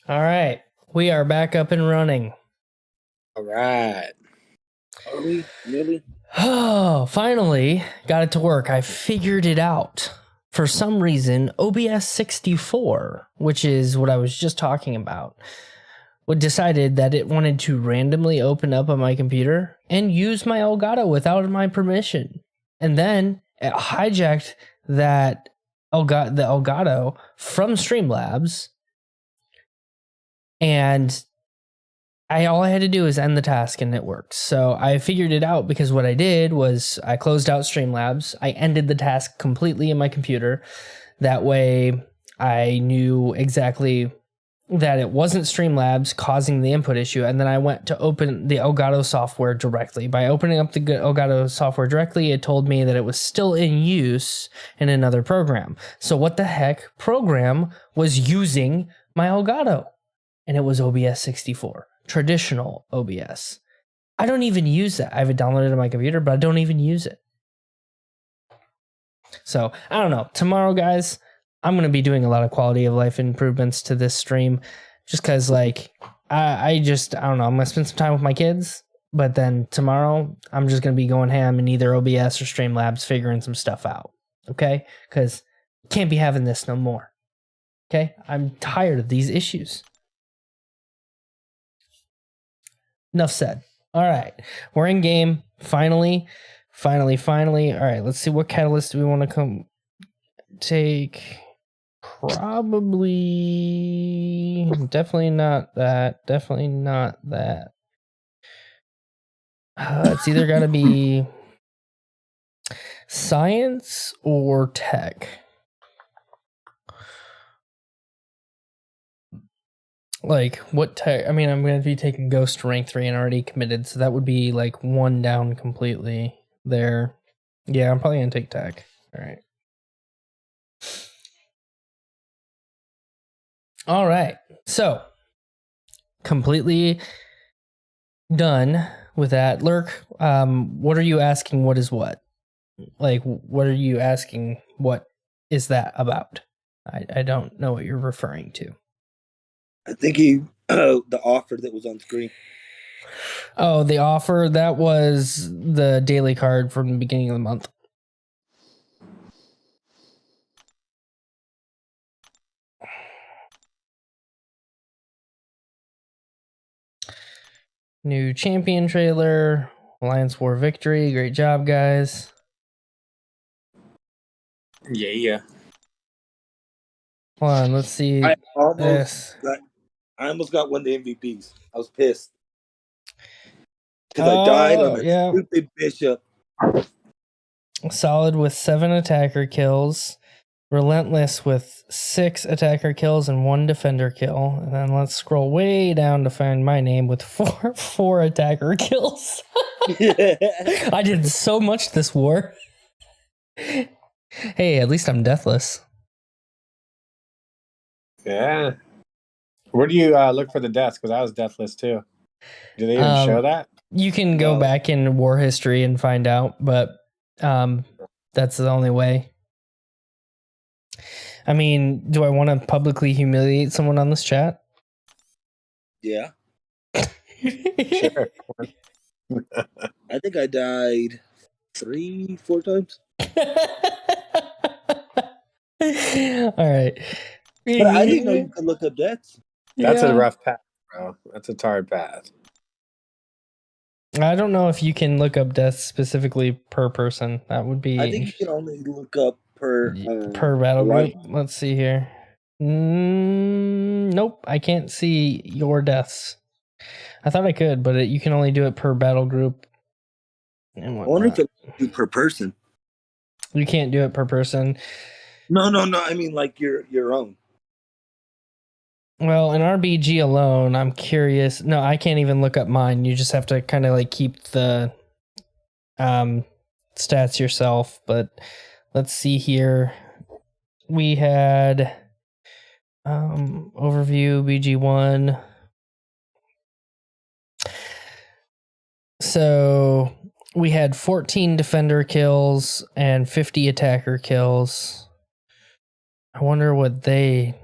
All right. We are back up and running. All right. Are we? Really? Oh, finally got it to work. I figured it out. For some reason, OBS 64, which is what I was just talking about, decided that it wanted to randomly open up on my computer and use my Elgato without my permission. And then it hijacked the Elgato from Streamlabs, and all I had to do is end the task and it worked. So I figured it out because what I did was I closed out Streamlabs. I ended the task completely in my computer. That way I knew exactly that it wasn't Streamlabs causing the input issue. And then I went to open the Elgato software directly. By opening up the Elgato software directly, it told me that it was still in use in another program. So what the heck program was using my Elgato? And it was OBS 64. Traditional OBS. I don't even use that. I have it downloaded on my computer, but I don't even use it. So I don't know. Tomorrow, guys, I'm going to be doing a lot of quality of life improvements to this stream just because, like, I don't know. I'm going to spend some time with my kids, but then tomorrow I'm just going to be going ham in either OBS or Streamlabs figuring some stuff out. Okay? Because can't be having this no more. Okay? I'm tired of these issues. Enough said. All right. We're in game. Finally. All right. Let's see. What catalyst do we want to take? Probably. Definitely not that. It's either got to be science or tech. Like, what tech? I mean, I'm going to be taking Ghost rank 3 and already committed, so that would be like one down completely there. Yeah, I'm probably going to take tech. All right. All right. So, completely done with that. Lurk, what are you asking? What is what? Like, what are you asking? What is that about? I don't know what you're referring to. I think the offer that was on screen. Oh, the offer, that was the daily card from the beginning of the month. New champion trailer, Alliance War victory. Great job, guys. Yeah. Hold on, let's see. I almost got one of the MVPs. I was pissed. Because I died on a stupid bishop. Solid with 7 attacker kills. Relentless with 6 attacker kills and 1 defender kill. And then let's scroll way down to find my name with 4 attacker kills. I did so much this war. Hey, at least I'm deathless. Yeah. Where do you look for the deaths? Because I was deathless too. Do they even show that? You can go back in war history and find out, but that's the only way. I mean, do I want to publicly humiliate someone on this chat? Yeah. Sure. I think I died 3-4 times. All right. But I didn't know you could look up deaths. That's a rough path, bro. That's a hard path. I don't know if you can look up deaths specifically per person. That would be. I think you can only look up per battle group. Let's see here. Nope, I can't see your deaths. I thought I could, but you can only do it per battle group. I wonder if it's per person. You can't do it per person. No. I mean, like your own. Well, in RBG alone, I'm curious. No, I can't even look up mine. You just have to kind of like keep the stats yourself. But let's see here. We had overview BG1. So we had 14 defender kills and 50 attacker kills. I wonder what they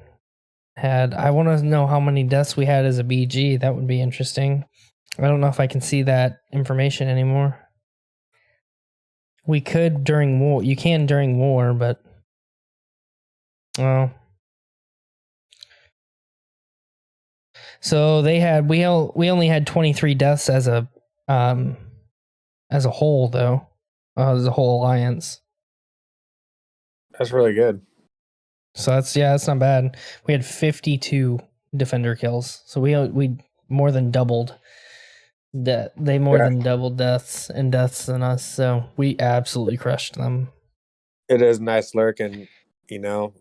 had. I want to know how many deaths we had as a BG. That would be interesting. I don't know if I can see that information anymore. We could during war. You can during war, but well. So they had we only had 23 deaths as a whole though, as a whole alliance. That's really good. So that's not bad. We had 52 defender kills, so we more than doubled. They more than doubled deaths than us. So we absolutely crushed them. It is nice lurk, and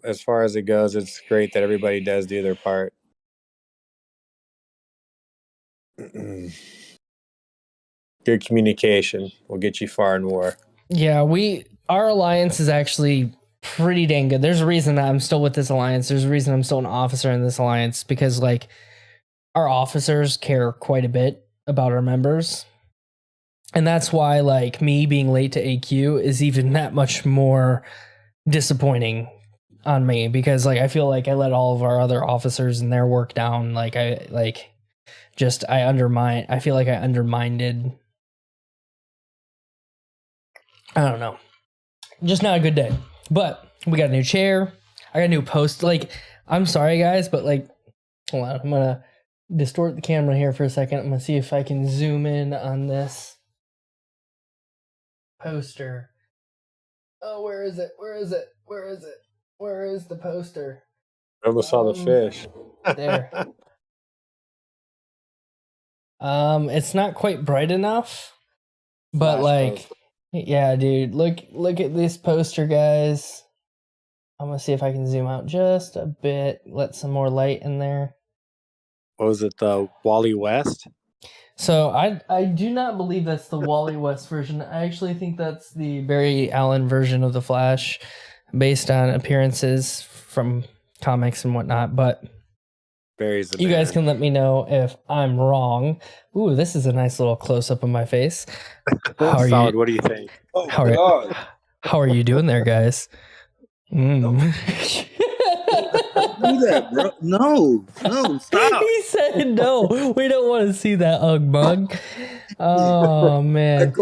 as far as it goes, it's great that everybody does do their part. Good communication will get you far in war. Yeah, our alliance is actually pretty dang good. There's a reason that I'm still with this alliance. There's a reason I'm still an officer in this alliance, because like our officers care quite a bit about our members. And that's why like me being late to AQ is even that much more disappointing on me, because like I feel like I let all of our other officers and their work down. I feel like I undermined. I don't know. Just not a good day. But we got a new chair. I got a new post. Like, I'm sorry, guys, but like, hold on. I'm going to distort the camera here for a second. I'm going to see if I can zoom in on this poster. Oh, where is it? Where is it? Where is it? Where is the poster? I almost saw the fish. There. It's not quite bright enough, but like, yeah, dude, look at this poster, guys. I'm gonna see if I can zoom out just a bit, let some more light in there. What was it, the Wally West? So I do not believe that's the Wally West version. I actually think that's the Barry Allen version of the Flash, based on appearances from comics and whatnot. But you guys can let me know if I'm wrong. Ooh, this is a nice little close up of my face. Solid. What do you think? Oh, how are you doing there, guys? Do that, bro. No, stop. He said no. We don't want to see that ugg mug. Oh man.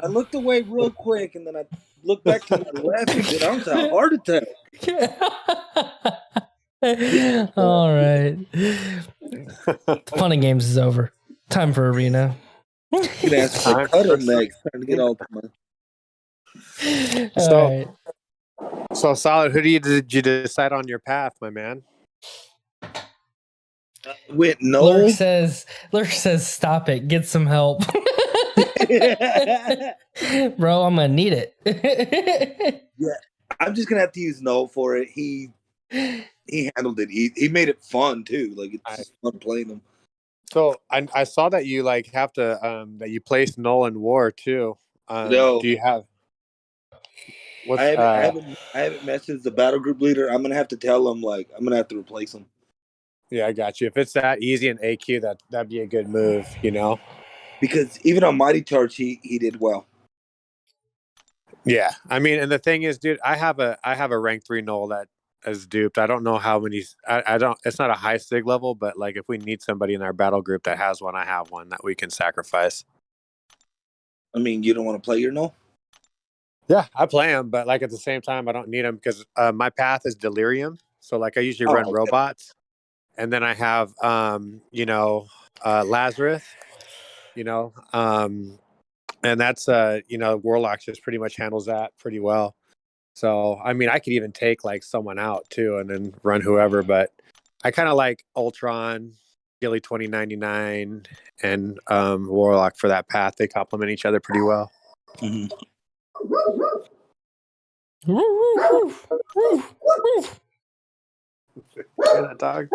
I looked away real quick, and then I looked back to my left, and then I was a heart attack. All right. The fun and games is over. Time for arena. You can ask for cuddle next. Trying to get all my. So Solid, who did you decide on your path, my man? Went no. Lurk says, stop it. Get some help. Bro, I'm gonna need it. Yeah, I'm just gonna have to use no for it. He handled it. He made it fun too. Like, it's just fun playing him. So I saw that you like have to that you placed Null in war too. No. Do you have? I haven't messaged the battle group leader. I'm gonna have to tell him, like, I'm gonna have to replace him. Yeah, I got you. If it's that easy in AQ, that'd be a good move, Because even on Mighty Charge, he did well. Yeah, I mean, and the thing is, dude, I have a rank 3 Null that is duped. I don't know how many. I don't. It's not a high sig level, but like if we need somebody in our battle group that has one, I have one that we can sacrifice. I mean, you don't want to play your Null? Yeah, I play them, but like at the same time, I don't need them because my path is Delirium. So like I usually run robots, and then I have Lazarus, and that's Warlock just pretty much handles that pretty well. So I mean, I could even take like someone out too, and then run whoever. But I kind of like Ultron, Gilly 2099, and Warlock for that path. They complement each other pretty well. Mm-hmm. That dog.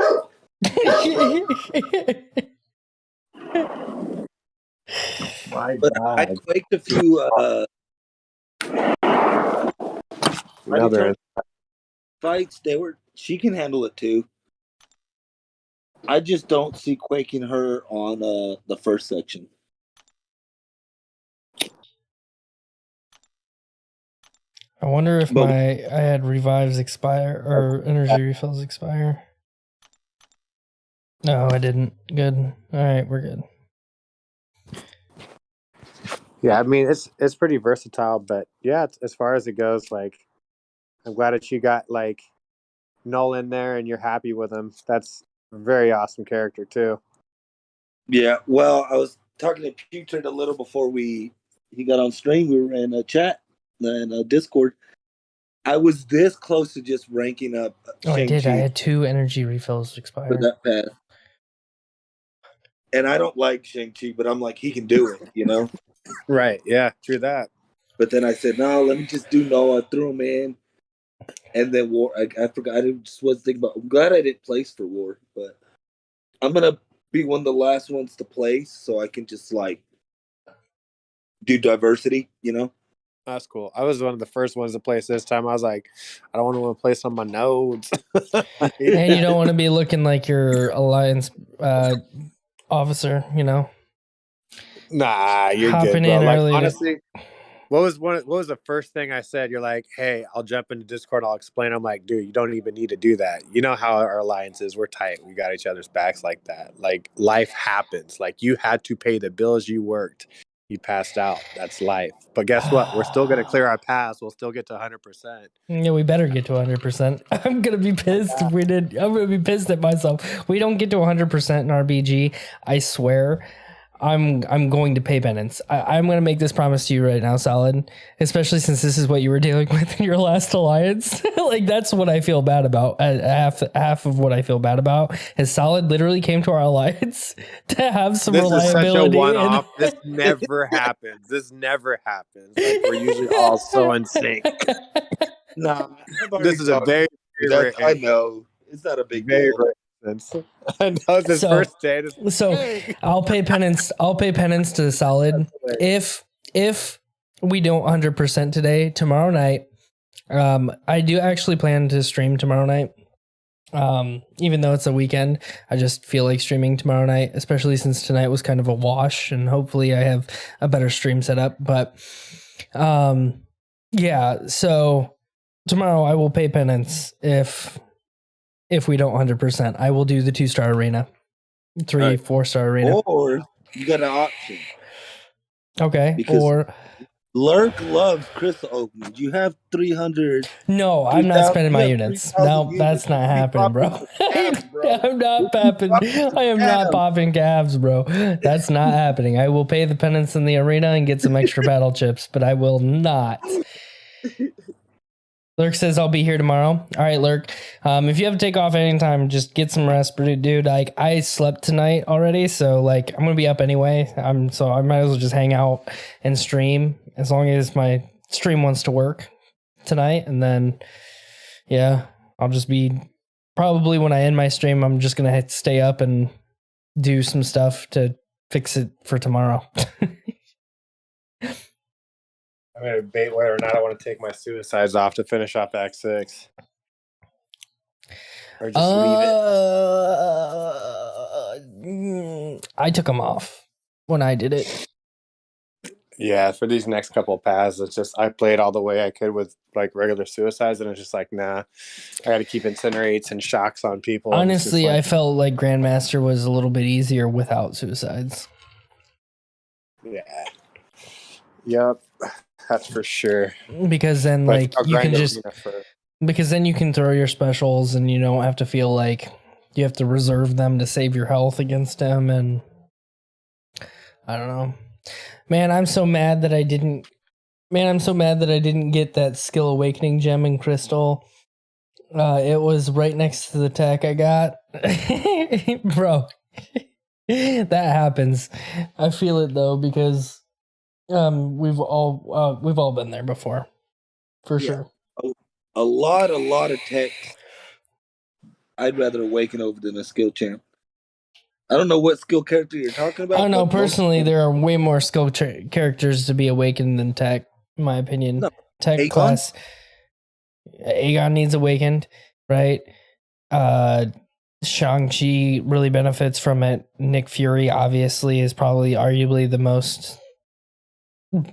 My but God. I quaked a few fights. She can handle it too. I just don't see quaking her on the first section. I wonder if I had revives expire or energy refills expire. No, I didn't. Good. All right, we're good. Yeah, I mean it's pretty versatile, but yeah, as far as it goes, like I'm glad that you got like Null in there and you're happy with him. That's a very awesome character too. Yeah, well, I was talking to Putrid a little before he got on stream. We were in a chat in a Discord. I was this close to just ranking up Oh, I did. I Shang-Chi had 2 energy refills for expire. that path. And I don't like Shang-Chi, but I'm like, he can do it, you know? Right, yeah, true that. But then I said, no, let me just do Noah. I threw him in. And then War, I forgot. I just was thinking about, I'm glad I didn't place for War, but I'm going to be one of the last ones to place so I can just like do diversity, you know? That's cool. I was one of the first ones to place this time. I was like, I don't want to place on my nodes. And you don't want to be looking like your alliance officer, you know? Nah, you're Hopping good, bro. in Like early. honestly, what was the first thing I said? You're like, hey, I'll jump into Discord, I'll explain. I'm like, dude, you don't even need to do that. You know how our alliance is. We're tight. We got each other's backs like that. Like life happens. Like you had to pay the bills you worked. You passed out. That's life. But guess what? We're still gonna clear our paths. We'll still get to 100%. Yeah, we better get to 100%. I'm gonna be pissed if we did. I'm gonna be pissed at myself. We don't get to 100% in RBG. I swear. I'm going to pay penance. I'm going to make this promise to you right now, Solid. Especially since this is what you were dealing with in your last alliance. Like that's what I feel bad about. Half of what I feel bad about is Solid literally came to our alliance to have some This reliability. is such a one-off. This never happens. This never happens. Like we're usually all so in sync. Nah, This is a very I know. It's not a big deal. I know it's his first day. So I'll pay penance. I'll pay penance to Solid. If we don't 100% today, tomorrow night, I do actually plan to stream tomorrow night. Even though it's a weekend, I just feel like streaming tomorrow night, especially since tonight was kind of a wash, and hopefully I have a better stream set up. But yeah, so tomorrow I will pay penance if we don't 100%. I will do the 2-star arena, 4-star arena. Or you got an option. Okay. Because or Lurk loves crystal openings. You have 300. No, I'm not spending my units. No, that's not happening, bro. I'm not popping. I am not popping calves, bro. That's not happening. I will pay the penance in the arena and get some extra battle chips, but I will not. Lurk says I'll be here tomorrow. All right, Lurk. If you have to take off anytime, just get some rest, dude. Like I slept tonight already, so like I'm gonna be up anyway. So I might as well just hang out and stream as long as my stream wants to work tonight, and then yeah, I'll just be probably when I end my stream, I'm just gonna stay up and do some stuff to fix it for tomorrow. I'm going to debate whether or not I want to take my suicides off to finish off Act 6. Or just leave it. I took them off when I did it. Yeah, for these next couple of paths, it's just I played all the way I could with like regular suicides, and it's just like, nah, I got to keep incinerates and shocks on people. Honestly, like, I felt like Grandmaster was a little bit easier without suicides. Yeah. Yep. That's for sure. Because then, like, you can just because then you can throw your specials, and you don't have to feel like you have to reserve them to save your health against them. And I don't know, man. I'm so mad that I didn't. Man, I'm so mad that I didn't get that skill awakening gem in crystal. It was right next to the tech I got, bro. That happens. I feel it though because. We've all been there before, for sure. A lot of techs. I'd rather awaken over than a skill champ. I don't know what skill character you're talking about. I don't know. Personally, there are way more skill characters to be awakened than tech, in my opinion. No. Tech Aegon? Class. Aegon needs awakened, right? Shang-Chi really benefits from it. Nick Fury obviously is probably arguably the most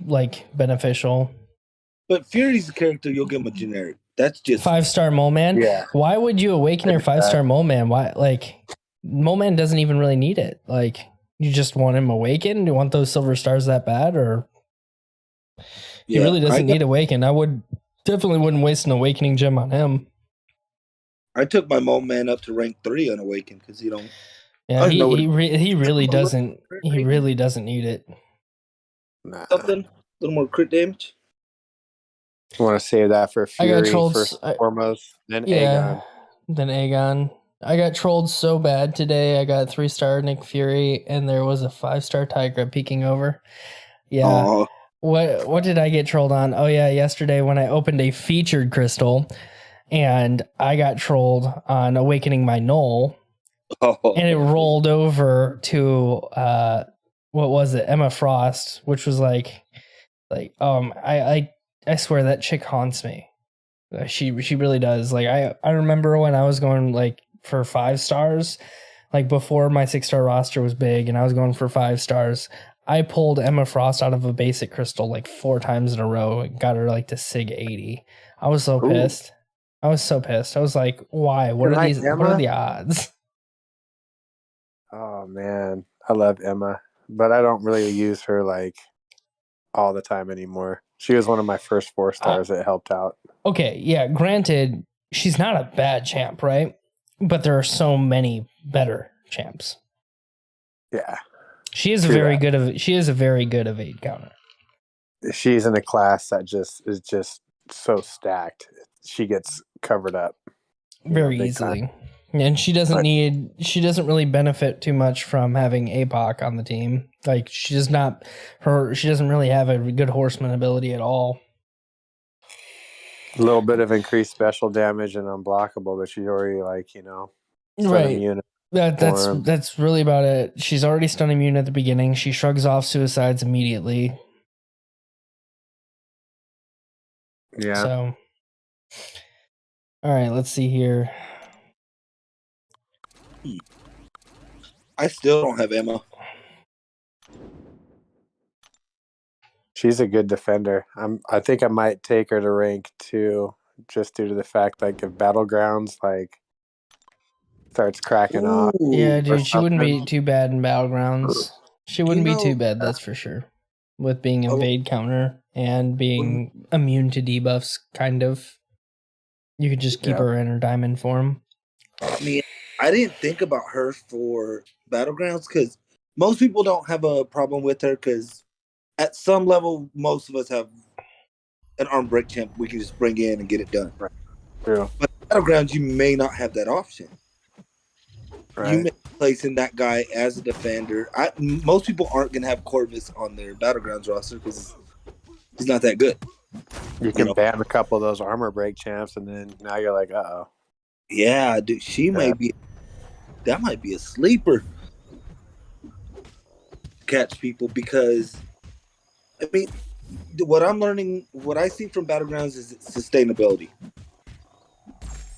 like beneficial. But Fury's a character you'll give him a generic. That's just 5-star mole man. Yeah. Why would you awaken your 5-star mole man? Why Mole Man doesn't even really need it. Like, you just want him awakened? You want those silver stars that bad? Or he really doesn't need awakened. I definitely wouldn't waste an awakening gem on him. I took my Mole Man up to rank 3 unawakened because you don't. Yeah, he really doesn't. He really doesn't need it. Nah. Something a little more crit damage. I want to save that for Fury I got trolled, first and foremost, then Aegon. Then Aegon. I got trolled so bad today. I got 3-star Nick Fury, and there was a 5-star Tigra peeking over. Yeah. Aww. What did I get trolled on? Oh yeah, yesterday when I opened a featured crystal, and I got trolled on awakening my Null, and it rolled over to what was it? Emma Frost, which was like I swear that chick haunts me. She really does. Like I remember when I was going like for 5 stars, like before my 6-star roster was big and I was going for 5 stars, I pulled Emma Frost out of a basic crystal like 4 times in a row and got her like to Sig 80. I was so pissed. I was so pissed. I was like, why? What are these? Emma? What are the odds? Oh man, I love Emma, but I don't really use her like all the time anymore. She was one of my first 4 stars that helped out. Okay, yeah, granted, she's not a bad champ, right? But there are so many better champs. Yeah. She is a very good evade counter. She's in a class that is just so stacked. She gets covered up very easily. And she doesn't really benefit too much from having APOC on the team. Like she doesn't really have a good horseman ability at all. A little bit of increased special damage and unblockable, but she's already right. Immune. That's really about it. She's already stun immune at the beginning. She shrugs off suicides immediately. Yeah. So, all right, let's see here. I still don't have Emma. She's a good defender. I think I might take her to rank 2 just due to the fact like if Battlegrounds like starts cracking off. Yeah, dude, she wouldn't be too bad in Battlegrounds. She wouldn't be too bad, that's for sure. With being evade counter and being immune to debuffs, kind of. You could just keep her in her diamond form. I mean, I didn't think about her for Battlegrounds because most people don't have a problem with her because at some level, most of us have an arm break champ we can just bring in and get it done. Right. True. But Battlegrounds, you may not have that option. Right. You may be placing that guy as a defender. Most people aren't going to have Corvus on their Battlegrounds roster because he's not that good. You can ban a couple of those armor break champs, and then now you're like, uh-oh. Yeah, dude, that might be a sleeper. Catch people because, I mean, what I'm learning, what I see from Battlegrounds is sustainability.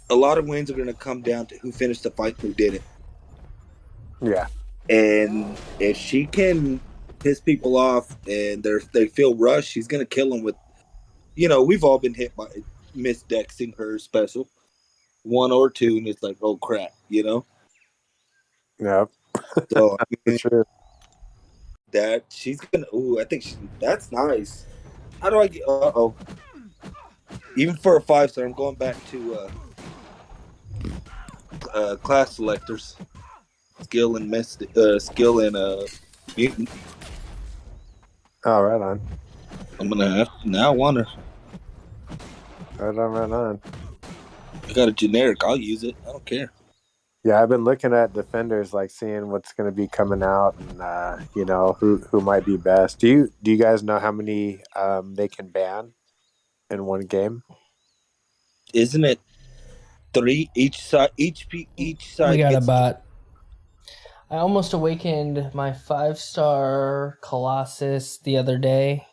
A lot of wins are going to come down to who finished the fight, who did it. Yeah. And if she can piss people off and they feel rushed, she's going to kill them with, we've all been hit by misdexing her special. 1 or 2, and it's like, oh crap, Yeah. So true. That she's gonna. I think that's nice. How do I get? Even for a 5-star, I'm going back to class selectors, skill and Misty, skill and mutant. Oh, right on. I'm gonna have now. Want her? Right on. I got a generic. I'll use it. I don't care. Yeah, I've been looking at defenders, like seeing what's going to be coming out, and who might be best. Do you guys know how many they can ban in one game? Isn't it 3 each side? Each side. We got a bot. I almost awakened my 5-star Colossus the other day,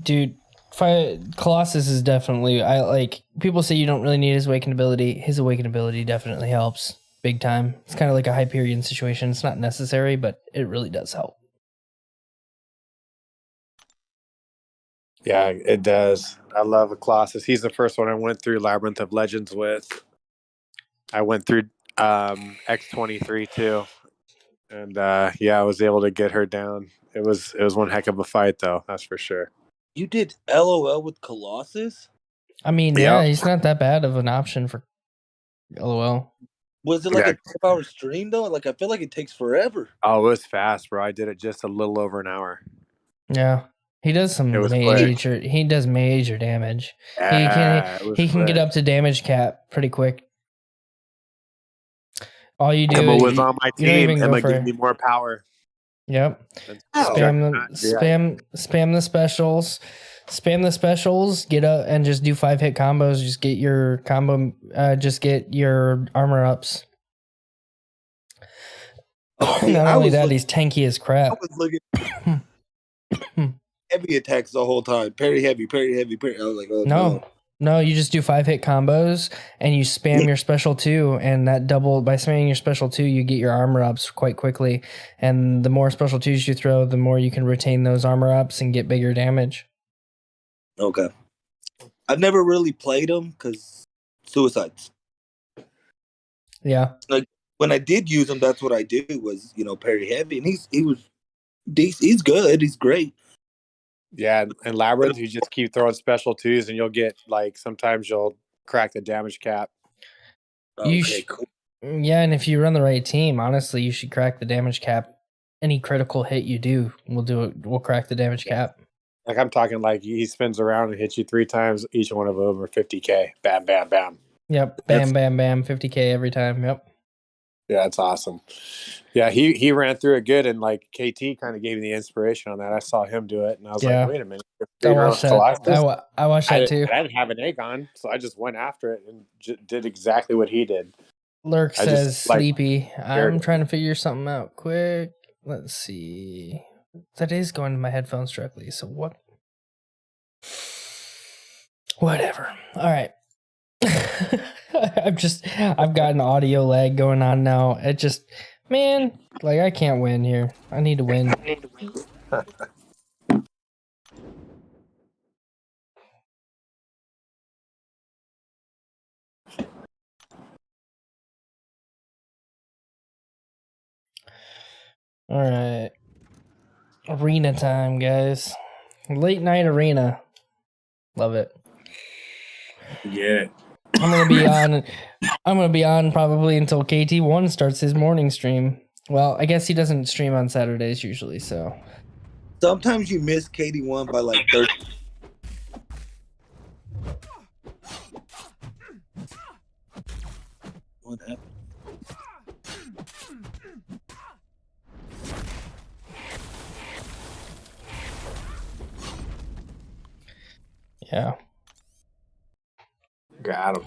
dude. Colossus is definitely, people say you don't really need his awakened ability. His awakened ability definitely helps big time. It's kind of like a Hyperion situation. It's not necessary, but it really does help. Yeah, it does. I love a Colossus. He's the first one I went through Labyrinth of Legends with. I went through X-23 too, and yeah, I was able to get her down. It was one heck of a fight, though. That's for sure. You did LOL with Colossus? I mean, Yeah. yeah, he's not that bad of an option for LOL. Was it like a 12-hour stream though? Like I feel like it takes forever. Oh, it was fast, bro. I did it just a little over an hour. Yeah. He does some It was quick. he does major damage. Yeah, it was He can get quick. up to damage cap pretty quick. All you do Emma is was on my you don't team. even go Emma for gave it. me more power. Yep. Ow. Spam the specials. Spam the specials, get up and just do 5-hit combos, just get your just get your armor ups. Not only that, he's tanky as crap. I was looking heavy attacks the whole time. Parry heavy, parry heavy, parry. I was like, oh no. No, you just do 5-hit combos and you spam your special 2, and that by spamming your special 2, you get your armor ups quite quickly. And the more special 2s you throw, the more you can retain those armor ups and get bigger damage. Okay. I've never really played him because suicides. Yeah. Like when I did use him, that's what I do was, parry heavy, and he was decent. He's good. He's great. Yeah, and Labyrinth, you just keep throwing special 2s, and you'll get sometimes you'll crack the damage cap. Okay, cool. Yeah, and if you run the right team, honestly, you should crack the damage cap. Any critical hit you do, we'll crack the damage cap. Like I'm talking he spins around and hits you 3 times, each one of them are 50k. Bam, bam, bam. Yep, bam, bam, bam, 50k every time. Yep. Yeah, that's awesome. Yeah, he ran through it good, and KT kind of gave me the inspiration on that. I saw him do it, and I was like, wait a minute. I watched that. I watched that too. I didn't have an Aegon, so I just went after it and did exactly what he did. Lurk says sleepy. I'm trying to figure something out quick. Let's see. That is going to my headphones directly. So what? Whatever. All right. I've got an audio lag going on now. It just, man, I can't win here. I need to win. All right. Arena time, guys. Late night arena. Love it. Yeah. I'm gonna be on probably until KT1 starts his morning stream. Well, I guess he doesn't stream on Saturdays usually, so. Sometimes you miss KT1 by 30. What happened? Yeah. Got him.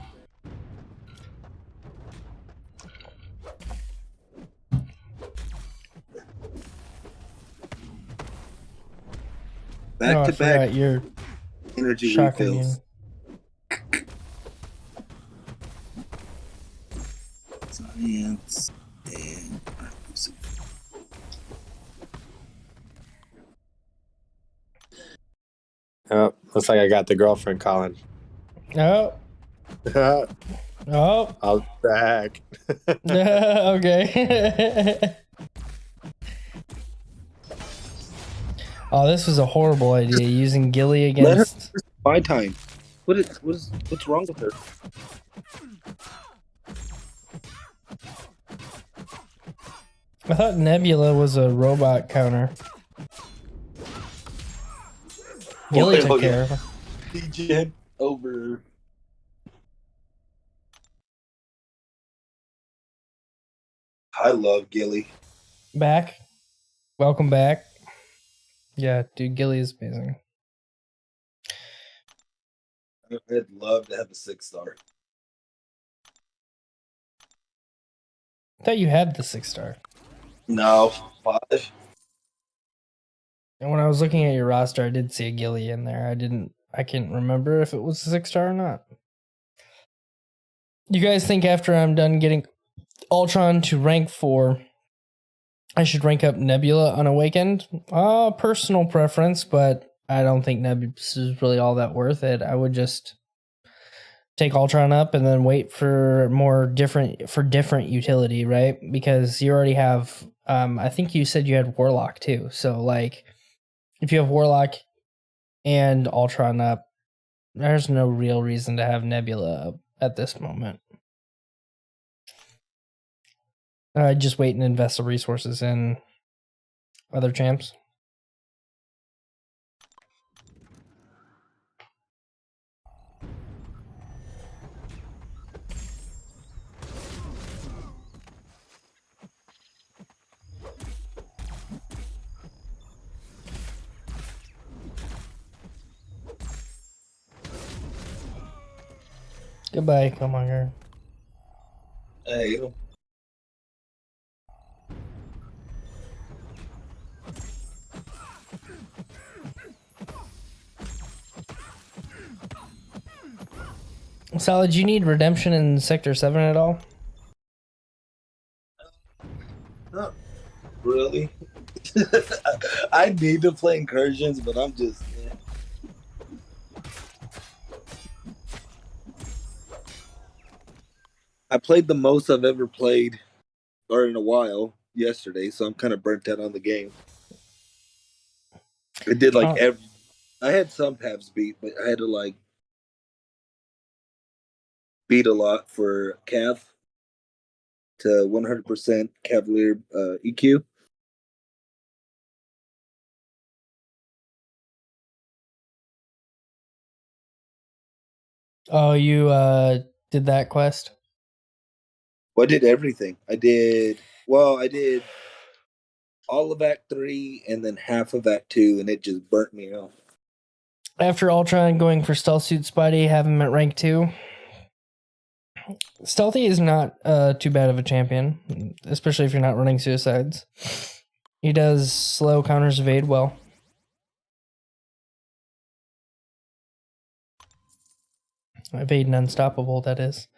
Back to back. Your energy refills. Science and Oh, looks like I got the girlfriend calling. Oh. Oh. I'll be back. Okay. Oh, this was a horrible idea, using Gilly against... my time. What's wrong with her? I thought Nebula was a robot counter. Gilly took care of her. DJ over. I love Gilly. Back. Welcome back. Yeah, dude, Gilly is amazing. I'd love to have a 6-star. I thought you had the 6-star. No, 5. And when I was looking at your roster, I did see a Gilly in there. I can't remember if it was a 6-star or not. You guys think after I'm done getting Ultron to rank 4, I should rank up Nebula on Awakened? Personal preference, but I don't think Nebula is really all that worth it. I would just take Ultron up and then wait for different utility, right? Because you already have I think you said you had Warlock too. So like if you have Warlock and Ultron up, there's no real reason to have Nebula up at this moment. Just wait and invest the resources in other champs. Goodbye, Killmonger. Hey, Solid, you need redemption in Sector 7 at all? not really. I need to play incursions, but I'm just. I played the most I've ever played, or in a while, yesterday, so I'm kind of burnt out on the game. I did like I had some paths beat, but I had to like beat a lot for Cav to 100% Cavalier EQ. Oh, you did that quest? Well, I did everything. I did all of Act 3 and then half of Act 2, and it just burnt me out. After Ultron going for Stealth Suit Spidey, have him at rank 2. Stealthy is not too bad of a champion, especially if you're not running suicides. He does slow counters evade well. Evade and unstoppable, that is.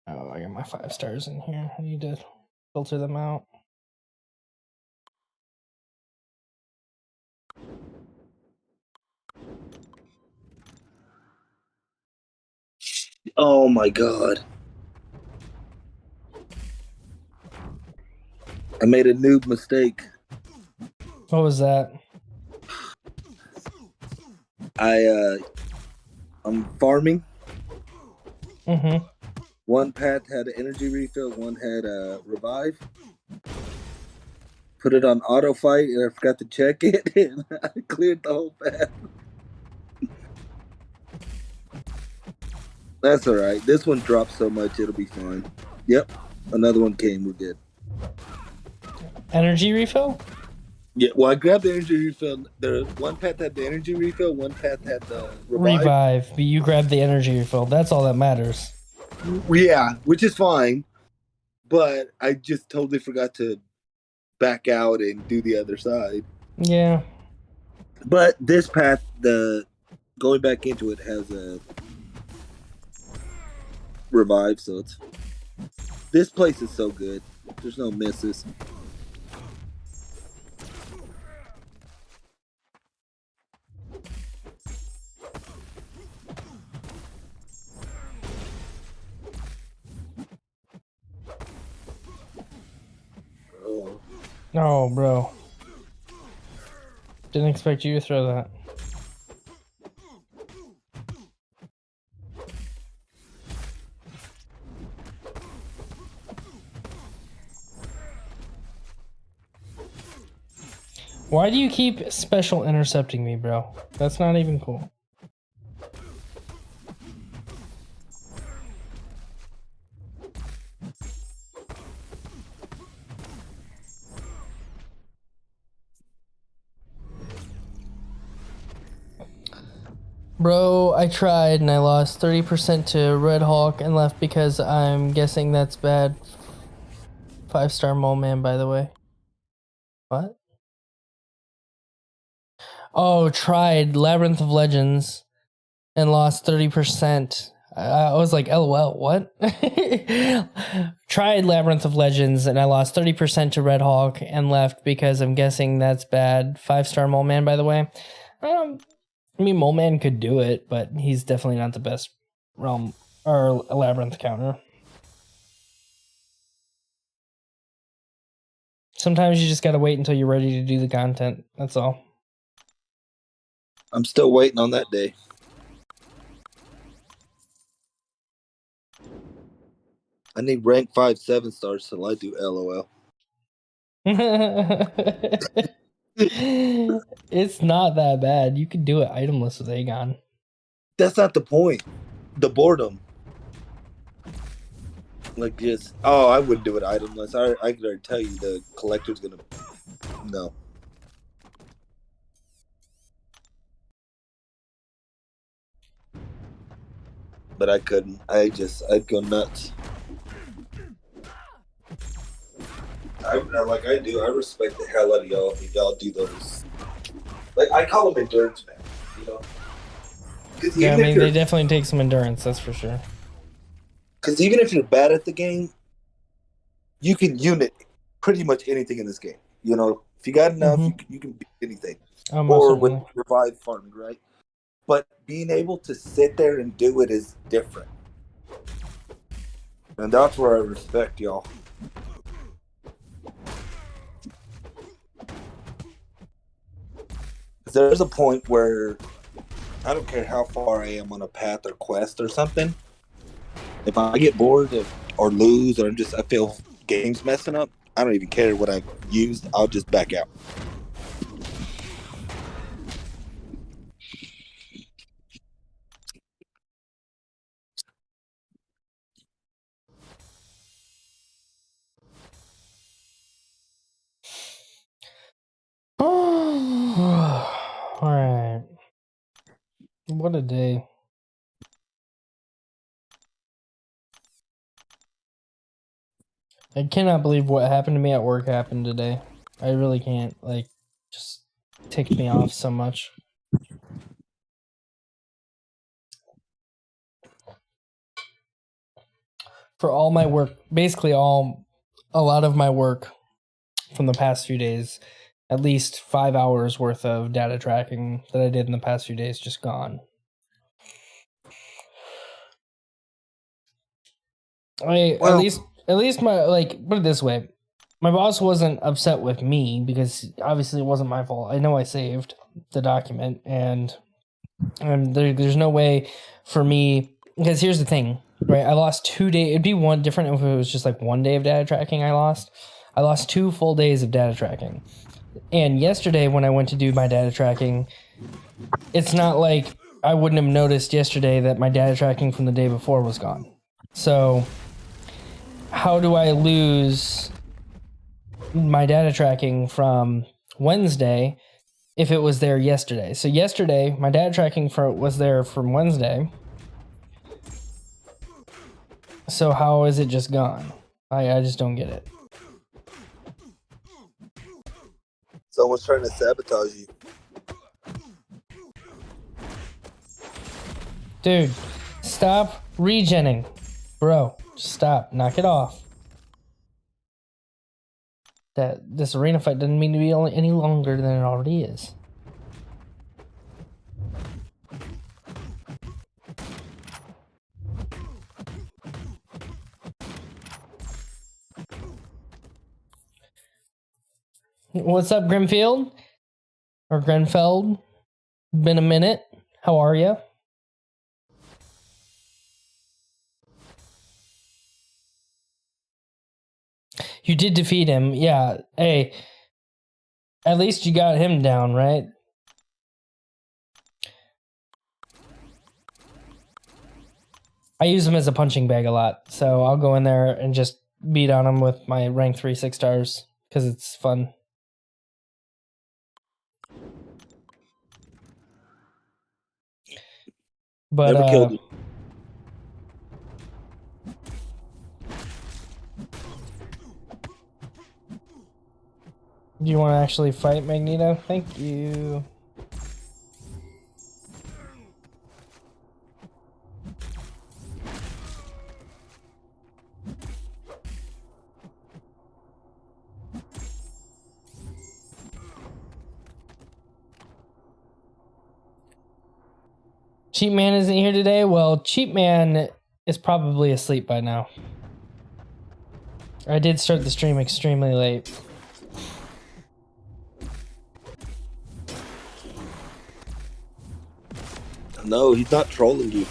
Oh, I got my 5 stars in here. I need to filter them out. Oh my god. I made a noob mistake. What was that? I'm farming. Mm-hmm. One path had an energy refill, one had a revive. Put it on auto fight, and I forgot to check it, and I cleared the whole path. That's all right. This one dropped so much, it'll be fine. Yep, another one came. We're good. Energy refill? Yeah, well, I grabbed the energy refill. The one path had the energy refill, one path had the revive. But you grabbed the energy refill. That's all that matters. Yeah, which is fine. But I just totally forgot to back out and do the other side. Yeah. But this path, the going back into it has a revive, so it's this place is so good. There's no misses. Oh, bro. Didn't expect you to throw that. Why do you keep special intercepting me, bro? That's not even cool. Bro, I tried and I lost 30% to Red Hawk and left because I'm guessing that's bad. 5-star mole man, by the way. What? Oh, tried Labyrinth of Legends and lost 30%. I was like, LOL, what? Tried Labyrinth of Legends and I lost 30% to Red Hawk and left because I'm guessing that's bad. 5-star mole man, by the way. I mean, Mole Man could do it, but he's definitely not the best realm or labyrinth counter. Sometimes you just gotta wait until you're ready to do the content. That's all. I'm still waiting on that day. I need rank 5 7-stars till I do LOL. It's not that bad. You could do it itemless with Aegon. That's not the point. The boredom. Like just I wouldn't do it itemless. I could already tell you the collector's gonna no. But I couldn't. I'd go nuts. Like I do. I respect the hell out of y'all if y'all do those. Like I call them endurance, man. You know. Yeah, I mean they definitely take some endurance. That's for sure. Because even if you're bad at the game, you can unit pretty much anything in this game. You know, if you got enough, you can beat anything. Or with revive farming, right? But being able to sit there and do it is different. And that's where I respect y'all. There's a point where I don't care how far I am on a path or quest or something. If I get bored or lose or I feel game's messing up, I don't even care what I've used. I'll just back out. All right. What a day. I cannot believe what happened to me at work happened today. I really can't. Like, just ticked me off so much. For all my work, basically a lot of my work from the past few days, at least 5 hours worth of data tracking that I did in the past few days just gone. At least my, like, put it this way, my boss wasn't upset with me because obviously it wasn't my fault. I know I saved the document and there's no way for me, because here's the thing, right? I lost 2 days. It'd be one different if it was just like 1 day of data tracking I lost 2 full days of data tracking. And yesterday when I went to do my data tracking, it's not like I wouldn't have noticed yesterday that my data tracking from the day before was gone. So how do I lose my data tracking from Wednesday if it was there yesterday? So yesterday, my data tracking was there from Wednesday. So how is it just gone? I just don't get it. Someone's trying to sabotage you. Dude, stop regenning. Bro, just stop. Knock it off. This arena fight doesn't mean to be any longer than it already is. What's up, Grimfield? Or Grenfeld? Been a minute. How are you? You did defeat him. Yeah. Hey, at least you got him down, right? I use him as a punching bag a lot, so I'll go in there and just beat on him with my rank 3 6-stars because it's fun. But never killed you. Do you want to actually fight Magneto? Thank you. Cheap Man isn't here today. Well, Cheap Man is probably asleep by now. I did start the stream extremely late. No, he's not trolling you.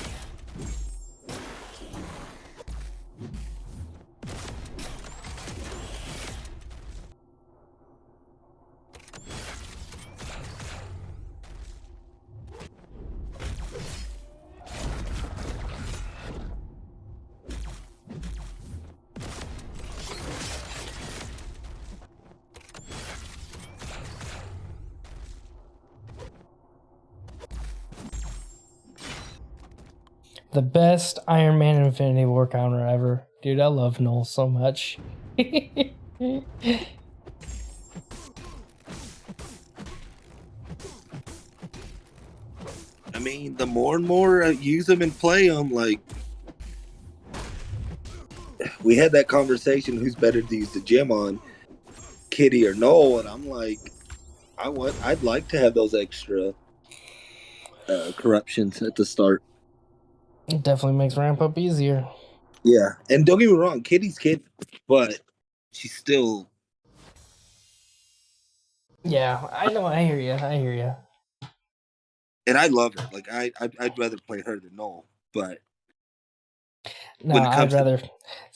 The best Iron Man Infinity War counter ever. Dude, I love Null so much. I mean, the more and more I use them and play them, like, we had that conversation, who's better to use the gym on, Kitty or Noel, and I'm like, I'd like to have those extra corruptions at the start. It definitely makes ramp up easier. Yeah, and don't get me wrong, Kitty's kid, but she's still. Yeah, I know. I hear you. I hear you. And I love her. Like I'd rather play her than Noel, but No, when it I'd comes rather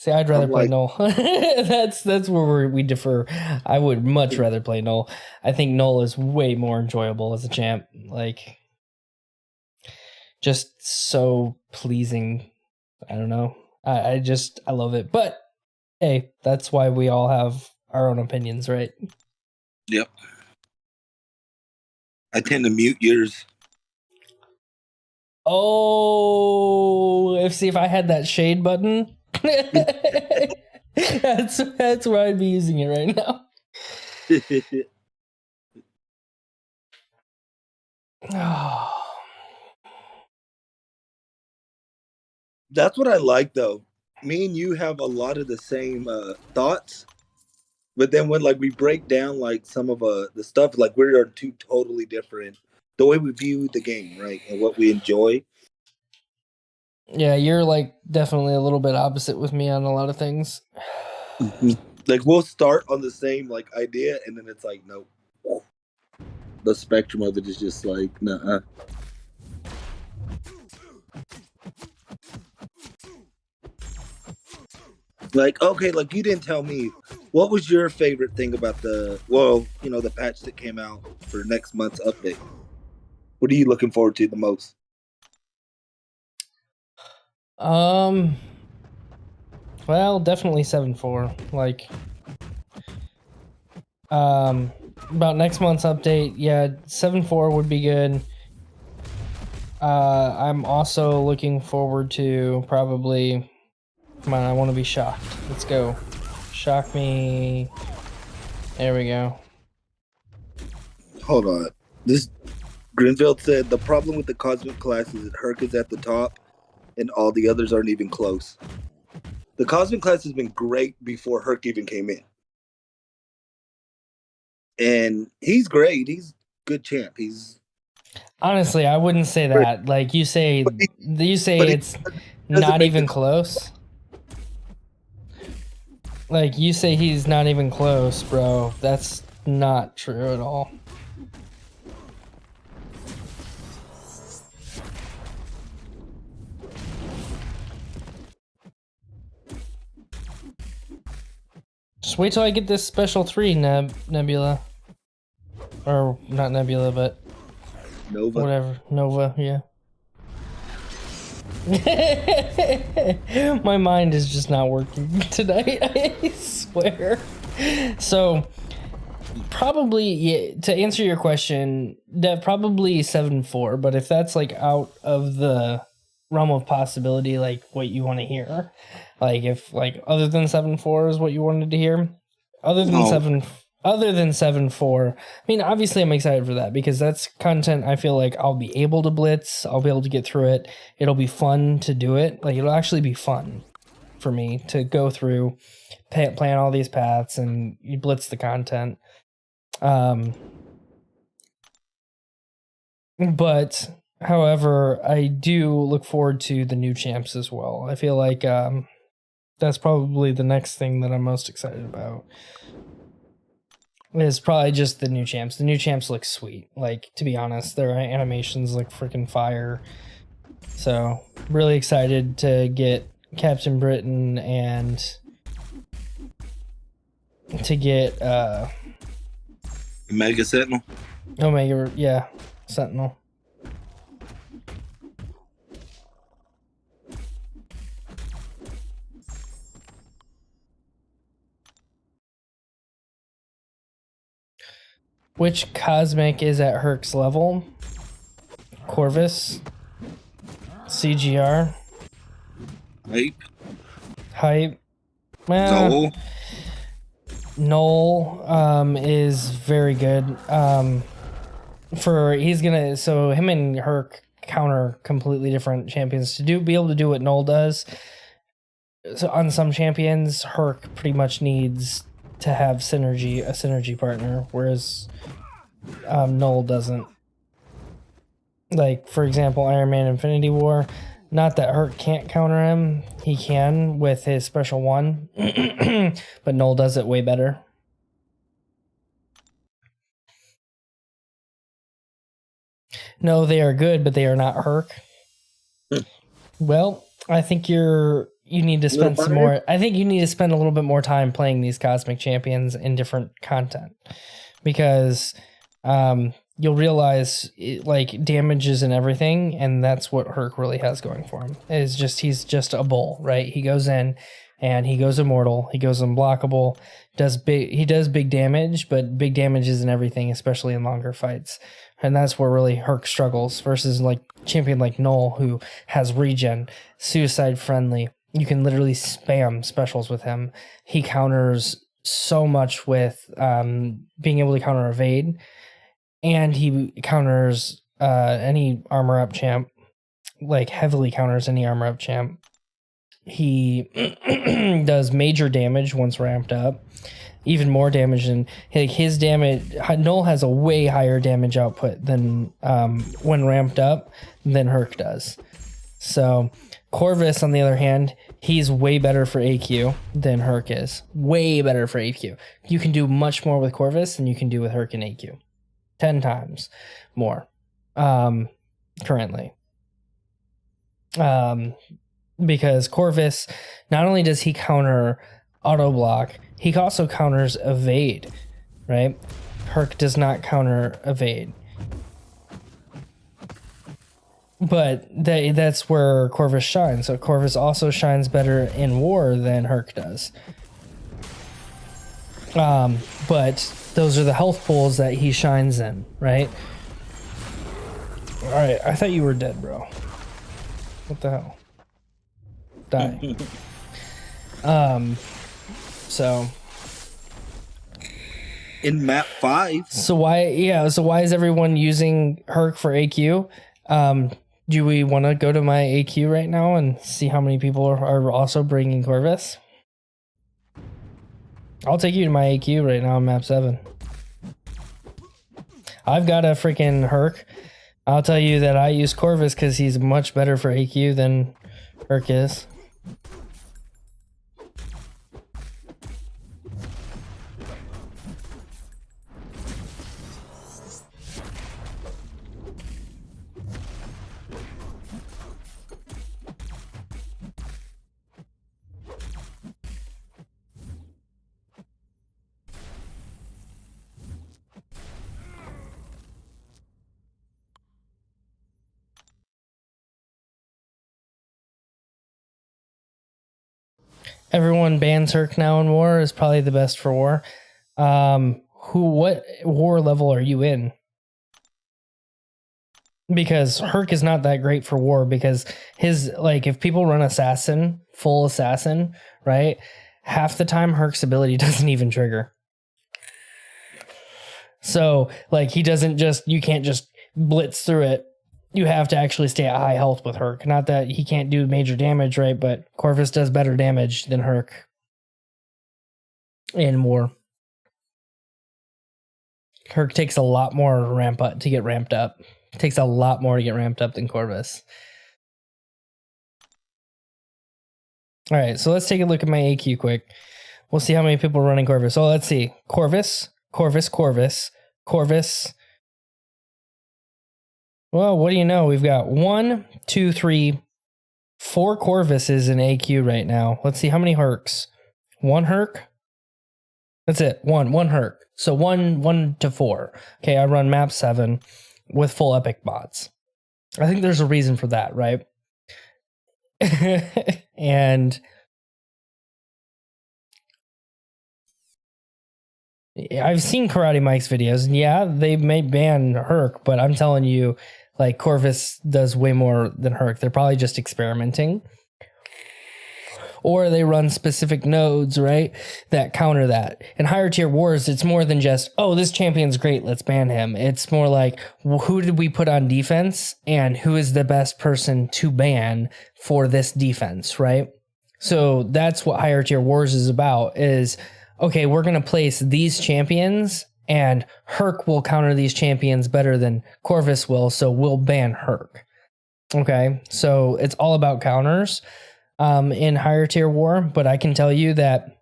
I'm play like- Null. that's where we differ. I would much rather play Null. I think Null is way more enjoyable as a champ. Like, just so pleasing. I don't know. I love it. But hey, that's why we all have our own opinions, right? Yep. I tend to mute yours. Oh, see if I had that shade button. that's where I'd be using it right now. Oh. That's what I like, though. Me and you have a lot of the same thoughts, but then when like we break down like some of the stuff, like we are two totally different. The way we view the game, right, and what we enjoy. Yeah, you're like definitely a little bit opposite with me on a lot of things. Like we'll start on the same like idea, and then it's like nope. The spectrum of it is just like nah. Like okay, like you didn't tell me what was your favorite thing about the the patch that came out for next month's update. What are you looking forward to the most? Well, definitely 7.4. Like, about next month's update, yeah, 7.4 would be good. I'm also looking forward to probably. Come on, I want to be shocked. Let's go. Shock me. There we go. Hold on. This Grinfield said the problem with the cosmic class is that Herc is at the top, and all the others aren't even close. The cosmic class has been great before Herc even came in. And he's great. He's good champ. He's Honestly, I wouldn't say that. Like you say it's not even close. Like you say he's not even close, bro. That's not true at all. Just wait till I get this special 3 Nebula. Or not Nebula, but Nova. whatever. Nova, yeah. My mind is just not working tonight, I swear. So, probably, yeah, to answer your question, that probably 7.4, but if that's like out of the realm of possibility, like what you want to hear, like if like other than 7.4 is what you wanted to hear, other than 7.4, I mean, obviously I'm excited for that because that's content I feel like I'll be able to blitz. I'll be able to get through it. It'll be fun to do it. Like, it'll actually be fun for me to go through, plan all these paths, and you blitz the content. But However, I do look forward to the new champs as well. I feel like that's probably the next thing that I'm most excited about. Is probably just the new champs. The new champs look sweet. Like, to be honest, their animations look freaking fire. So, really excited to get Captain Britain and to get Mega Sentinel. Omega, yeah, Sentinel. Which cosmic is at Herc's level? Corvus, CGR, Hype. Well, Null is very good. So him and Herc counter completely different champions. Be able to do what Null does. So on some champions, Herc pretty much needs to have a synergy partner, whereas Null doesn't. Like, for example, Iron Man Infinity War. Not that Herc can't counter him. He can with his special one. But Null does it way better. No, they are good, but they are not Herc. Well, I think you need to spend some more. I think you need to spend a little bit more time playing these cosmic champions in different content, because you'll realize damages and everything, and that's what Herc really has going for him. He's just a bull, right? He goes in and he goes immortal, he goes unblockable, he does big damage, but big damage isn't everything, especially in longer fights. And that's where really Herc struggles versus like champion like Null, who has regen, suicide friendly. You can literally spam specials with him. He counters so much with being able to counter evade, and he counters any armor up champ, like heavily counters any armor up champ. He does major damage once ramped up, even more damage than his damage. Null has a way higher damage output than when ramped up than Herc does. So Corvus, on the other hand, he's way better for AQ than Herc is. Way better for AQ. You can do much more with Corvus than you can do with Herc and AQ. 10 times more currently. Because Corvus, not only does he counter auto block, he also counters evade, right? Herc does not counter evade. But that's where Corvus shines. So Corvus also shines better in war than Herc does. But those are the health pools that he shines in, right? Alright, I thought you were dead, bro. What the hell? Die. So in map 5. So why is everyone using Herc for AQ? Do we want to go to my AQ right now and see how many people are also bringing Corvus? I'll take you to my AQ right now on map 7. I've got a freaking Herc. I'll tell you that I use Corvus because he's much better for AQ than Herc is. Everyone bans Herc now in war is probably the best for war. What war level are you in? Because Herc is not that great for war, because if people run assassin, full assassin, right? Half the time Herc's ability doesn't even trigger. So you can't just blitz through it. You have to actually stay at high health with Herc. Not that he can't do major damage, right? But Corvus does better damage than Herc in war. Herc takes a lot more to get ramped up. It takes a lot more to get ramped up than Corvus. All right, so let's take a look at my AQ quick. We'll see how many people are running Corvus. Oh, let's see. Corvus. Well, what do you know? We've got 1, 2, 3, 4 Corvuses in AQ right now. Let's see how many Hercs. 1 Herc. That's it. One Herc. So 1 to 4. Okay, I run map 7 with full epic mods. I think there's a reason for that, right? And I've seen Karate Mike's videos, and yeah, they may ban Herc, but I'm telling you, like, Corvus does way more than Herc. They're probably just experimenting. Or they run specific nodes, right, that counter that. In higher tier wars, it's more than just, oh, this champion's great, let's ban him. It's more like, well, who did we put on defense, and who is the best person to ban for this defense, right? So that's what higher tier wars is about, is, okay, we're going to place these champions, and Herc will counter these champions better than Corvus will, so we'll ban Herc. Okay, so it's all about counters. In higher tier war, but I can tell you that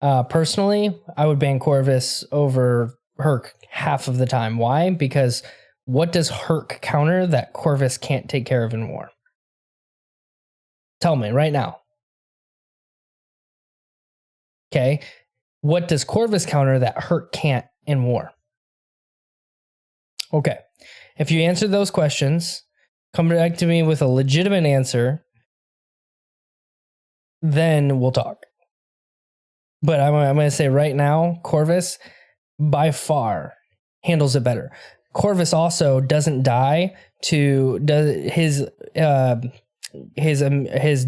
personally, I would ban Corvus over Herc half of the time. Why? Because what does Herc counter that Corvus can't take care of in war? Tell me right now. Okay, what does Corvus counter that Herc can't in war? Okay, if you answer those questions, come back to me with a legitimate answer, then we'll talk. But I'm going to say right now, Corvus by far handles it better. Corvus also doesn't die to his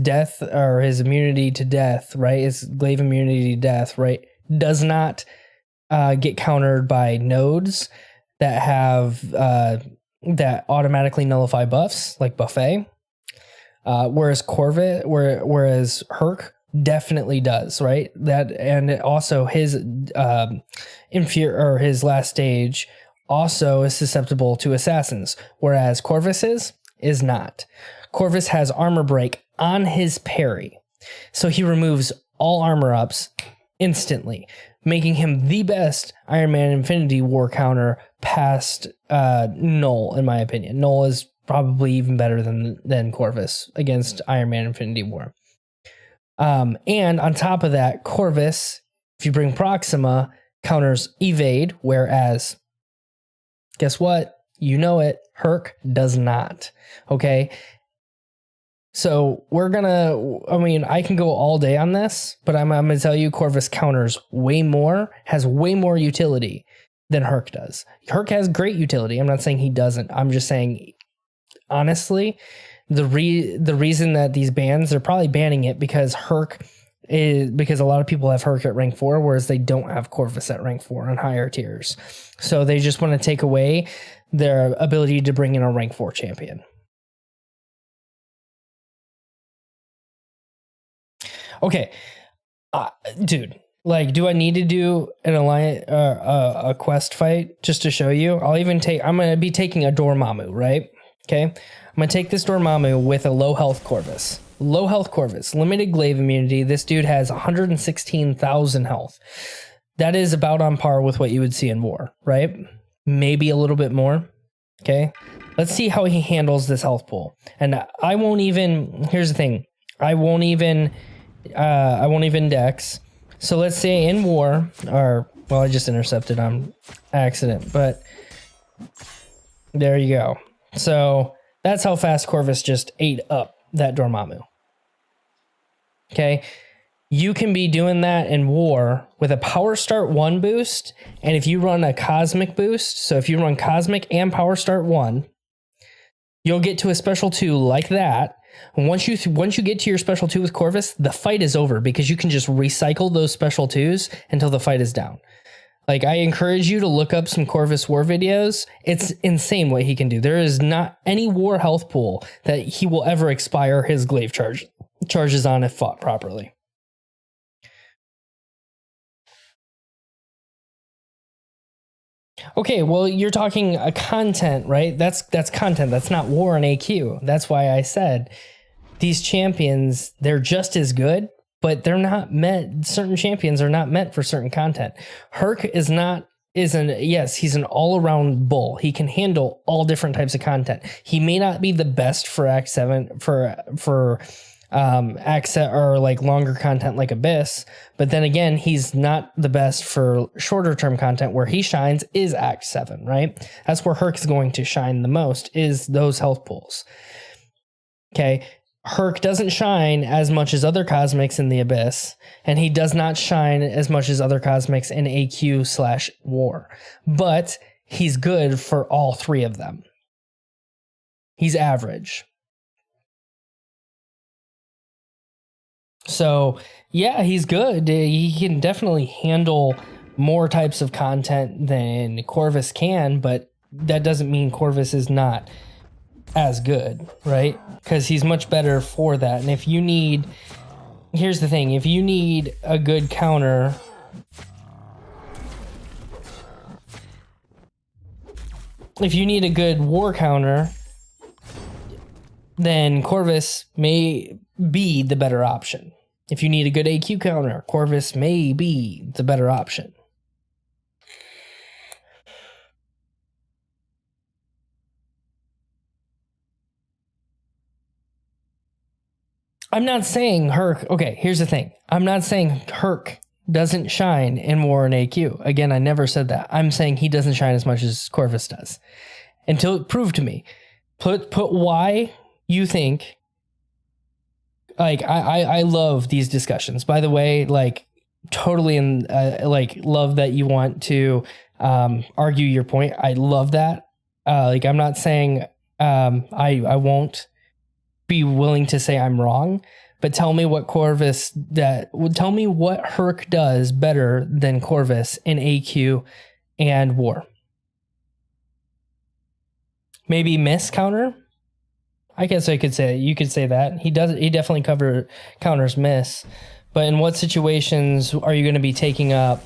death, or his immunity to death, right? His glaive immunity to death, right? Does not get countered by nodes that have that automatically nullify buffs, like Buffet. Whereas Herc definitely does, right? That, and also his his last stage also is susceptible to assassins, whereas Corvus is not. Corvus has armor break on his parry, so he removes all armor ups instantly, making him the best Iron Man Infinity War counter past Null, in my opinion. Null is probably even better than Corvus against Iron Man Infinity War. And on top of that, Corvus, if you bring Proxima, counters evade, whereas, guess what? You know it, Herc does not. Okay? So I can go all day on this, but I'm going to tell you Corvus counters way more, has way more utility than Herc does. Herc has great utility. I'm not saying he doesn't. I'm just saying, honestly, the reason that these bans, they're probably banning it because because a lot of people have Herc at rank 4, whereas they don't have Corvus at rank 4 on higher tiers. So they just want to take away their ability to bring in a rank 4 champion. Okay, dude. Like, do I need to do an alliance, a quest fight just to show you? I'm going to be taking a Dormammu, right? Okay. I'm going to take this Dormammu with a low health Corvus. Low health Corvus, limited glaive immunity. This dude has 116,000 health. That is about on par with what you would see in war, right? Maybe a little bit more. Okay. Let's see how he handles this health pool. And here's the thing. I won't even dex. So let's say in war, I just intercepted on accident, but there you go. So that's how fast Corvus just ate up that Dormammu. Okay. You can be doing that in war with a Power Start 1 boost, and if you run a Cosmic boost, so if you run Cosmic and Power Start 1, you'll get to a Special 2 like that. And once you get to your Special 2 with Corvus, the fight is over because you can just recycle those Special 2s until the fight is down. Like, I encourage you to look up some Corvus War videos. It's insane what he can do. There is not any war health pool that he will ever expire his glaive charges on if fought properly. Okay, well, you're talking a content, right? That's content. That's not war and AQ. That's why I said these champions, they're just as good, but they're not meant. Certain champions are not meant for certain content. Herc is not. Yes, he's an all-around bull. He can handle all different types of content. He may not be the best for Act 7 for accent or like longer content like Abyss, but then again, he's not the best for shorter term content. Where he shines is Act 7, right? That's where Herc is going to shine the most, is those health pools. Okay, Herc doesn't shine as much as other cosmics in the Abyss, and he does not shine as much as other cosmics in AQ/war, but he's good for all three of them. He's average. So, yeah, he's good. He can definitely handle more types of content than Corvus can, but that doesn't mean Corvus is not as good, right? Because he's much better for that. And if you need... Here's the thing. If you need a good counter... If you need a good war counter, then Corvus may be the better option. If you need a good AQ counter, Corvus may be the better option. I'm not saying Herc... Okay, here's the thing. I'm not saying Herc doesn't shine in War and AQ. Again, I never said that. I'm saying he doesn't shine as much as Corvus does. Until prove to me. Put why you think... Like, I love these discussions. By the way, like, totally love that you want to argue your point. I love that. Like, I'm not saying I won't be willing to say I'm wrong, but tell me what tell me what Herc does better than Corvus in AQ and War. Maybe miss counter? I guess I could say, you could say that. He definitely counters miss. But in what situations are you going to be taking up,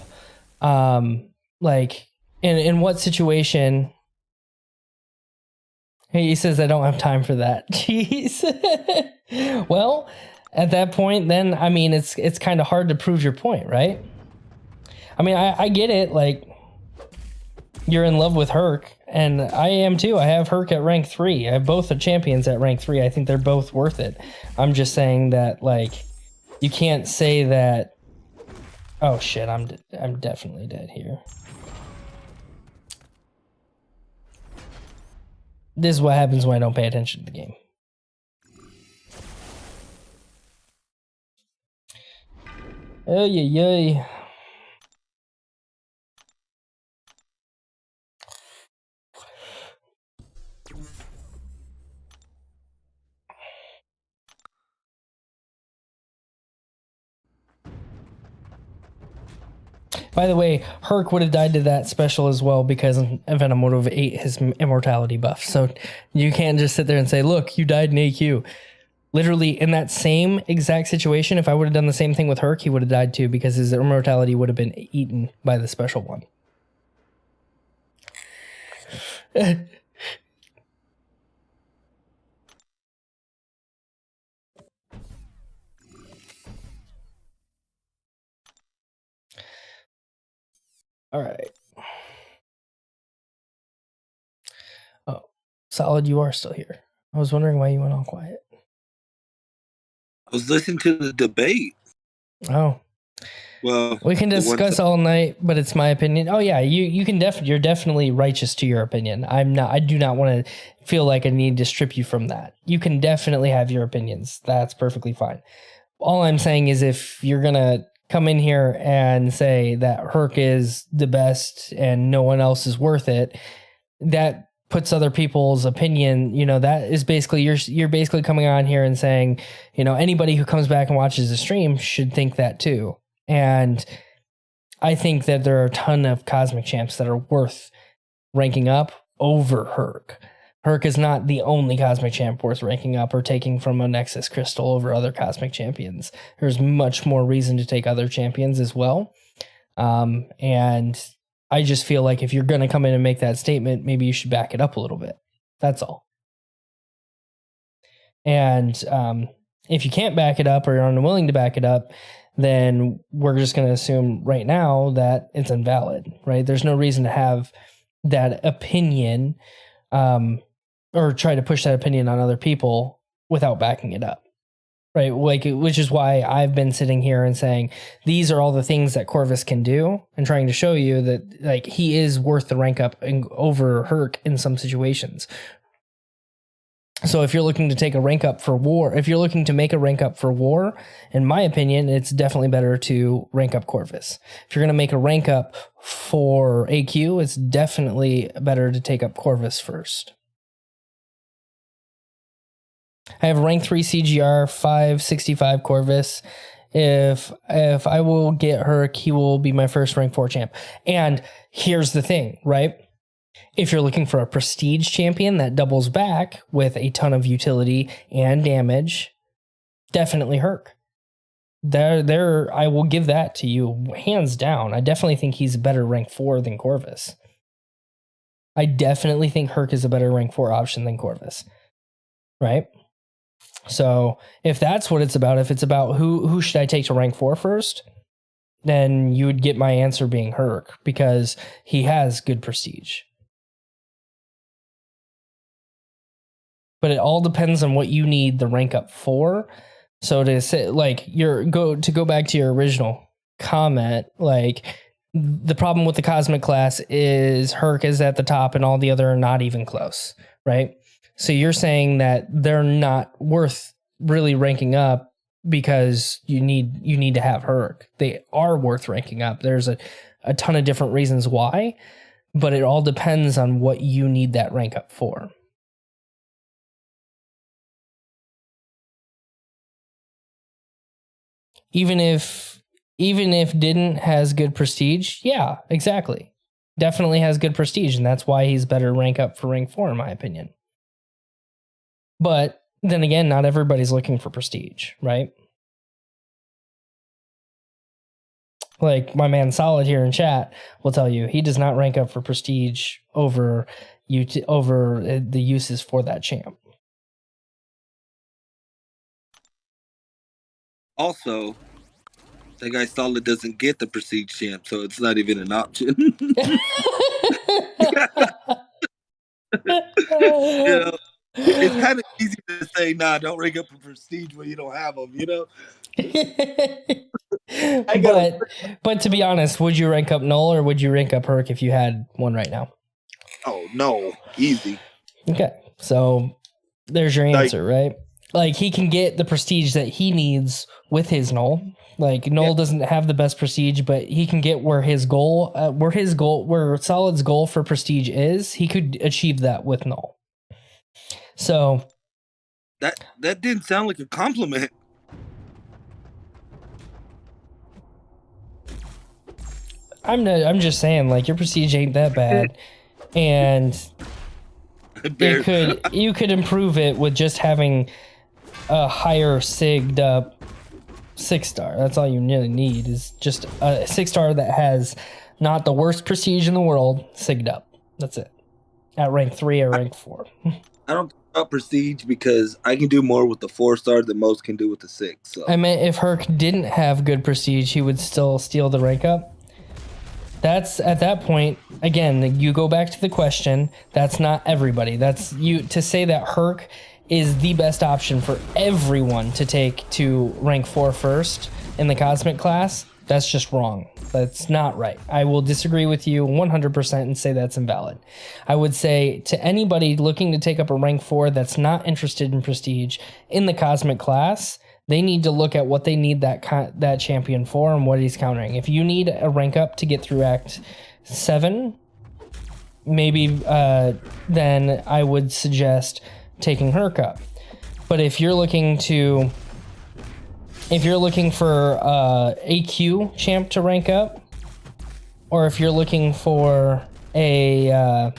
like, in what situation? He says, I don't have time for that. Jeez. Well, at that point, then, I mean, it's kind of hard to prove your point, right? I mean, I get it. Like, you're in love with Herc, and I am too. I have Herc at rank 3. I have both the champions at rank 3. I think they're both worth it. I'm just saying that, like, you can't say that... Oh, shit, I'm definitely dead here. This is what happens when I don't pay attention to the game. Oh, yeah. By the way, Herc would have died to that special as well because Venom would have ate his immortality buff. So you can't just sit there and say, look, you died in AQ. Literally, in that same exact situation, if I would have done the same thing with Herc, he would have died too because his immortality would have been eaten by the special one. All right. Oh, Solid, you are still here. I was wondering why you went all quiet. I was listening to the debate. Oh. Well, we can discuss all night, but it's my opinion. Oh yeah, you can you're definitely righteous to your opinion. I do not want to feel like I need to strip you from that. You can definitely have your opinions. That's perfectly fine. All I'm saying is if you're going to come in here and say that Herc is the best and no one else is worth it, that puts other people's opinion, that is basically, you're basically coming on here and saying, anybody who comes back and watches the stream should think that too. And I think that there are a ton of cosmic champs that are worth ranking up over Herc. Herc is not the only cosmic champ worth ranking up or taking from a Nexus Crystal over other cosmic champions. There's much more reason to take other champions as well. And I just feel like if you're going to come in and make that statement, maybe you should back it up a little bit. That's all. And if you can't back it up or you're unwilling to back it up, then we're just going to assume right now that it's invalid, right? There's no reason to have that opinion or try to push that opinion on other people without backing it up, right? Like, which is why I've been sitting here and saying these are all the things that Corvus can do, and trying to show you that like he is worth the rank up over Herc in some situations. So if you're looking to take a rank up for war, if you're looking to make a rank up for war, in my opinion, it's definitely better to rank up Corvus. If you're going to make a rank up for AQ, it's definitely better to take up Corvus first. I have rank 3 CGR, 565 Corvus. If I will get Herc, he will be my first rank 4 champ. And here's the thing, right? If you're looking for a prestige champion that doubles back with a ton of utility and damage, definitely Herc. There, I will give that to you hands down. I definitely think he's a better rank 4 than Corvus. I definitely think Herc is a better rank 4 option than Corvus, right? So if that's what it's about, if it's about who should I take to rank 4 first, then you would get my answer being Herc because he has good prestige. But it all depends on what you need the rank up for. So to say, like, go back to your original comment, like the problem with the cosmic class is Herc is at the top and all the other are not even close, right? So you're saying that they're not worth really ranking up because you need to have Herc. They are worth ranking up. There's a ton of different reasons why, but it all depends on what you need that rank up for. Even if Didn't has good prestige, yeah, exactly. Definitely has good prestige, and that's why he's better rank up for rank 4, in my opinion. But then again, not everybody's looking for prestige, right? Like my man Solid here in chat will tell you, he does not rank up for prestige over the uses for that champ. Also, that guy Solid doesn't get the prestige champ, so it's not even an option. It's kind of easy to say, nah, don't rank up for prestige when you don't have them, But to be honest, would you rank up Null or would you rank up Herc if you had one right now? Oh, no. Easy. Okay, so there's your answer, right? Like, he can get the prestige that he needs with his Null. Like, Null doesn't have the best prestige, but he can get where Solid's goal for prestige is. He could achieve that with Null. So that didn't sound like a compliment. I'm just saying, like, your prestige ain't that bad, and you could improve it with just having a higher sigged up 6-star. That's all you really need is just a 6-star that has not the worst prestige in the world sigged up. That's it. At rank 3 or rank 4. I don't think about prestige because I can do more with the 4-star than most can do with the 6. So. I mean, if Herc didn't have good prestige, he would still steal the rank up. That's at that point, again, you go back to the question, that's not everybody. That's you to say that Herc is the best option for everyone to take to rank 4 first in the cosmic class. That's just wrong. That's not right. I will disagree with you 100% and say that's invalid. I would say to anybody looking to take up a rank 4 that's not interested in prestige in the cosmic class, they need to look at what they need that champion for and what he's countering. If you need a rank up to get through Act 7, maybe then I would suggest taking Herc up. But if you're looking for AQ champ to rank up, or if you're looking for a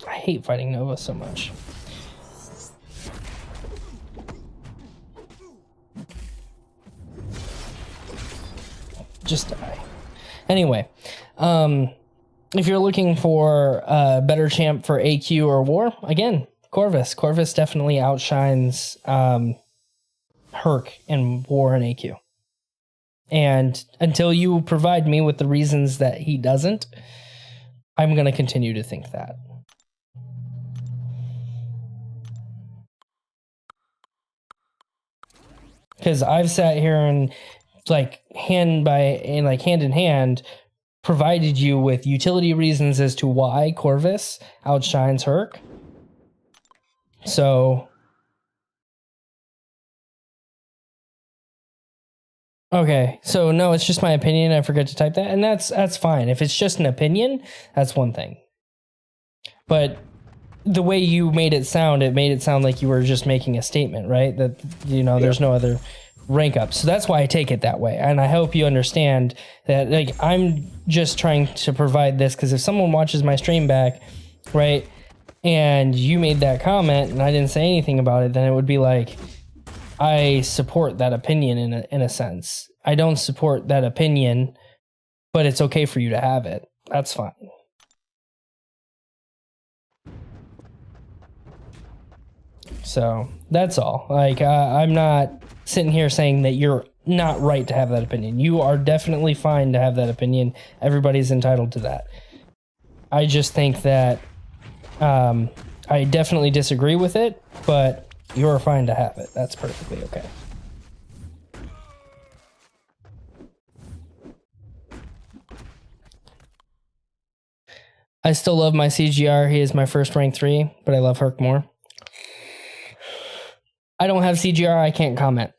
I hate fighting Nova so much. Just die. Anyway, if you're looking for a better champ for AQ or War, again, Corvus. Corvus definitely outshines Herc in War and AQ. And until you provide me with the reasons that he doesn't, I'm going to continue to think that. Because I've sat here and hand in hand provided you with utility reasons as to why Corvus outshines Herc. So, okay, so no, it's just my opinion. I forgot to type that, and that's fine. If it's just an opinion, that's one thing. But the way you made it sound like you were just making a statement, right? That, there's no other rank up. So that's why I take it that way. And I hope you understand that, I'm just trying to provide this, because if someone watches my stream back, right, and you made that comment and I didn't say anything about it, then it would be like, I support that opinion in a sense. I don't support that opinion, but it's okay for you to have it. That's fine. So that's all. I'm not sitting here saying that you're not right to have that opinion. You are definitely fine to have that opinion. Everybody's entitled to that. I just think that I definitely disagree with it, but you're fine to have it. That's perfectly okay. I still love my CGR. He is my first rank 3, but I love Herc more. I don't have CGR. I can't comment.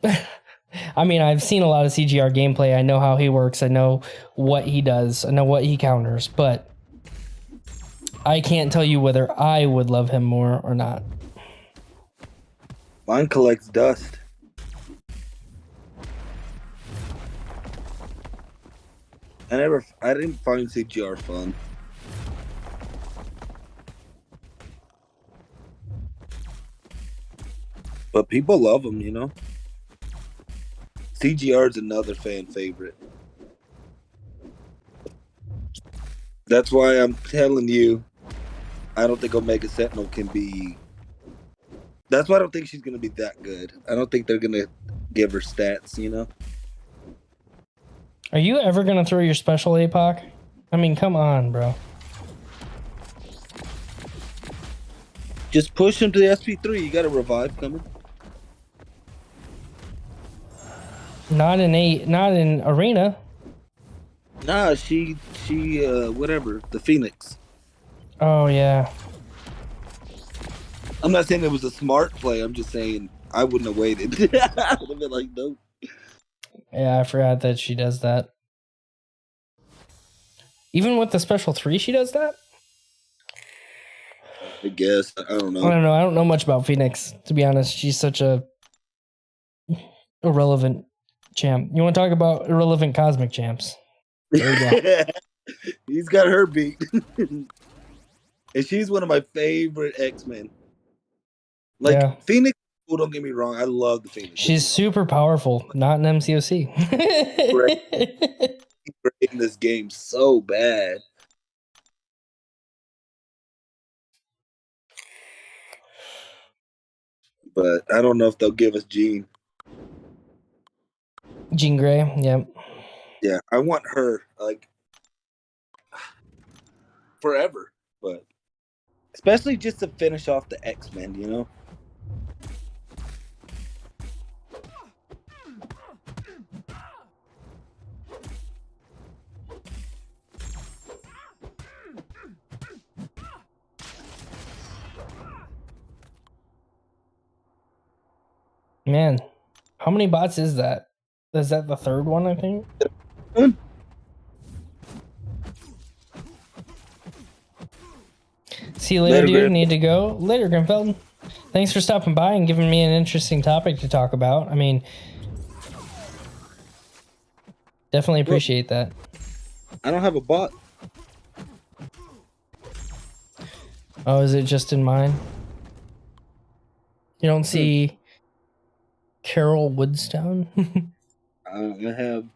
I mean, I've seen a lot of CGR gameplay. I know how he works. I know what he does. I know what he counters, but I can't tell you whether I would love him more or not. Mine collects dust. I didn't find CGR fun. But people love him, CGR is another fan favorite. That's why I'm telling you, I don't think Omega Sentinel can be... That's why I don't think she's going to be that good. I don't think they're going to give her stats, Are you ever going to throw your special, APOC? I mean, come on, bro. Just push him to the SP3. You got a revive coming. Not in arena. Nah, she whatever, the Phoenix. Oh yeah. I'm not saying it was a smart play. I'm just saying I wouldn't have waited. I would have been like, nope. Yeah, I forgot that she does that. Even with the special 3, she does that? I guess. I don't know. I don't know. I don't know much about Phoenix, to be honest. She's such a irrelevant champ. You want to talk about irrelevant cosmic champs? There you go. He's got her beat. And she's one of my favorite X-Men. Yeah. Phoenix, oh, don't get me wrong. I love the Phoenix. She's super powerful, not in MCOC. Great in this game so bad. But I don't know if they'll give us Jean. Jean Grey, yep. Yeah, I want her forever, but especially just to finish off the X-Men, Man, how many bots is that? Is that the third one, I think? See you later, dude. Need to go. Later, Grimfeld. Thanks for stopping by and giving me an interesting topic to talk about. I mean, definitely appreciate that. I don't have a bot. Oh, is it just in mine? You don't see Carol Woodstone? I have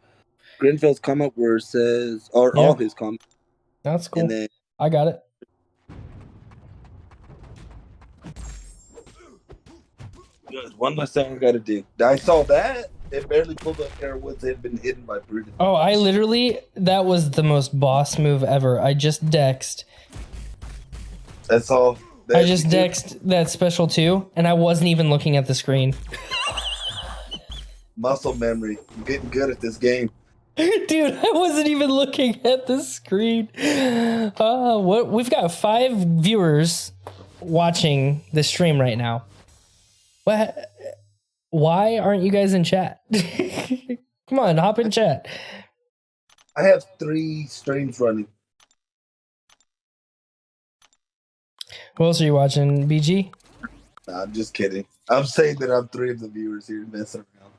Grenfell's comment where it says, or Yeah. all his comments. That's cool. And then I got it. good. One less thing I got to do. I saw that. It barely pulled up there once it had been hidden by Brutus. Oh, that was the most boss move ever. I just dexed. That's all. I just dexed that special 2, and I wasn't even looking at the screen. Muscle memory. I'm getting good at this game. Dude, I wasn't even looking at the screen. We've got 5 viewers watching the stream right now. What? Why aren't you guys in chat? Come on, hop in chat. I have 3 streams running. Who else are you watching, BG? Nah, I'm just kidding. I'm saying that I'm 3 of the viewers here messing around.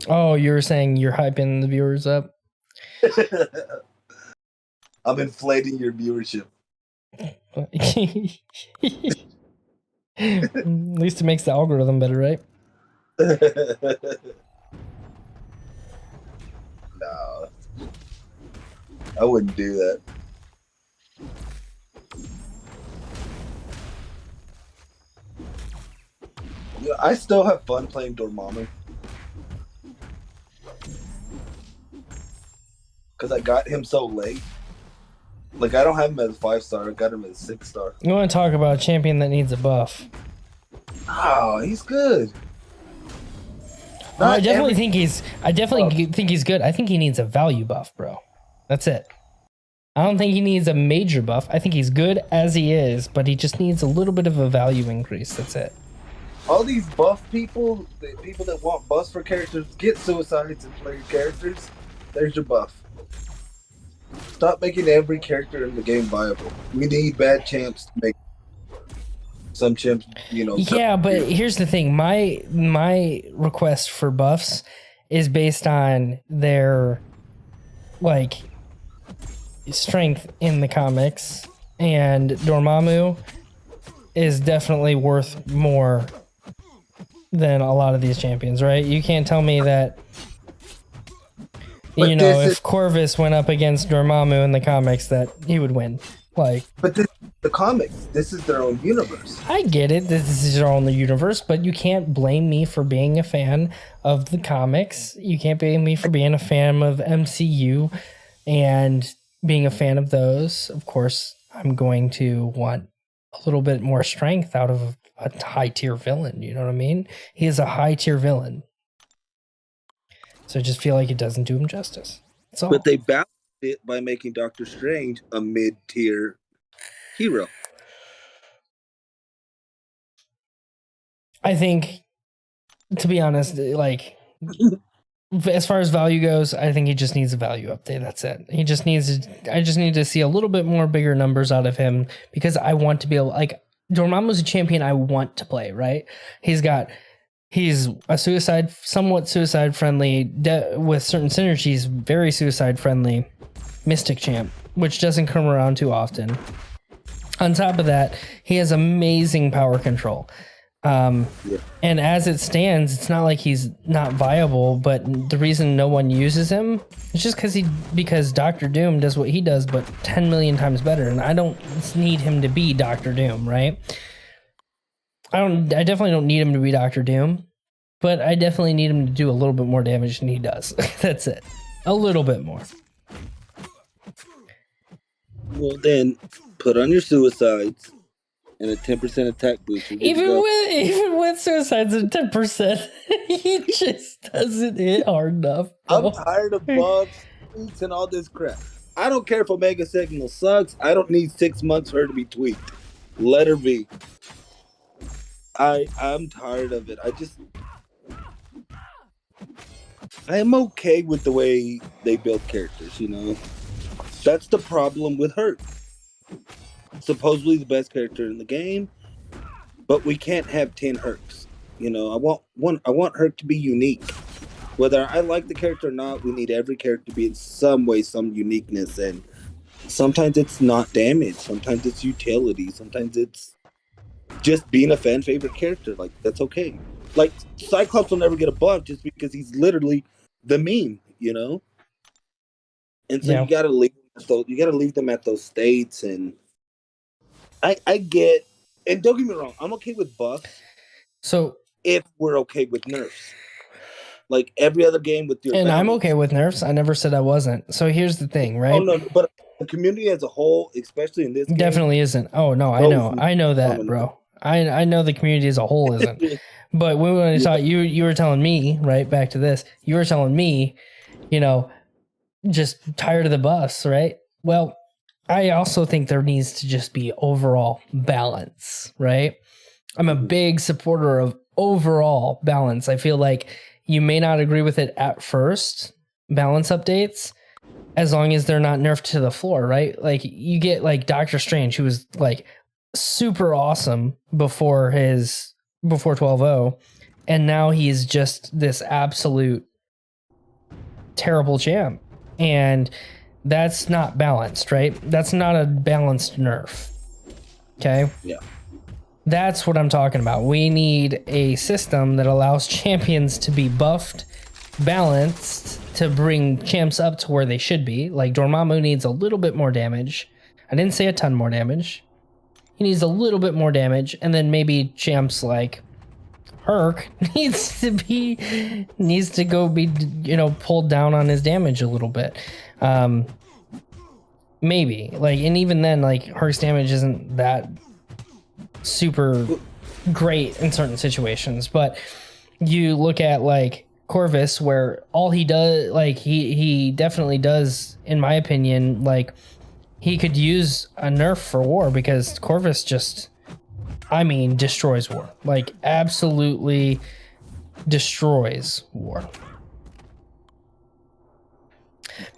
Oh, you were saying you're hyping the viewers up? I'm inflating your viewership. At least it makes the algorithm better, right? No. I wouldn't do that. Yeah, I still have fun playing Dormammu. Because I got him so late. Like, I don't have him as a 5-star. I got him as a 6-star. You want to talk about a champion that needs a buff? Oh, he's good. I definitely think he's good. I think he needs a value buff, bro. That's it. I don't think he needs a major buff. I think he's good as he is, but he just needs a little bit of a value increase. That's it. All these buff people, the people that want buffs for characters, get suicides and play your characters. There's your buff. Stop making every character in the game viable. We need bad champs to make some champs, Yeah, but here's the thing. My request for buffs is based on their strength in the comics, and Dormammu is definitely worth more than a lot of these champions, right? You can't tell me that if Corvus went up against Dormammu in the comics that he would win. But this is the comics. This is their own universe. I get it. This is their own universe, but you can't blame me for being a fan of the comics. You can't blame me for being a fan of MCU and being a fan of those. Of course, I'm going to want a little bit more strength out of a high tier villain. You know what I mean? He is a high tier villain. So I just feel like it doesn't do him justice. That's all. But they balanced it by making Doctor Strange a mid-tier hero. I think, to be honest, as far as value goes, I think he just needs a value update. That's it. I just need to see a little bit more bigger numbers out of him, because I want to be able, Dormammu's a champion I want to play, right? He's a somewhat suicide friendly, with certain synergies, very suicide friendly Mystic champ, which doesn't come around too often. On top of that, he has amazing power control. And as it stands, it's not like he's not viable, but the reason no one uses him is just because Doctor Doom does what he does, but 10 million times better. And I don't need him to be Doctor Doom, right? I definitely don't need him to be Doctor Doom, but I definitely need him to do a little bit more damage than he does. That's it. A little bit more. Well, then put on your suicides and a 10% attack boost. Even with suicides at 10%, he just doesn't hit hard enough. I'm tired of buffs, tweaks, and all this crap. I don't care if Omega Signal sucks. I don't need 6 months for her to be tweaked. Let her be. I'm tired of it. I am okay with the way they build characters, That's the problem with her. Supposedly the best character in the game, but we can't have 10 Hercs. I want Herc to be unique. Whether I like the character or not, we need every character to be in some way, some uniqueness, and sometimes it's not damage, sometimes it's utility, sometimes it's just being a fan favorite character. That's okay. Cyclops will never get a buff just because he's literally the meme, And so Yeah. you gotta leave them at those states, and I get, and don't get me wrong, I'm okay with buffs So, if we're okay with nerfs. Like every other game with your and I'm balance. okay with nerfs. I never said I wasn't. So here's the thing, right? Oh no, but the community as a whole, especially in this game, Definitely isn't. Oh no, I goes know that, on. bro. I know the community as a whole isn't. But when I saw you were telling me, right, back to this, you were telling me, you know, just tired of the bus, right? Well, I also think there needs to just be overall balance, right? I'm a big supporter of overall balance. I feel like you may not agree with it at first, balance updates, as long as they're not nerfed to the floor, right? Like you get like Doctor Strange, who was like super awesome before 12.0, and now he's just this absolute terrible champ. And that's not balanced, right? That's not a balanced nerf. Okay? Yeah. That's what I'm talking about. We need a system that allows champions to be buffed, balanced, to bring champs up to where they should be. Like Dormammu needs a little bit more damage. I didn't say a ton more damage. He needs a little bit more damage, and then maybe champs like Herc needs to go be, you know, pulled down on his damage a little bit. Maybe, like, and even then, like, Herc's damage isn't that super great in certain situations. But you look at like Corvus, where all he does, like, he definitely does, in my opinion, like, he could use a nerf for war, because Corvus just, I mean, destroys war. Like, absolutely destroys war.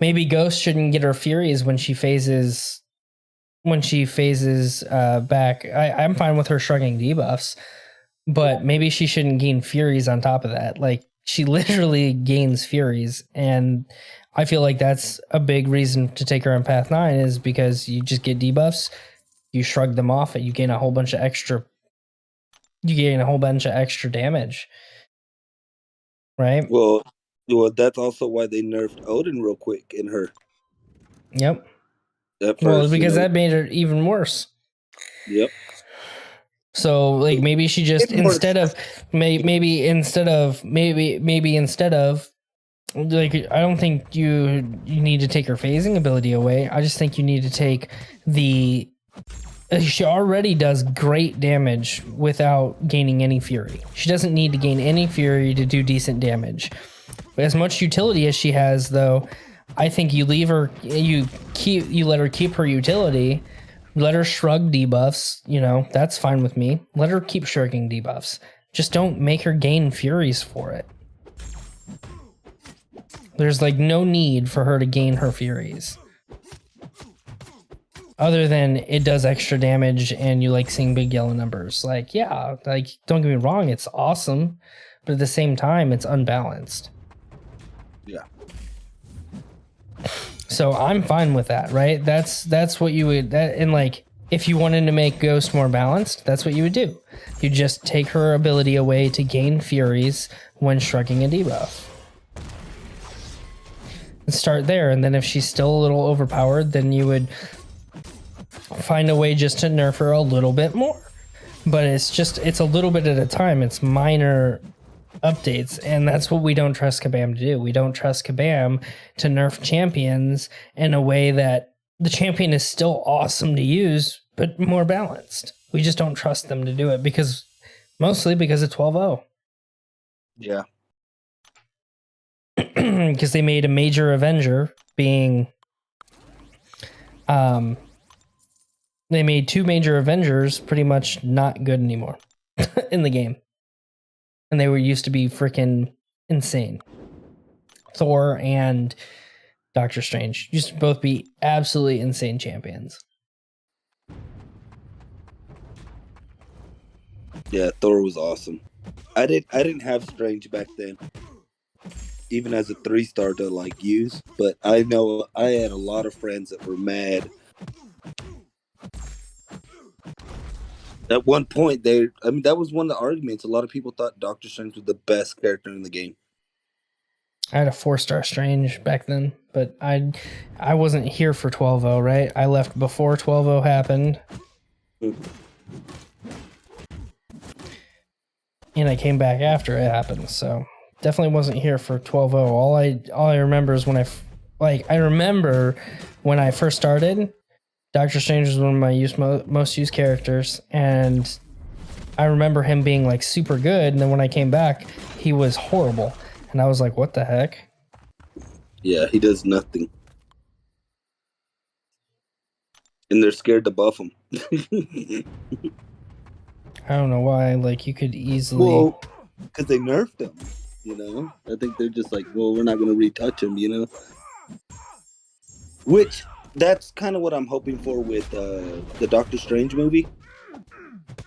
Maybe Ghost shouldn't get her Furies when she phases back. I'm fine with her shrugging debuffs, but maybe she shouldn't gain Furies on top of that. Like, she literally gains Furies, and I feel like that's a big reason to take her on Path 9, is because you just get debuffs, you shrug them off, and you gain a whole bunch of extra damage. Right? Well, that's also why they nerfed Odin real quick in her. Yep. At first, Well, because that made it even worse. Yep. So, like, maybe she just, instead of like, I don't think you need to take her phasing ability away. I just think you need to take she already does great damage without gaining any fury. She doesn't need to gain any fury to do decent damage. But as much utility as she has, though, I think you let her keep her utility. Let her shrug debuffs, you know, that's fine with me. Let her keep shrugging debuffs. Just don't make her gain furies for it. There's like no need for her to gain her furies. Other than it does extra damage and you like seeing big yellow numbers. Like, yeah, like, don't get me wrong, it's awesome, but at the same time, it's unbalanced. Yeah. So I'm fine with that, right? That's what you would, and like, if you wanted to make Ghost more balanced, that's what you would do. You just take her ability away to gain furies when shrugging a debuff. And start there, and then if she's still a little overpowered, then you would find a way just to nerf her a little bit more. But it's a little bit at a time. It's minor updates, and that's what we don't trust Kabam to do. We don't trust Kabam to nerf champions in a way that the champion is still awesome to use, but more balanced. We just don't trust them to do it, mostly because of 12.0. Yeah. Because they made a major Avenger being they made two major Avengers pretty much not good anymore in the game. And they were used to be freaking insane. Thor and Doctor Strange used to both be absolutely insane champions. Yeah, Thor was awesome. I didn't have Strange back then, even as a 3-star to like use, but I know I had a lot of friends that were mad. At one point, that was one of the arguments. A lot of people thought Doctor Strange was the best character in the game. I had a 4-star Strange back then, but I wasn't here for 12-0, right? I left before 12-0 happened. And I came back after it happened, so definitely wasn't here for 12-0. All I remember is when I remember when I first started, Doctor Strange was one of my most used characters, and I remember him being like super good, and then when I came back, he was horrible. And I was like, what the heck? Yeah, he does nothing. And they're scared to buff him. I don't know why. Like, you could easily... Well, because they nerfed him, you know? I think they're just like, well, we're not going to retouch him, you know? Which, that's kind of what I'm hoping for with the Doctor Strange movie.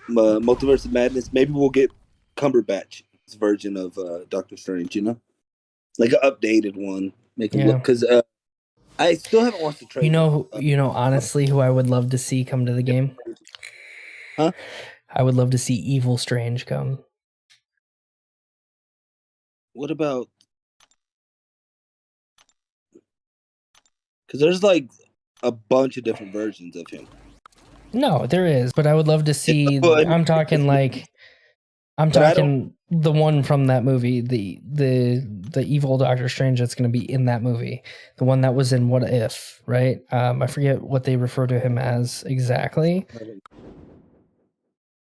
Multiverse of Madness. Maybe we'll get Cumberbatch's version of Doctor Strange, you know? Like an updated one. Make him look... Because I still haven't watched the trailer. You know, honestly, who I would love to see come to the game? Huh? I would love to see Evil Strange come. What about... Because there's like a bunch of different versions of him. No, there is, but I would love to see... I'm talking the one from that movie, the evil Doctor Strange that's going to be in that movie. The one that was in What If, right? I forget what they refer to him as exactly.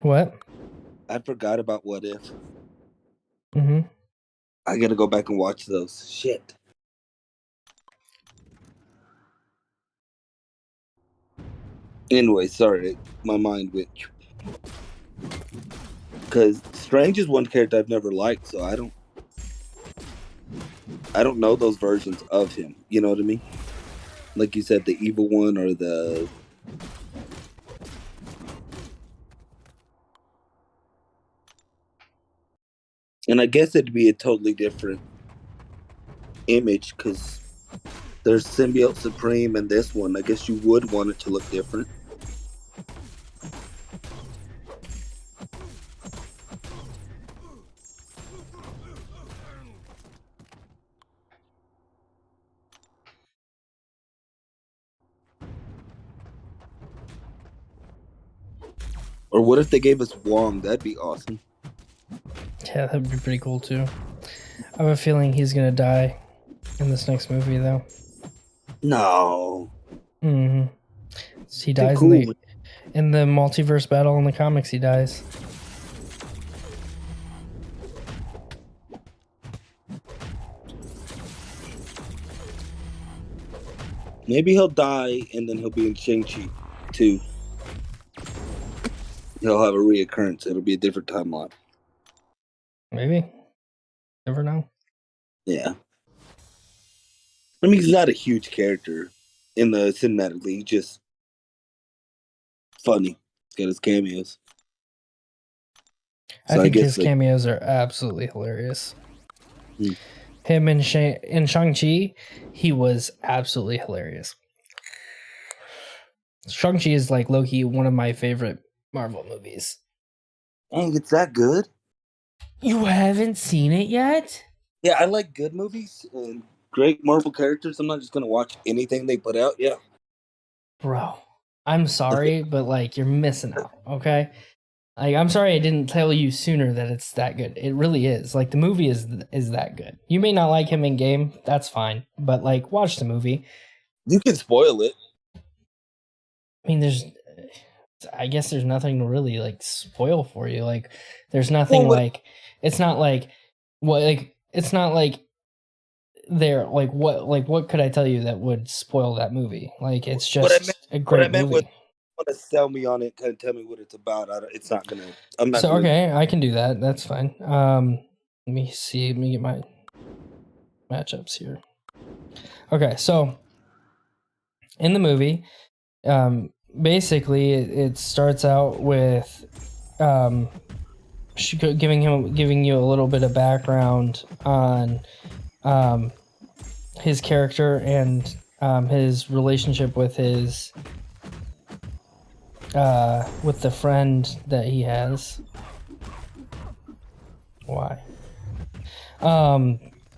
What? I forgot about What If. Mm-hmm. I gotta go back and watch those. Shit. Anyway, sorry, my mind went. Because Strange is one character I've never liked, so I don't know those versions of him. You know what I mean? Like you said, the evil one or the... And I guess it'd be a totally different image because there's Symbiote Supreme and this one. I guess you would want it to look different. Or what if they gave us Wong? That'd be awesome. Yeah, that'd be pretty cool too. I have a feeling he's gonna die in this next movie, though. No. Mm-hmm. He dies cool. in the multiverse battle in the comics. He dies. Maybe he'll die and then he'll be in Shang-Chi too. He'll have a reoccurrence. It'll be a different timeline. Maybe. Never know. Yeah. I mean, he's not a huge character in the cinematic league. Just funny. He's got his cameos. I think his cameos are absolutely hilarious. Him in Shang-Chi, he was absolutely hilarious. Shang-Chi is like low-key one of my favorite Marvel movies. Dang, it's that good? You haven't seen it yet? Yeah, I like good movies and great Marvel characters. I'm not just going to watch anything they put out. Yeah. Bro, I'm sorry, but like you're missing out, okay? Like I'm sorry I didn't tell you sooner that it's that good. It really is. Like the movie is that good. You may not like him in game, that's fine, but like watch the movie. You can spoil it. I mean, I guess there's nothing to really like spoil for you. Like there's nothing it's not like what could I tell you that would spoil that movie? Like it's just a great movie. Want to sell me on it, kind of tell me what it's about. It's not gonna. I'm not. So okay, I can do that. That's fine. Let me see. Let me get my matchups here. Okay, so in the movie, basically it starts out with giving you a little bit of background on his character and his relationship with his with the friend that he has. Why?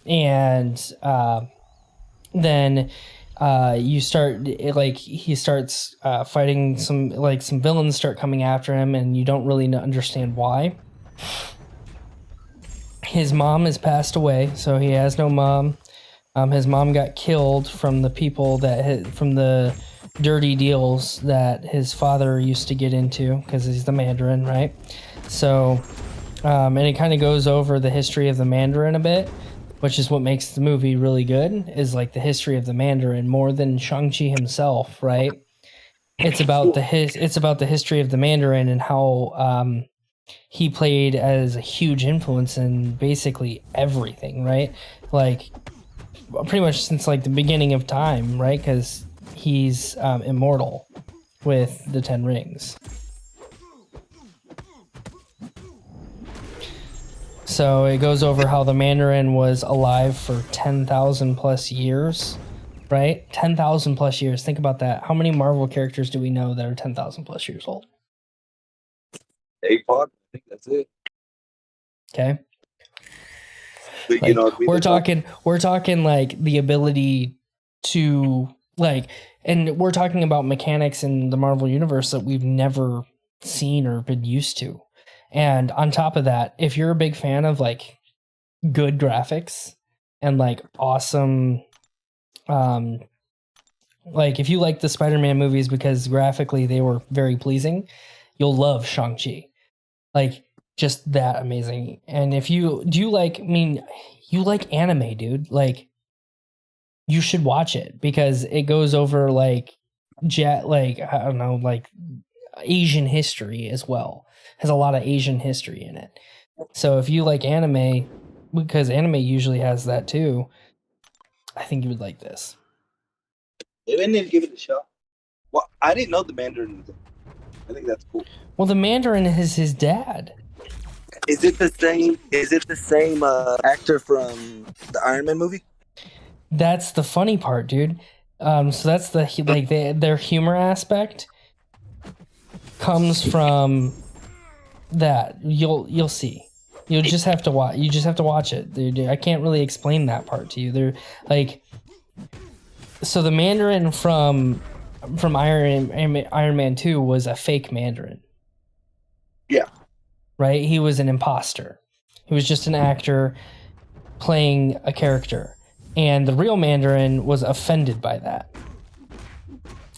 and then you start like he starts fighting some villains start coming after him, and you don't really understand why. His mom has passed away, so he has no mom. His mom got killed from the people from the dirty deals that his father used to get into because he's the Mandarin, right? So, and it kind of goes over the history of the Mandarin a bit, which is what makes the movie really good, is like the history of the Mandarin more than Shang-Chi himself, right? It's about the history of the Mandarin and how he played as a huge influence in basically everything, right? Like pretty much since like the beginning of time, right? Because he's immortal with the 10 rings. So it goes over how the Mandarin was alive for 10,000 plus years, right? 10,000 plus years. Think about that. How many Marvel characters do we know that are 10,000 plus years old? APOC, I think that's it. Okay. But, like, we're talking like the ability to like, and we're talking about mechanics in the Marvel universe that we've never seen or been used to. And on top of that, if you're a big fan of like good graphics and like awesome, like if you like the Spider-Man movies because graphically they were very pleasing, you'll love Shang-Chi. Like just that amazing. And if you you like anime, dude, like you should watch it because it goes over like I don't know, like Asian history as well. Has a lot of Asian history in it. So if you like anime, because anime usually has that too, I think you would like this. They didn't give it a shot. Well, I didn't know the Mandarin. I think that's cool. Well, the Mandarin is his dad. Is it the same actor from the Iron Man movie? That's the funny part, dude. So that's their humor aspect comes from that. You'll see. You just have to watch it, dude. I can't really explain that part to you. They're like, so the Mandarin from Iron Man 2 was a fake Mandarin. Yeah. Right? He was an imposter. He was just an actor playing a character. And the real Mandarin was offended by that.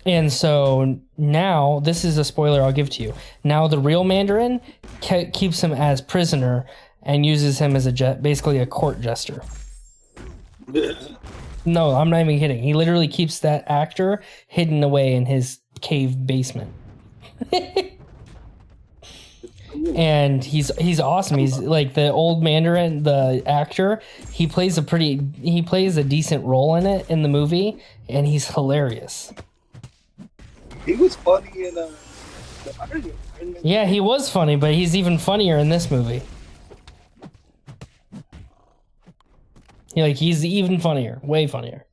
And so now, this is a spoiler I'll give to you. Now the real Mandarin keeps him as prisoner and uses him as basically a court jester. No, I'm not even kidding. He literally keeps that actor hidden away in his cave basement. And he's awesome. He's like the old Mandarin, the actor. He plays a decent role in it in the movie, and he's hilarious. He was funny in the Iron Man. Yeah, he was funny, but he's even funnier in this movie. He's even funnier, way funnier.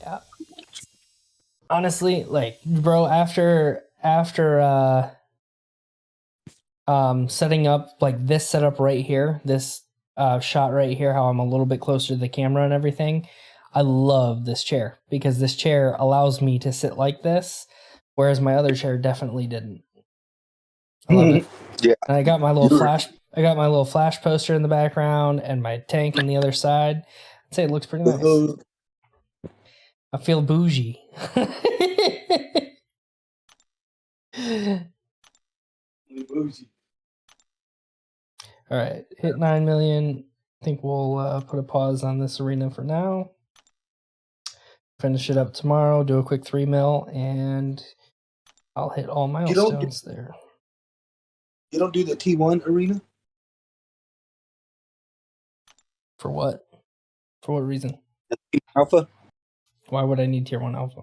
Yeah. Honestly, like, bro, after setting up like this setup right here, this shot right here, how I'm a little bit closer to the camera and everything, I love this chair because this chair allows me to sit like this, whereas my other chair definitely didn't. I love it. Yeah. And I got my little flash poster in the background and my tank on the other side. I'd say it looks pretty nice. I feel bougie. All right, hit 9 million. I think we'll put a pause on this arena for now. Finish it up tomorrow. Do a quick 3 mil, and I'll hit all milestones there. You don't do the T1 arena? For what? For what reason? Alpha? Why would I need tier 1 alpha?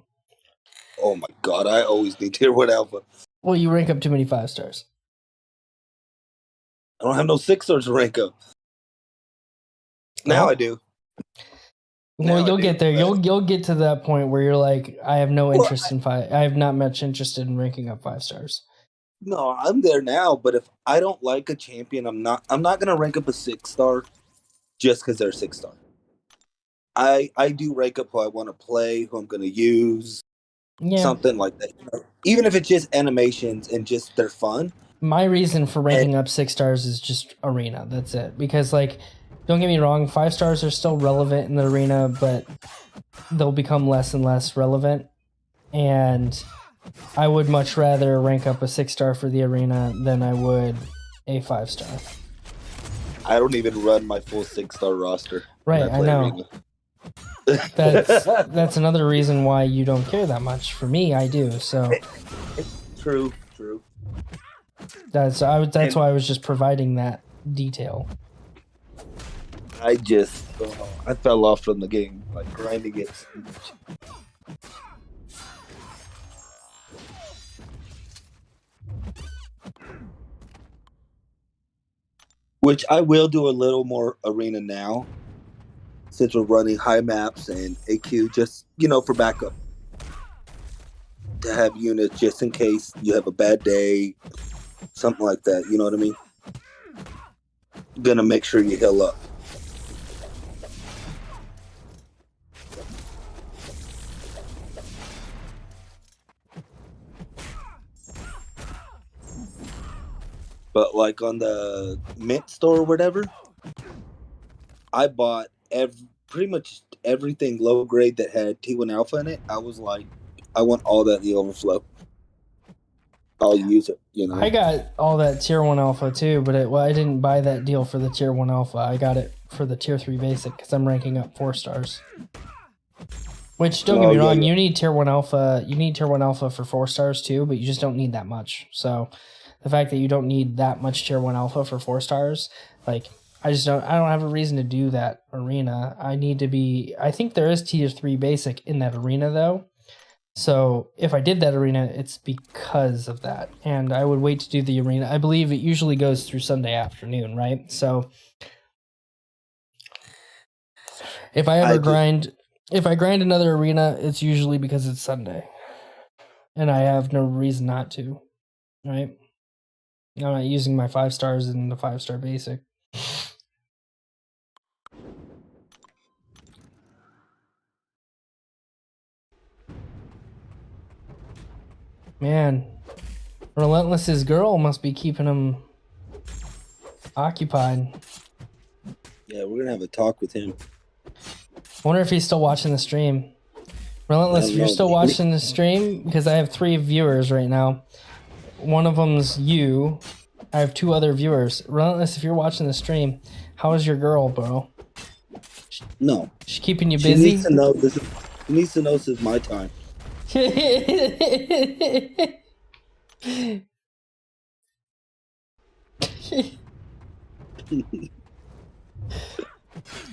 Oh my god, I always need tier 1 alpha. Well, you rank up too many 5 stars. I don't have no 6 stars to rank up. Now I do. Well, you'll get there. You'll get to that point where you're like, I have no interest in 5. I have not much interest in ranking up 5 stars. No, I'm there now, but if I don't like a champion, I'm not gonna rank up a 6-star just because they're 6-star. I do rank up who I want to play, who I'm gonna use, Yeah. something like that. Even if it's just animations and just they're fun. My reason for And ranking up 6 stars is just arena. That's it. Because, like, don't get me wrong, 5 stars are still relevant in the arena, but they'll become less and less relevant. And I would much rather rank up a 6-star for the arena than I would a 5-star. I don't even run my full 6-star roster. when Right, I play know. Arena. That's another reason why you don't care that much. For me, I do. So True. that's why I was just providing that detail. I fell off from the game, like grinding it. Which I will do a little more arena now, since we're running high maps and AQ, just for backup, to have units just in case you have a bad day, something like that. You know what I mean? Gonna make sure you heal up. But like on the Mint store or whatever, I bought pretty much everything low grade that had T1 Alpha in it. I was like, I want all that in the overflow. I'll use it. I got all that tier 1 alpha too, but I didn't buy that deal for the tier 1 alpha. I got it for the tier 3 basic because I'm ranking up 4 stars. Which, don't get me wrong, you need tier 1 alpha. You need tier 1 alpha for 4 stars too, but you just don't need that much. So the fact that you don't need that much tier 1 alpha for 4 stars, like, I don't have a reason to do that arena. I think there is tier 3 basic in that arena though. So if I did that arena, it's because of that. And I would wait to do the arena. I believe it usually goes through Sunday afternoon, right? So if I grind another arena, it's usually because it's Sunday. And I have no reason not to, right? I'm not using my 5 stars in the 5-star basic. Man, Relentless's girl must be keeping him occupied. Yeah, we're gonna have a talk with him. Wonder if he's still watching the stream. Relentless, if you're still watching the stream, because I have 3 viewers right now. One of them's you. I have 2 other viewers. Relentless, if you're watching the stream, how is your girl, bro? No. She's keeping you busy? She needs to know this is my time.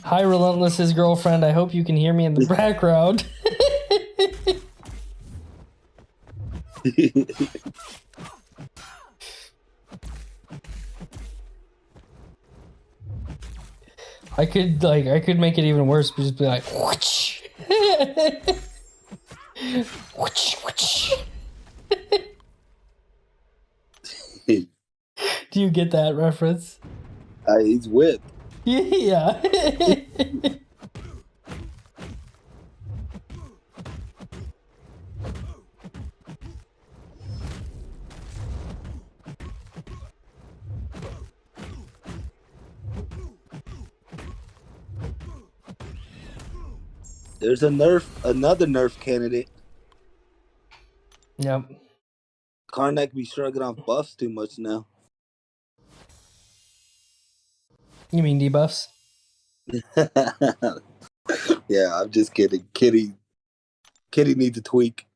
Hi, Relentless's girlfriend. I hope you can hear me in the background. I could make it even worse, but just be like, whoosh. Whoosh, whoosh. Do you get that reference? He's whipped. Yeah. There's another nerf candidate. Yep. Karnak be shrugging off buffs too much now. You mean debuffs? Yeah, I'm just kidding. Kitty needs a tweak.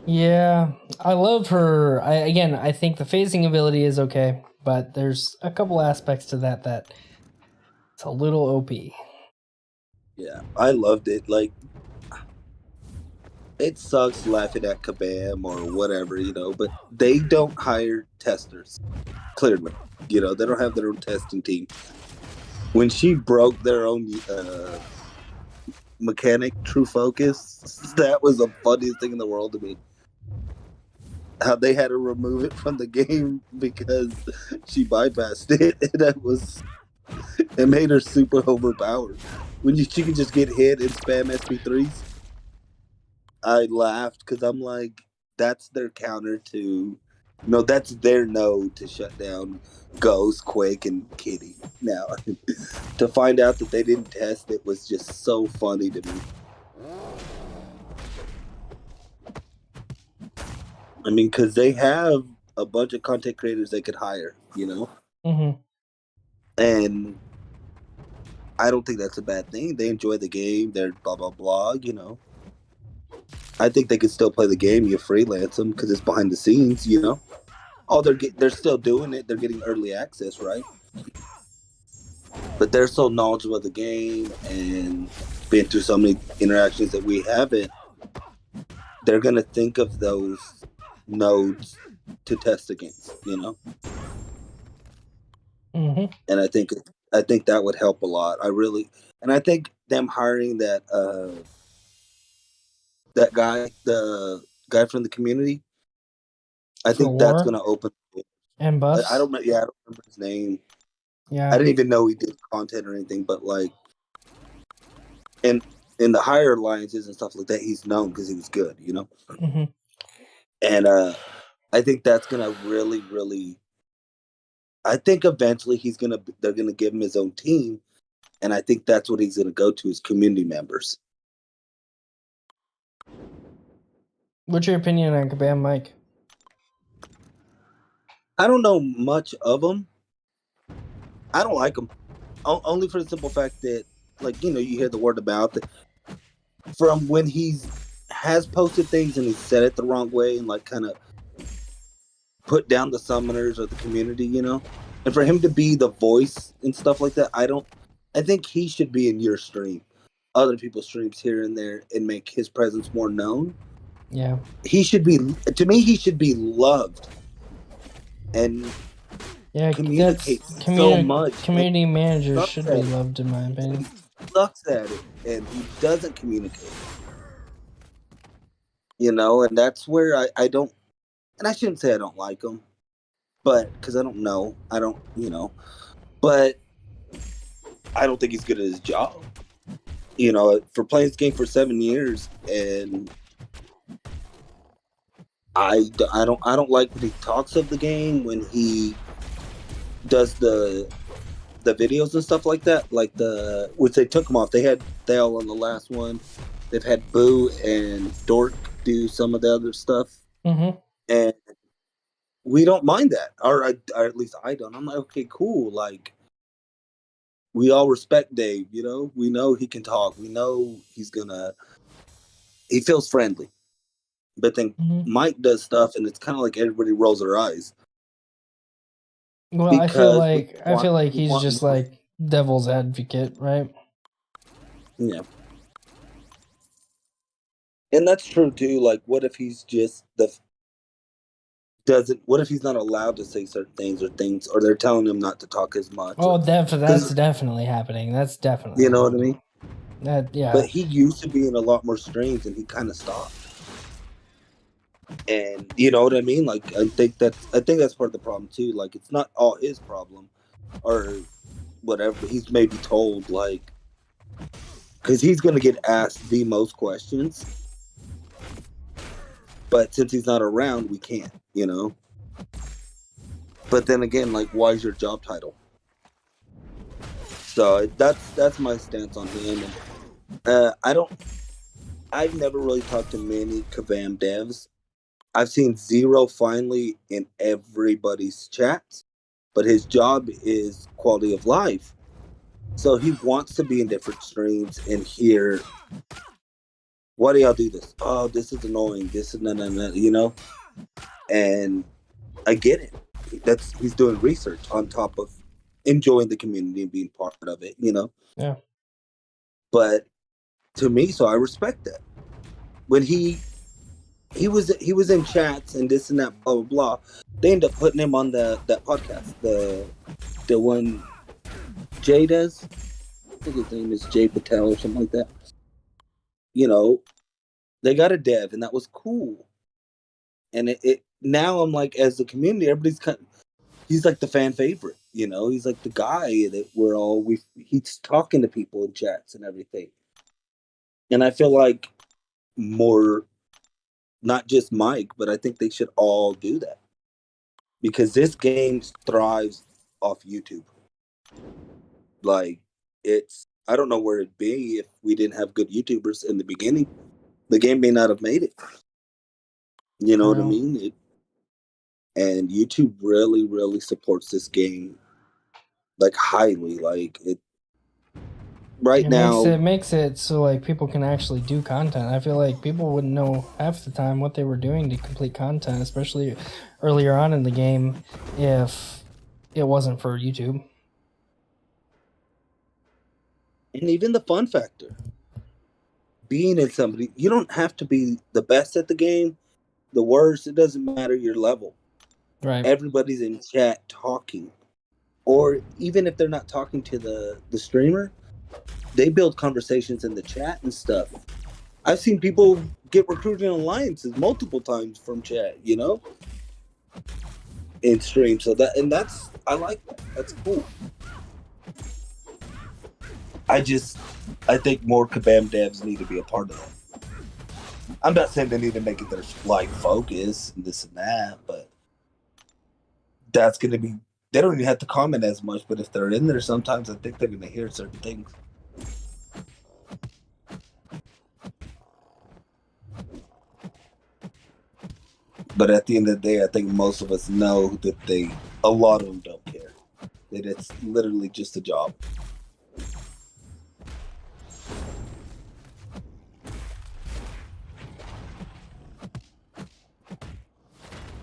Yeah, I love her. I think the phasing ability is okay, but there's a couple aspects to that it's a little OP. Yeah, I loved it. Like, it sucks laughing at Kabam or whatever, but they don't hire testers. Clearly, they don't have their own testing team. When she broke their own mechanic, True Focus. That was the funniest thing in the world to me. How they had to remove it from the game because she bypassed it, and it made her super overpowered. When she could just get hit and spam SP3s, I laughed because I'm like, that's their counter to, that's their no to shut down Ghost, Quake, and Kitty. Now, to find out that they didn't test it was just so funny to me. I mean, because they have a bunch of content creators they could hire, Mm-hmm. And I don't think that's a bad thing. They enjoy the game. They're blah, blah, blah, I think they could still play the game. You freelance them because it's behind the scenes, Oh, they're still doing it. They're getting early access, right? But they're so knowledgeable of the game and been through so many interactions that we haven't. They're gonna think of those nodes to test against, Mm-hmm. And I think that would help a lot. And I think them hiring that guy, the guy from the community, I think that's gonna open. And buffs. I don't remember his name. Yeah. I didn't even know he did content or anything, but like, in the higher alliances and stuff like that, he's known because he was good, Mm-hmm. And I think that's gonna really, really. I think eventually they're gonna give him his own team, and I think that's what he's gonna go to, his community members. What's your opinion on Kabam Mike? I don't know much of him. I don't like him, only for the simple fact that, like, you hear the word about it from when he has posted things and he said it the wrong way and like kind of put down the summoners or the community, and for him to be the voice and stuff like that, I think he should be in your stream, other people's streams here and there, and make his presence more known. Yeah, he should be loved and communicate so much. Community managers should be loved, in my opinion. He sucks at it, and he doesn't communicate. And that's where I don't, and I shouldn't say I don't like him, but because I don't know, but I don't think he's good at his job. For playing this game for 7 years, and I don't like when he talks of the game, when he does the videos and stuff like that, like which they took him off. They had Thale on the last one. They've had Boo and Dork do some of the other stuff, and we don't mind that, or at least I don't. I'm like, okay, cool. Like, we all respect Dave. We know he can talk. We know he feels friendly. But then Mike does stuff, and it's kind of like everybody rolls their eyes. Well, I feel like he's just more. Like devil's advocate, right? Yeah. And that's true too. Like, what if he's just what if he's not allowed to say certain things, or they're telling him not to talk as much? Oh, that's definitely happening. That's definitely. You know what I mean? Yeah. But he used to be in a lot more streams, and he kind of stopped. And you know what I mean? Like, I think that's part of the problem too. Like, it's not all his problem, or whatever. He's maybe told, like, because he's gonna get asked the most questions. But since he's not around, we can't, But then again, like, why is your job title? So that's my stance on him. And I've never really talked to many Kabam devs. I've seen Zero finally in everybody's chats, but his job is quality of life. So he wants to be in different streams and hear, why do y'all do this? Oh, this is annoying. This is no. And I get it. He's doing research on top of enjoying the community and being part of it, Yeah. But to me, so I respect that. When he was in chats and this and that, blah blah blah, they end up putting him on that podcast, the one Jay does. I think his name is Jay Patel or something like that. you know, they got a dev, and that was cool. And it now I'm like, as the community, everybody's he's like the fan favorite, you know. He's like the guy that he's talking to people in chats and everything. And I feel like more, not just Mike, but I think they should all do that because this game thrives off YouTube. Like, I don't know where it'd be if we didn't have good YouTubers in the beginning. The game may not have made it. You know what I mean? And YouTube really, really supports this game, like, highly. Like, right now, it makes it so like people can actually do content. I feel like people wouldn't know half the time what they were doing to complete content, especially earlier on in the game, if it wasn't for YouTube. and even the fun factor, being in somebody, you don't have to be the best at the game, the worst. It doesn't matter your level. Right. Everybody's in chat talking, or even if they're not talking to the streamer, they build conversations in the chat and stuff. I've seen people get recruited in alliances multiple times from chat, you know, in stream. So I like that. That's cool. I think more Kabam devs need to be a part of that. I'm not saying they need to make it their like focus and this and that, but that's going to be. They don't even have to comment as much, but if they're in there, sometimes I think they're going to hear certain things. But at the end of the day, I think most of us know that a lot of them don't care. That it's literally just a job.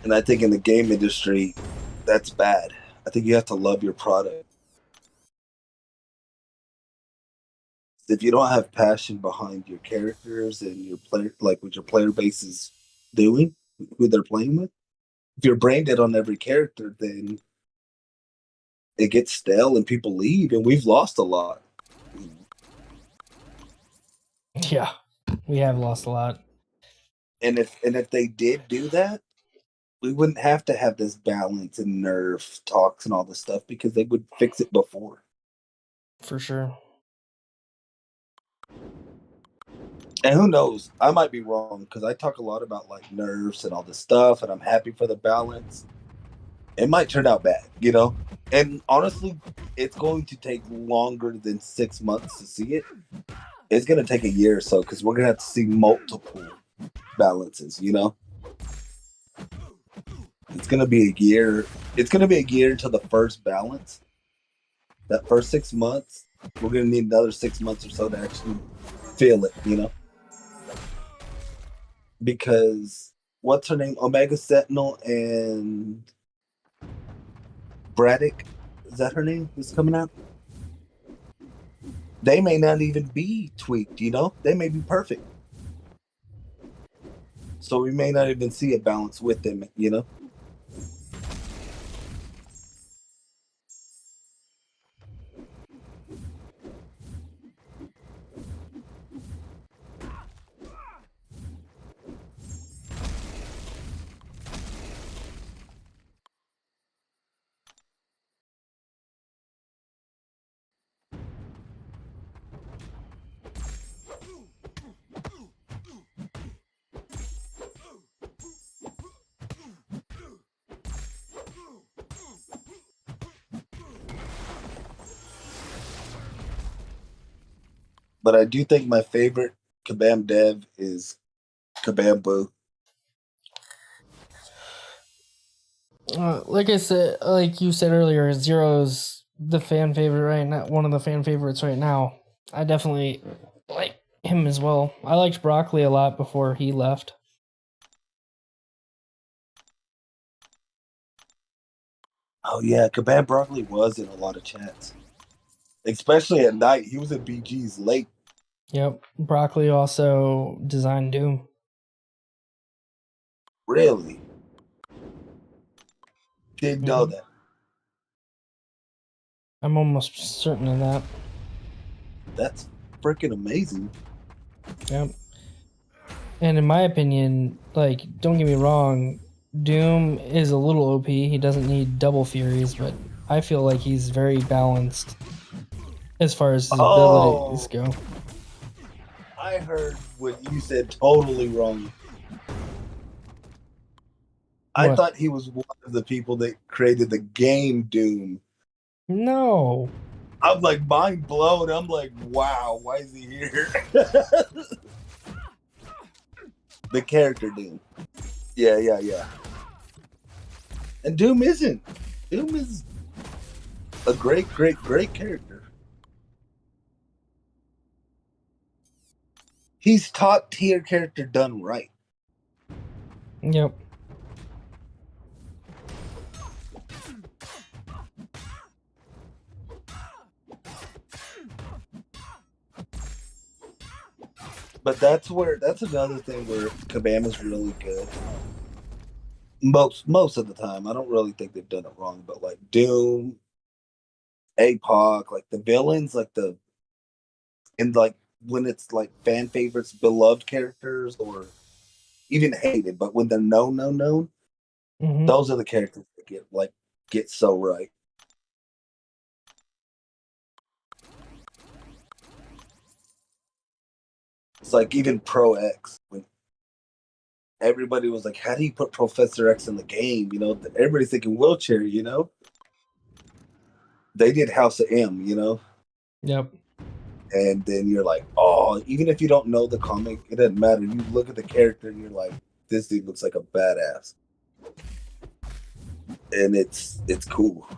And I think in the game industry, that's bad. I think you have to love your product. If you don't have passion behind your characters and your player, like what your player base is doing, who they're playing with, if you're brain dead on every character, then it gets stale and people leave, and we've lost a lot. Yeah, we have lost a lot. And if they did do that, we wouldn't have to have this balance and nerf talks and all this stuff because they would fix it before. For sure. And who knows? I might be wrong because I talk a lot about like nerfs and all this stuff, and I'm happy for the balance. It might turn out bad, you know? And honestly, it's going to take longer than 6 months to see it. It's going to take a year or so because we're going to have to see multiple balances, you know? It's going to be a year. It's going to be a year until the first balance. That first 6 months, we're going to need another 6 months or so to actually feel it, you know? Because what's her name? Omega Sentinel and Braddock, is that her name? Is coming out? They may not even be tweaked, you know? They may be perfect. So we may not even see a balance with them, you know? But I do think my favorite Kabam dev is Kabam Boo. Like I said, like you said earlier, Zero's the fan favorite right now. One of the fan favorites right now. I definitely like him as well. I liked Broccoli a lot before he left. Oh yeah, Kabam Broccoli was in a lot of chats. Especially at night. He was in BG's late. Yep. Broccoli also designed Doom. Really? Didn't know that. I'm almost certain of that. That's freaking amazing. Yep. And in my opinion, like, don't get me wrong, Doom is a little OP. He doesn't need double Furies, but I feel like he's very balanced as far as his abilities go. I heard what you said totally wrong. I What? thought he was one of the people that created the game Doom. No. I'm like mind blown. I'm like, wow, why is he here? The character Doom. Yeah. And Doom isn't. Doom is a great character. He's top tier character done right. Yep. But that's another thing where Kabama's really good. Most of the time. I don't really think they've done it wrong, but like Doom, APOC, like the villains, like when it's like fan favorites, beloved characters, or even hated, but when they're known, Mm-hmm. those are the characters that get so right. It's like even Pro X, when everybody was like, how do you put Professor X in the game? You know, everybody's thinking wheelchair, you know? They did House of M, you know? Yep. And then you're like, oh, even if you don't know the comic, it doesn't matter. You look at the character and you're like, this dude looks like a badass. And it's cool.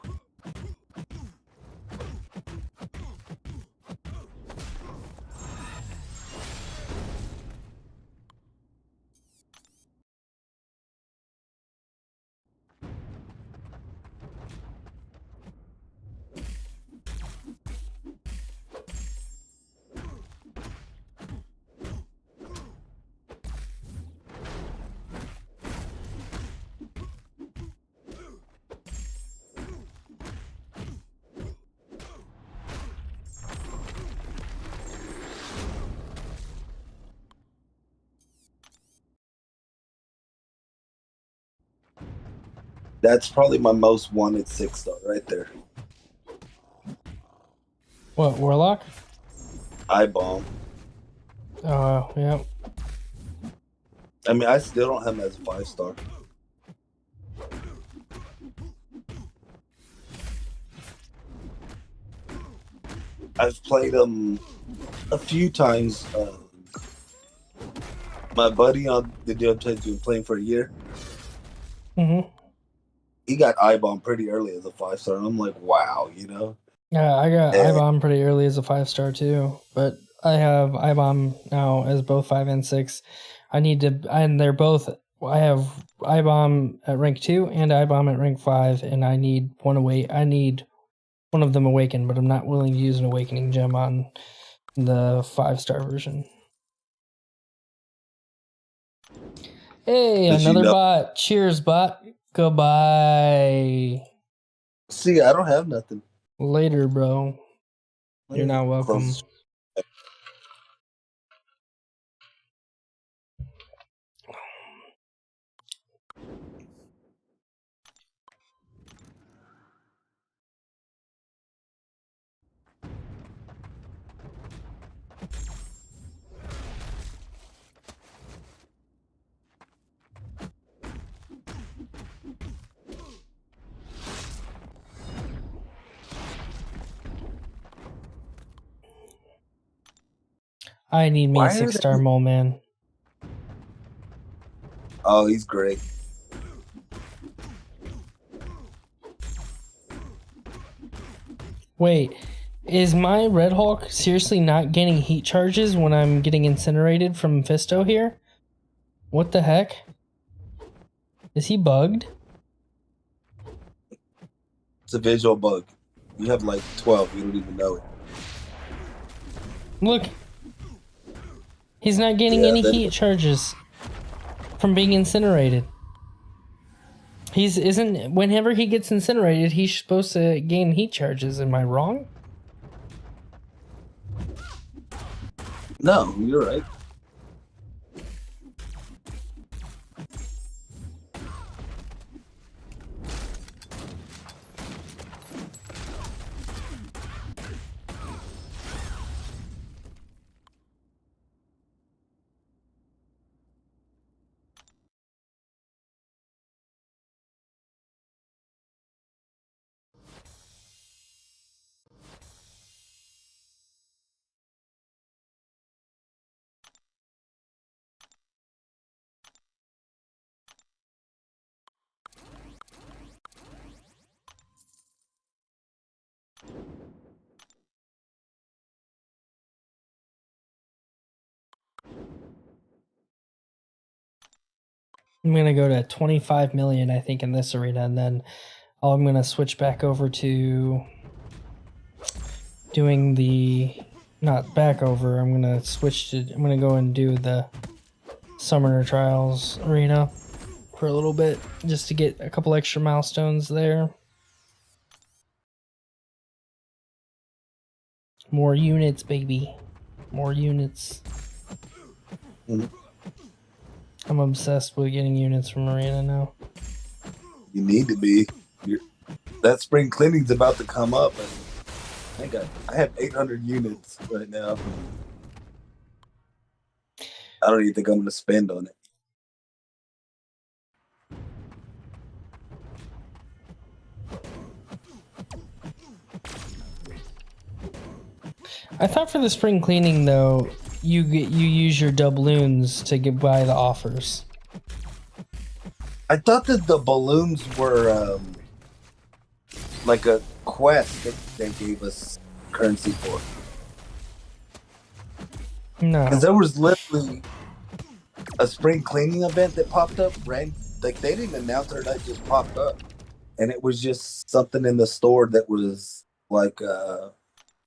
That's probably my most wanted 6-star right there. What, Warlock? I-Bomb. Oh, yeah. I mean, I still don't have him as a 5-star. I've played him a few times. My buddy on the deal has been playing for a year. Mm-hmm. He got I-Bomb pretty early as a 5-star. And I'm like, wow, you know? Yeah, I got And I-Bomb pretty early as a 5-star too, but I have I-Bomb now as both 5 and 6. And they're both, I have I-Bomb at rank 2 and I-Bomb at rank 5, and I need one of them awakened, but I'm not willing to use an awakening gem on the 5-star version. Hey, another bot. Cheers, bot. Goodbye. See, I don't have nothing. Later, bro. You're not welcome. I need me a 6-star mole man. Oh, he's great. Wait, is my Red Hulk seriously not getting heat charges when I'm getting incinerated from Fisto here? What the heck? Is he bugged? It's a visual bug. You have like 12. You don't even know it. Look. He's not getting any heat charges from being incinerated. Whenever he gets incinerated, he's supposed to gain heat charges. Am I wrong? No, you're right. I'm gonna go to 25 million, I think, in this arena, and then I'm gonna switch back over to doing the not back over. I'm gonna switch to. I'm gonna go and do the Summoner Trials arena for a little bit, just to get a couple extra milestones there. More units, baby. More units. I'm obsessed with getting units from arena now. You need to be. That spring cleaning's about to come up, and I have 800 units right now. I don't even think I'm going to spend on it. I thought for the spring cleaning though, you use your doubloons to buy the offers. I thought that the balloons were like a quest that they gave us currency for. No, because there was literally a spring cleaning event that popped up. Right, like they didn't announce it; that just popped up, and it was just something in the store that was like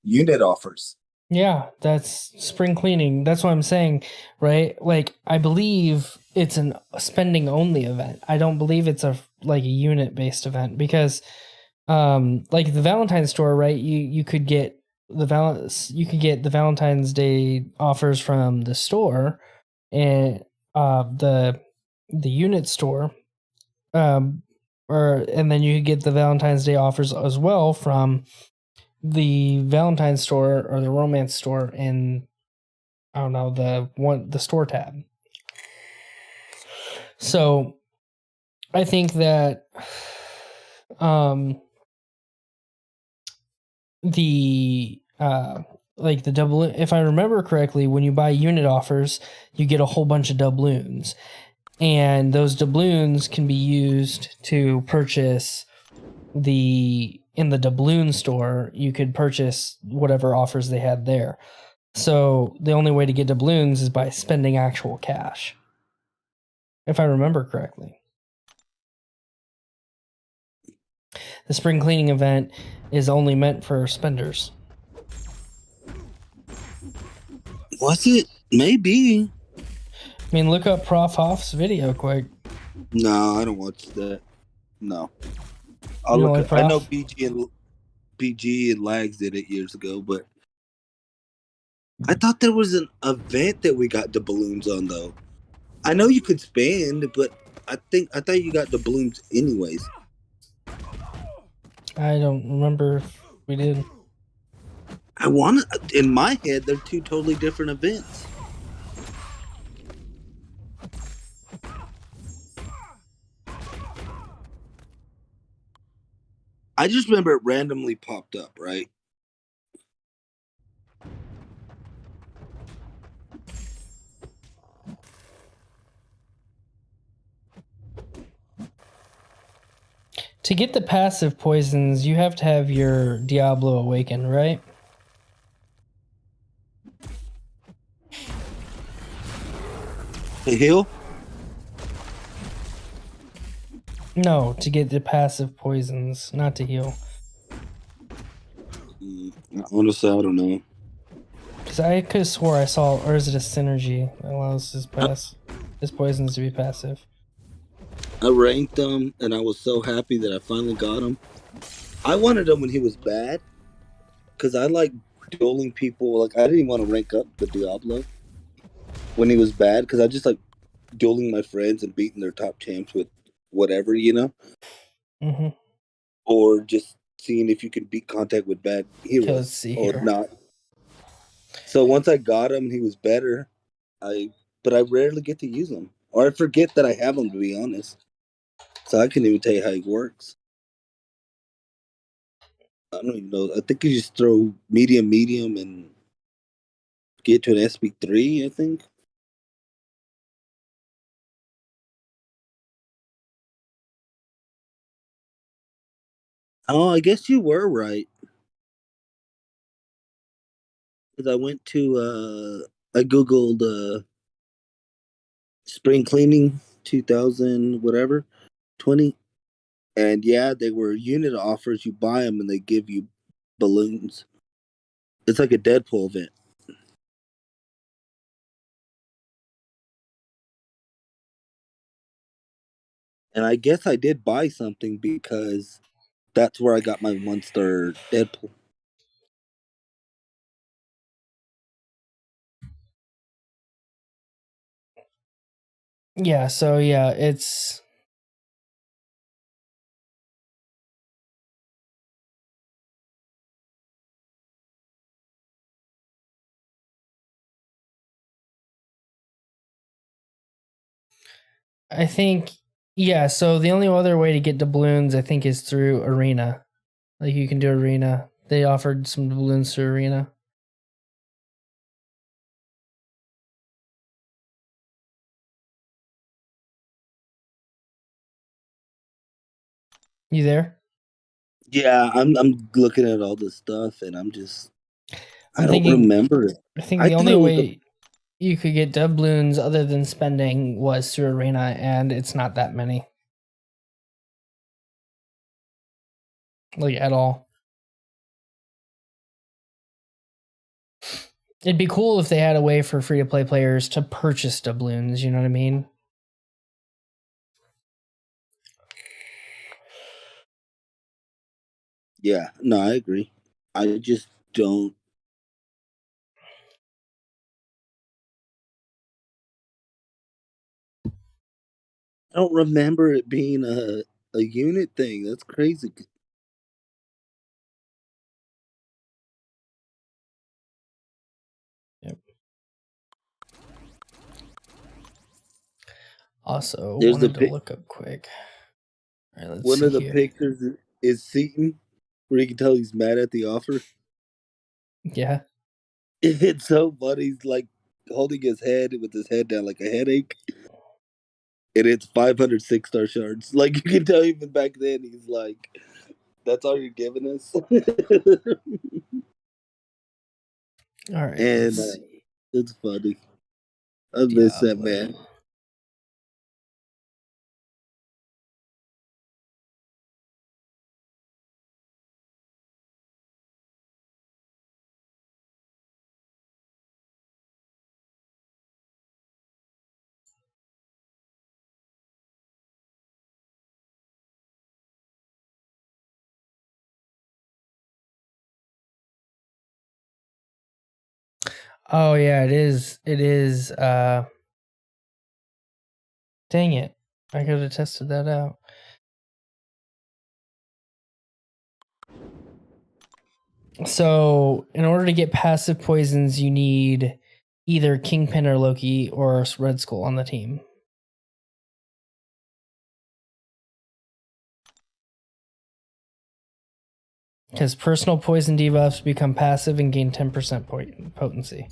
unit offers. yeah, that's spring cleaning. That's what I'm saying, right? Like I believe it's a spending only event. I don't believe it's a unit based event because like the Valentine's store, right? You could get the Valentine's Day offers from the store and the unit store, and then you could get the Valentine's Day offers as well from the Valentine's store or the romance store in, I don't know, the store tab. So I think that the the double, if I remember correctly, when you buy unit offers, you get a whole bunch of doubloons, and those doubloons can be used to purchase in the doubloon store. You could purchase whatever offers they had there. So the only way to get doubloons is by spending actual cash, if I remember correctly. The spring cleaning event is only meant for spenders. Was it? Maybe. I mean, look up Prof Hoff's video quick. No, I don't watch that. No. You don't like I know Prof? BG and Lags did it years ago, but I thought there was an event that we got the balloons on though. I know you could spend, but I thought you got the balloons anyways. I don't remember if we did. In my head, they're two totally different events. I just remember it randomly popped up, right? To get the passive poisons, you have to have your Diablo awaken, right? To heal? No, to get the passive poisons, not to heal. Honestly, I don't know. Because I could have swore I saw, or is it a synergy that allows his poisons to be passive? I ranked him, and I was so happy that I finally got him. I wanted him when he was bad, because I like dueling people. Like, I didn't even want to rank up the Diablo when he was bad, because I just like dueling my friends and beating their top champs with whatever, you know? Mm-hmm. Or just seeing if you could beat contact with bad heroes Let's see or here. not. So once I got him, he was better. But I rarely get to use him, or I forget that I have him, to be honest. So I can't even tell you how he works. I don't even know. I think you just throw medium, and get to an SP3, I think. Oh, I guess you were right. Because I went to, I Googled spring cleaning 2000 whatever 20, and yeah, they were unit offers. You buy them and they give you balloons. It's like a Deadpool event. And I guess I did buy something because that's where I got my 1-star Deadpool. Yeah, so yeah, it's I think yeah, so the only other way to get doubloons I think is through Arena. Like you can do Arena. They offered some doubloons through Arena. You there? Yeah, I'm looking at all this stuff and I I'm don't thinking remember it. I think I the thought only it was way you could get doubloons other than spending was through Arena, and it's not that many. Like at all. It'd be cool if they had a way for free to play players to purchase doubloons, you know what I mean? Yeah, no, I agree. I just don't remember it being a unit thing. That's crazy. Yep. Also, There's wanted to look up quick. All right, let's one see of the here. pictures is Seaton, where you can tell he's mad at the offer. Yeah. It's so funny. He's like holding his head with his head down like a headache. And it's 500 6-star shards. Like you can tell even back then he's like, that's all you're giving us. All right. And Let's see. it's funny. I miss that Diablo. man. Oh yeah, it is. It is. Dang it! I could have tested that out. So, in order to get passive poisons, you need either Kingpin or Loki or Red Skull on the team. Because personal poison debuffs become passive and gain 10% potency.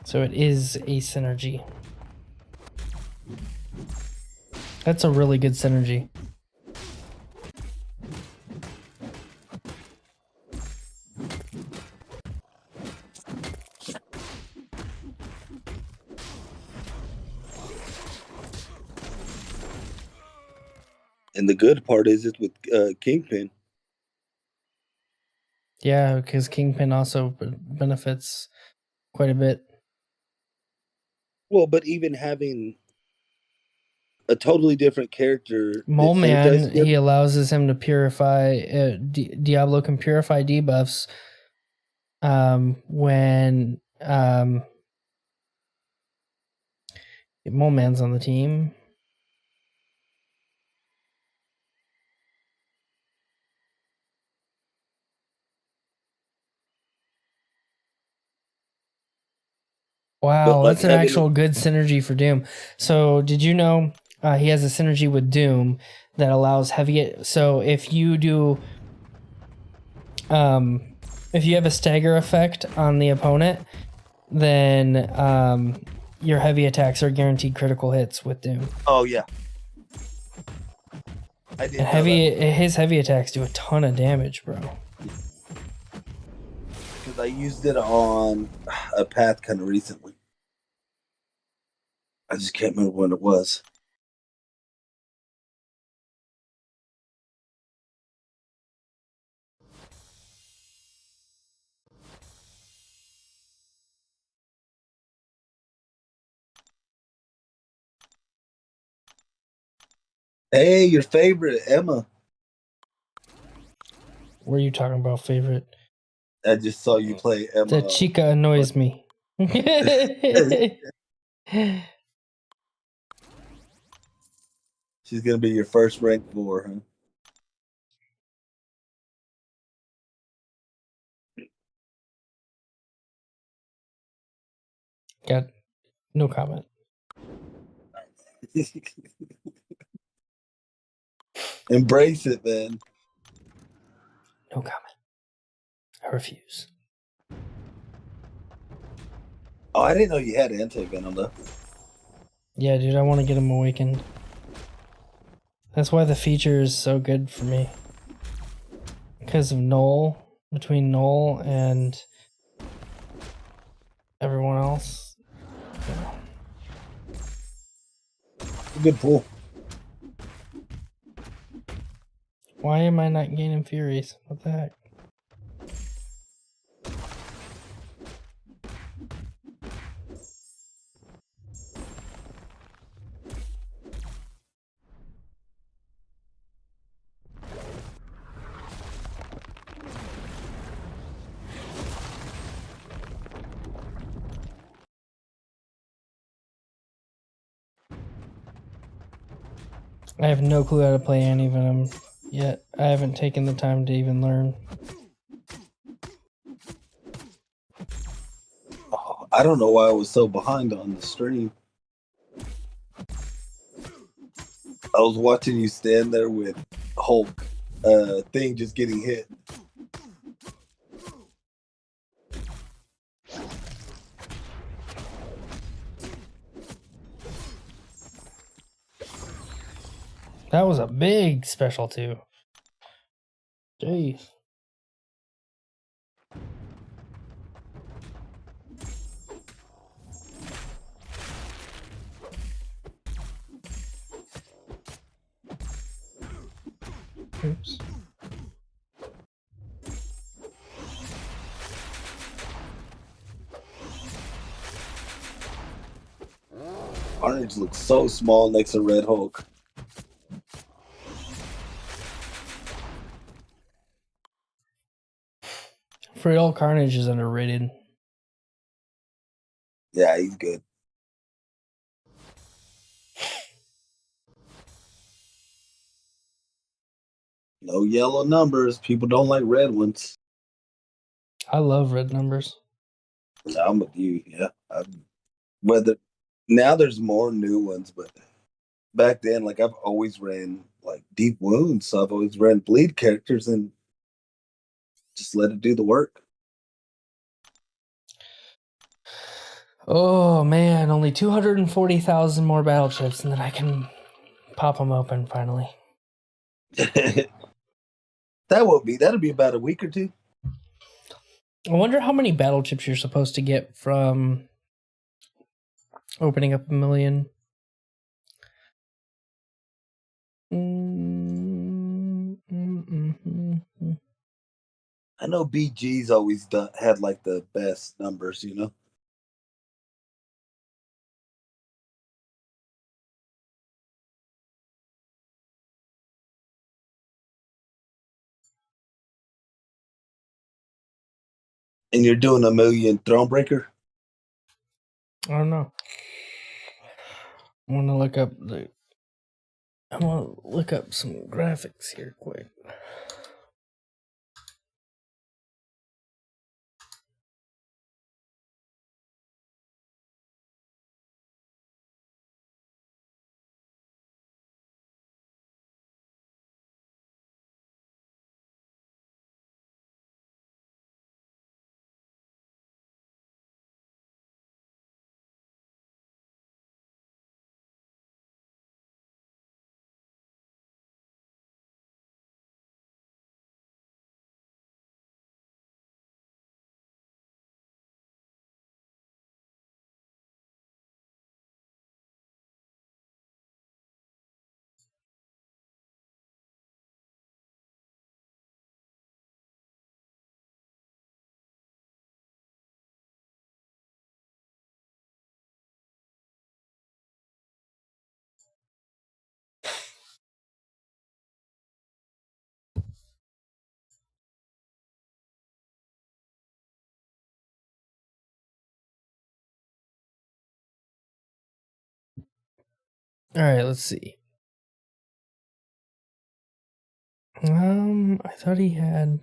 So it is a synergy. That's a really good synergy. And the good part is it's with Kingpin. Yeah, because Kingpin also benefits quite a bit. Well, but even having a totally different character, Mole Man, he allows him to purify. Diablo can purify debuffs when Mole Man's on the team. Wow, like that's an actual good synergy for Doom. So, did you know he has a synergy with Doom that allows heavy? So, if you do, if you have a stagger effect on the opponent, then your heavy attacks are guaranteed critical hits with Doom. Oh yeah. I did And his heavy attacks do a ton of damage, bro. because I used it on a path kind of recently. I just can't remember when it was. Hey, your favorite, Emma. What are you talking about, favorite? I just saw you play Emma. The chica annoys me. She's gonna be your first rank 4, huh? Got no comment. Embrace it, man. No comment. I refuse. Oh, I didn't know you had anti-venom though. Yeah, dude, I want to get him awakened. That's why the feature is so good for me. Because of Noel, between Noel and everyone else. Yeah. Good pull. Why am I not gaining Furies? What the heck? I have no clue how to play Anti-Venom yet. I haven't taken the time to even learn. Oh, I don't know why I was so behind on the stream. I was watching you stand there with Hulk thing just getting hit. That was a big special too. Jeez. Oops. Carnage looks so small next to Red Hulk. Frail Carnage is underrated. Yeah, he's good. No yellow numbers. People don't like red ones. I love red numbers. I'm with you. Yeah. Whether now there's more new ones, but back then, like I've always ran like deep wounds, so I've always ran bleed characters and just let it do the work. Oh man, only 240,000 more battle chips, and then I can pop them open finally. That'll be about a week or two. I wonder how many battle chips you're supposed to get from opening up 1 million. I know BG's always had like the best numbers, you know. And you're doing 1 million Thronebreaker. I don't know. I want to look up some graphics here quick. All right, let's see. I thought he had.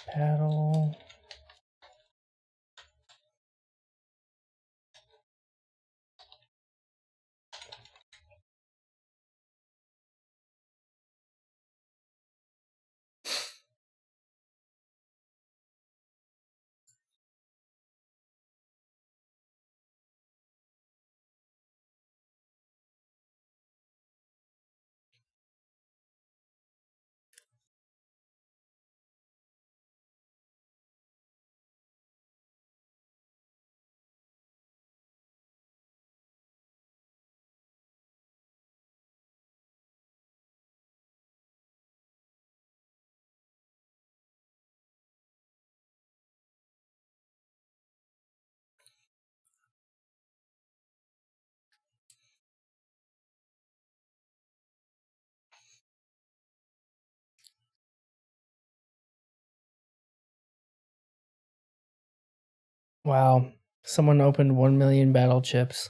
Paddle. Wow. Someone opened 1 million battle chips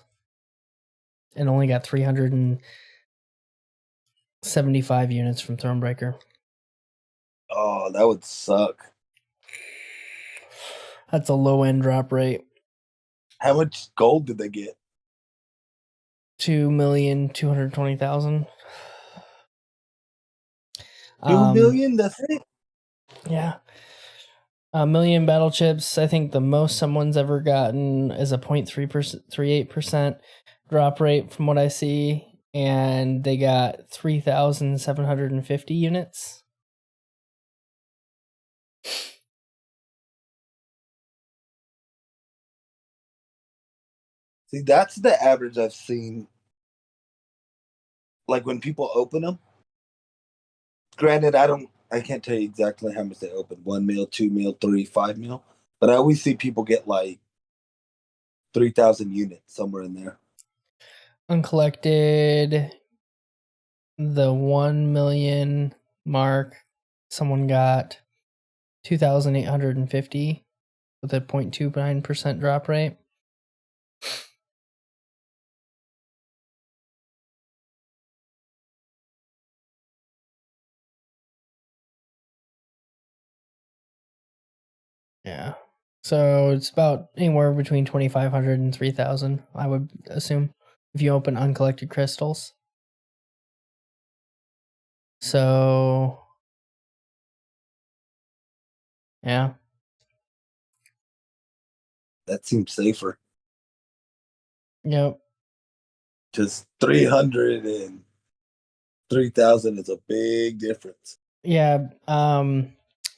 and only got 375 units from Thronebreaker. Oh, that would suck. That's a low end drop rate. How much gold did they get? 2,220,000. 2 million? That's it? Yeah. A million battle chips. I think the most someone's ever gotten is a 0.38% drop rate from what I see. And they got 3,750 units. See, that's the average I've seen. Like when people open them. Granted, I can't tell you exactly how much they open. 1 mil, 2 mil, 3, 5 mil. But I always see people get like 3,000 units somewhere in there. Uncollected, the 1 million mark, someone got 2,850 with a 0.29% drop rate. Yeah. So it's about anywhere between 2,500 and 3,000, I would assume, if you open uncollected crystals. So, yeah. That seems safer. Yep. Just 300 and 3,000 is a big difference. Yeah.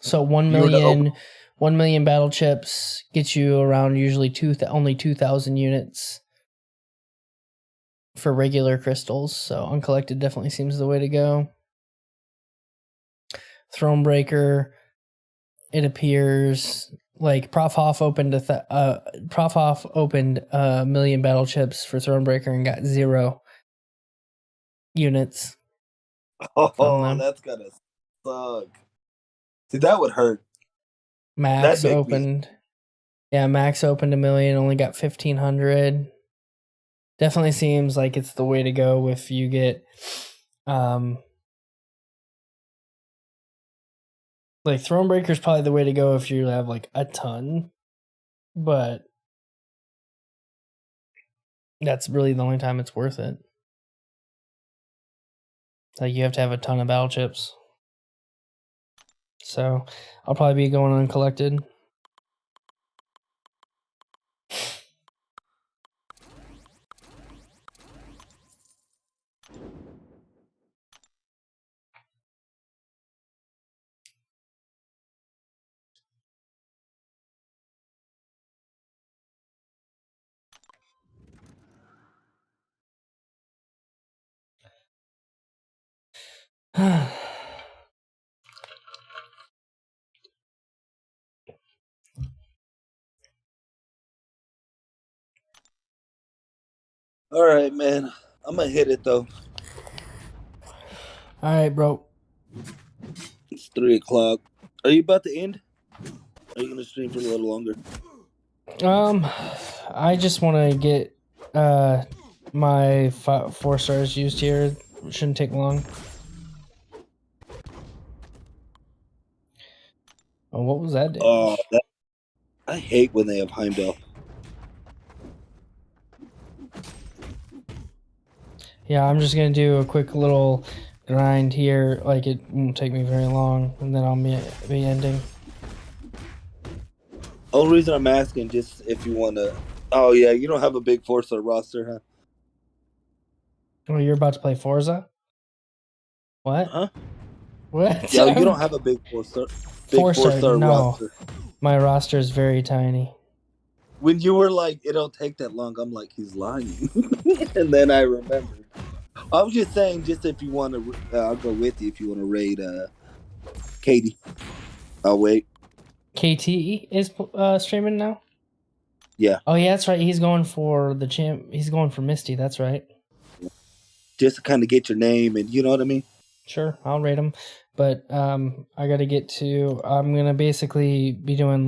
So 1 You were to open- million, 1 million battle chips gets you around usually only 2,000 units for regular crystals. So uncollected definitely seems the way to go. Thronebreaker, it appears like Prof Hoff opened a million battle chips for Thronebreaker and got 0 units. From them. that's gotta suck. See, that would hurt. Max That'd make opened. Yeah, Max opened a million, only got 1,500. Definitely seems like it's the way to go if you get like Thronebreaker's probably the way to go if you have like a ton. But that's really the only time it's worth it. Like you have to have a ton of battle chips. So I'll probably be going uncollected. All right, man. I'm gonna hit it though. All right, bro. It's 3 o'clock. Are you about to end? Are you gonna stream for a little longer? I just want to get my 4 stars used here. It shouldn't take long. Oh, what was that damage? I hate when they have Heimdall. Yeah, I'm just gonna do a quick little grind here. Like, it won't take me very long, and then I'll be ending. Only reason I'm asking, just if you want to. Oh yeah, you don't have a big 4-star roster, huh? Oh, you're about to play Forza? What? Huh? What? Yeah, you don't have a big 4-star. Big 4-star? 4-star No, roster. my roster is very tiny. When you were like, it don't take that long, I'm like, he's lying. And then I remembered. I was just saying, just if you want to, I'll go with you if you want to raid Katie. I'll wait. KT is streaming now. Yeah. Oh yeah, that's right. He's going for the champ. He's going for Misty. That's right. Just to kind of get your name and you know what I mean? Sure, I'll rate him. But I got to get to. I'm gonna basically be doing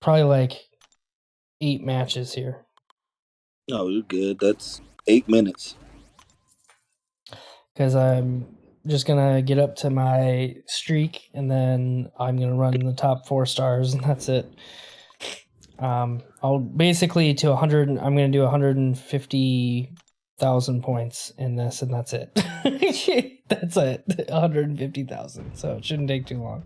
probably 8 matches here. No, you're good. That's 8 minutes. Because I'm just gonna get up to my streak, and then I'm gonna run the top 4 stars, and that's it. I'll basically to 100. I'm gonna do 150,000 points in this, and that's it. That's it. 150,000. So it shouldn't take too long.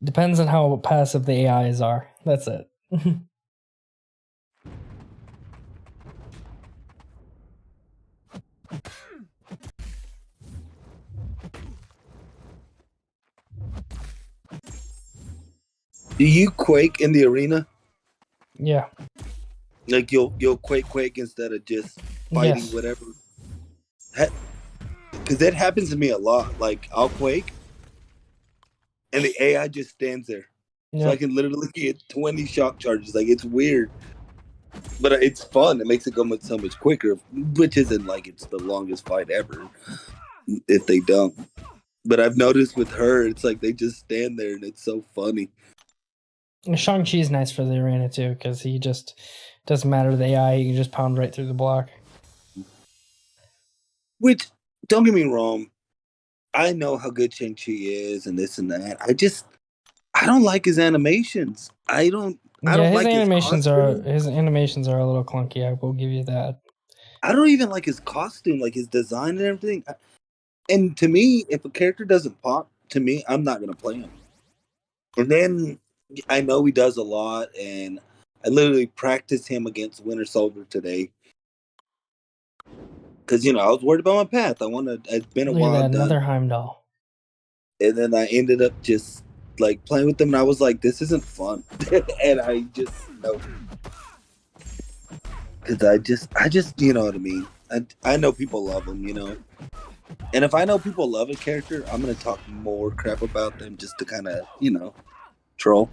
Depends on how passive the AIs are. That's it. Do you quake in the arena? Yeah. Like you'll quake instead of just fighting Yes. whatever. Because that happens to me a lot. Like I'll quake, and the AI just stands there, so I can literally get 20 shock charges. Like it's weird, but it's fun. It makes it go so much quicker, which isn't like it's the longest fight ever if they don't. But I've noticed with her, it's like they just stand there, and it's so funny. Shang-Chi is nice for the arena too, because he just doesn't matter the AI, you can just pound right through the block. Which, don't get me wrong, I know how good Shang-Chi is and this and that. I don't like his animations. I don't His like animations his are a little clunky. I will give you that. I don't even like his costume, like his design and everything. And to me, if a character doesn't pop, to me, I'm not gonna play him. And then I know he does a lot, and I literally practiced him against Winter Soldier today. Because I was worried about my path. It's been a Look at while that, done. another Heimdall. And then I ended up just like playing with them, and I was like, "This isn't fun," and I just know because I just you know what I mean. I know people love them, and if I know people love a character, I'm gonna talk more crap about them just to kind of troll,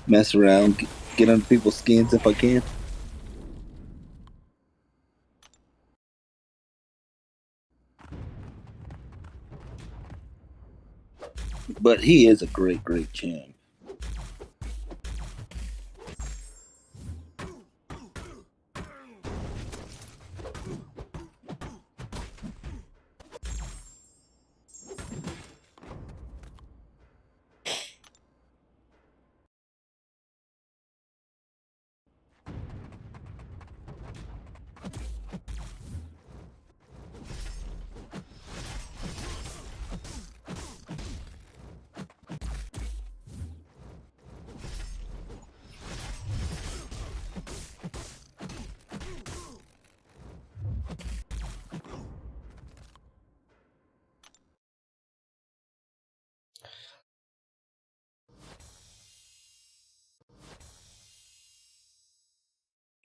mess around, get under people's skins if I can. But he is a great champ.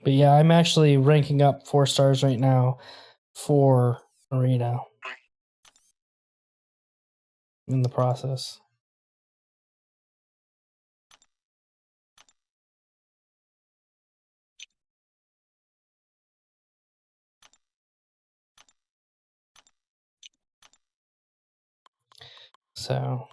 But yeah, I'm actually ranking up 4 stars right now for arena. in the process. So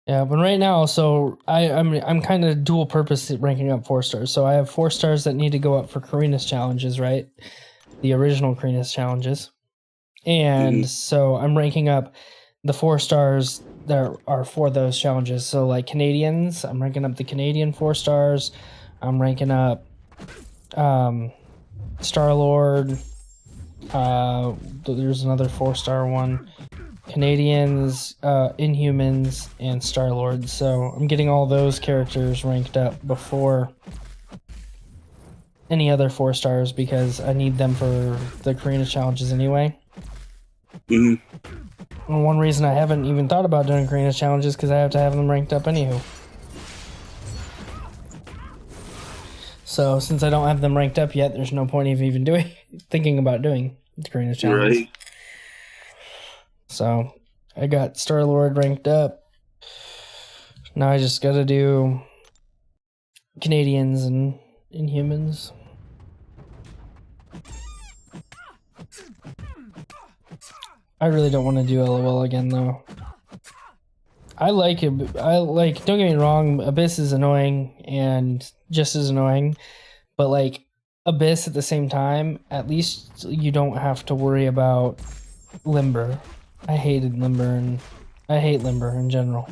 yeah, but right now, so I'm kind of dual purpose ranking up 4 stars. So I have 4 stars that need to go up for Karina's challenges, right? The original Karina's challenges. And so I'm ranking up the 4 stars that are for those challenges. So like Canadians, I'm ranking up the Canadian 4 stars. I'm ranking up Star-Lord. There's another 4-star one. Canadians, Inhumans, and Star-Lord. So I'm getting all those characters ranked up before any other 4 stars because I need them for the Karina challenges anyway. And one reason I haven't even thought about doing Karina challenges because I have to have them ranked up anywho. So since I don't have them ranked up yet, there's no point of even thinking about doing the Karina challenges. Right. So I got Star-Lord ranked up. Now I just gotta do Canadians and Inhumans. I really don't want to do LOL again though. I like it. Don't get me wrong, Abyss is annoying and just as annoying, but like Abyss at the same time, at least you don't have to worry about Limber. I hated Limber and I hate Limber in general.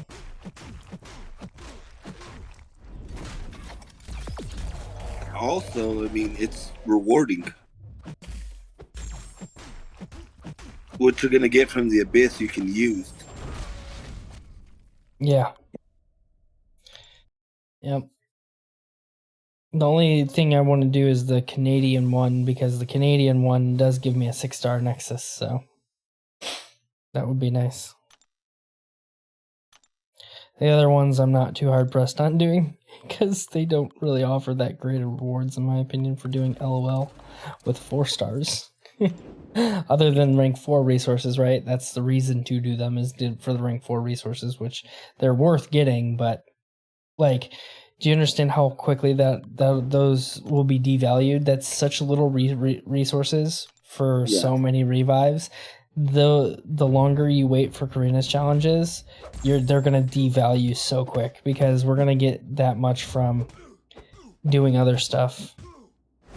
Also, I mean, it's rewarding. What you're gonna get from the Abyss, you can use. Yeah. Yep. The only thing I want to do is the Canadian one because the Canadian one does give me a 6-star Nexus, so that would be nice. The other ones I'm not too hard pressed on doing because they don't really offer that great of rewards in my opinion for doing LOL with 4 stars. Other than rank 4 resources, right? That's the reason to do them is for the rank 4 resources, which they're worth getting, but like, do you understand how quickly that those will be devalued? That's such little resources for so many revives. The longer you wait for Karina's challenges, they're gonna devalue so quick because we're gonna get that much from doing other stuff.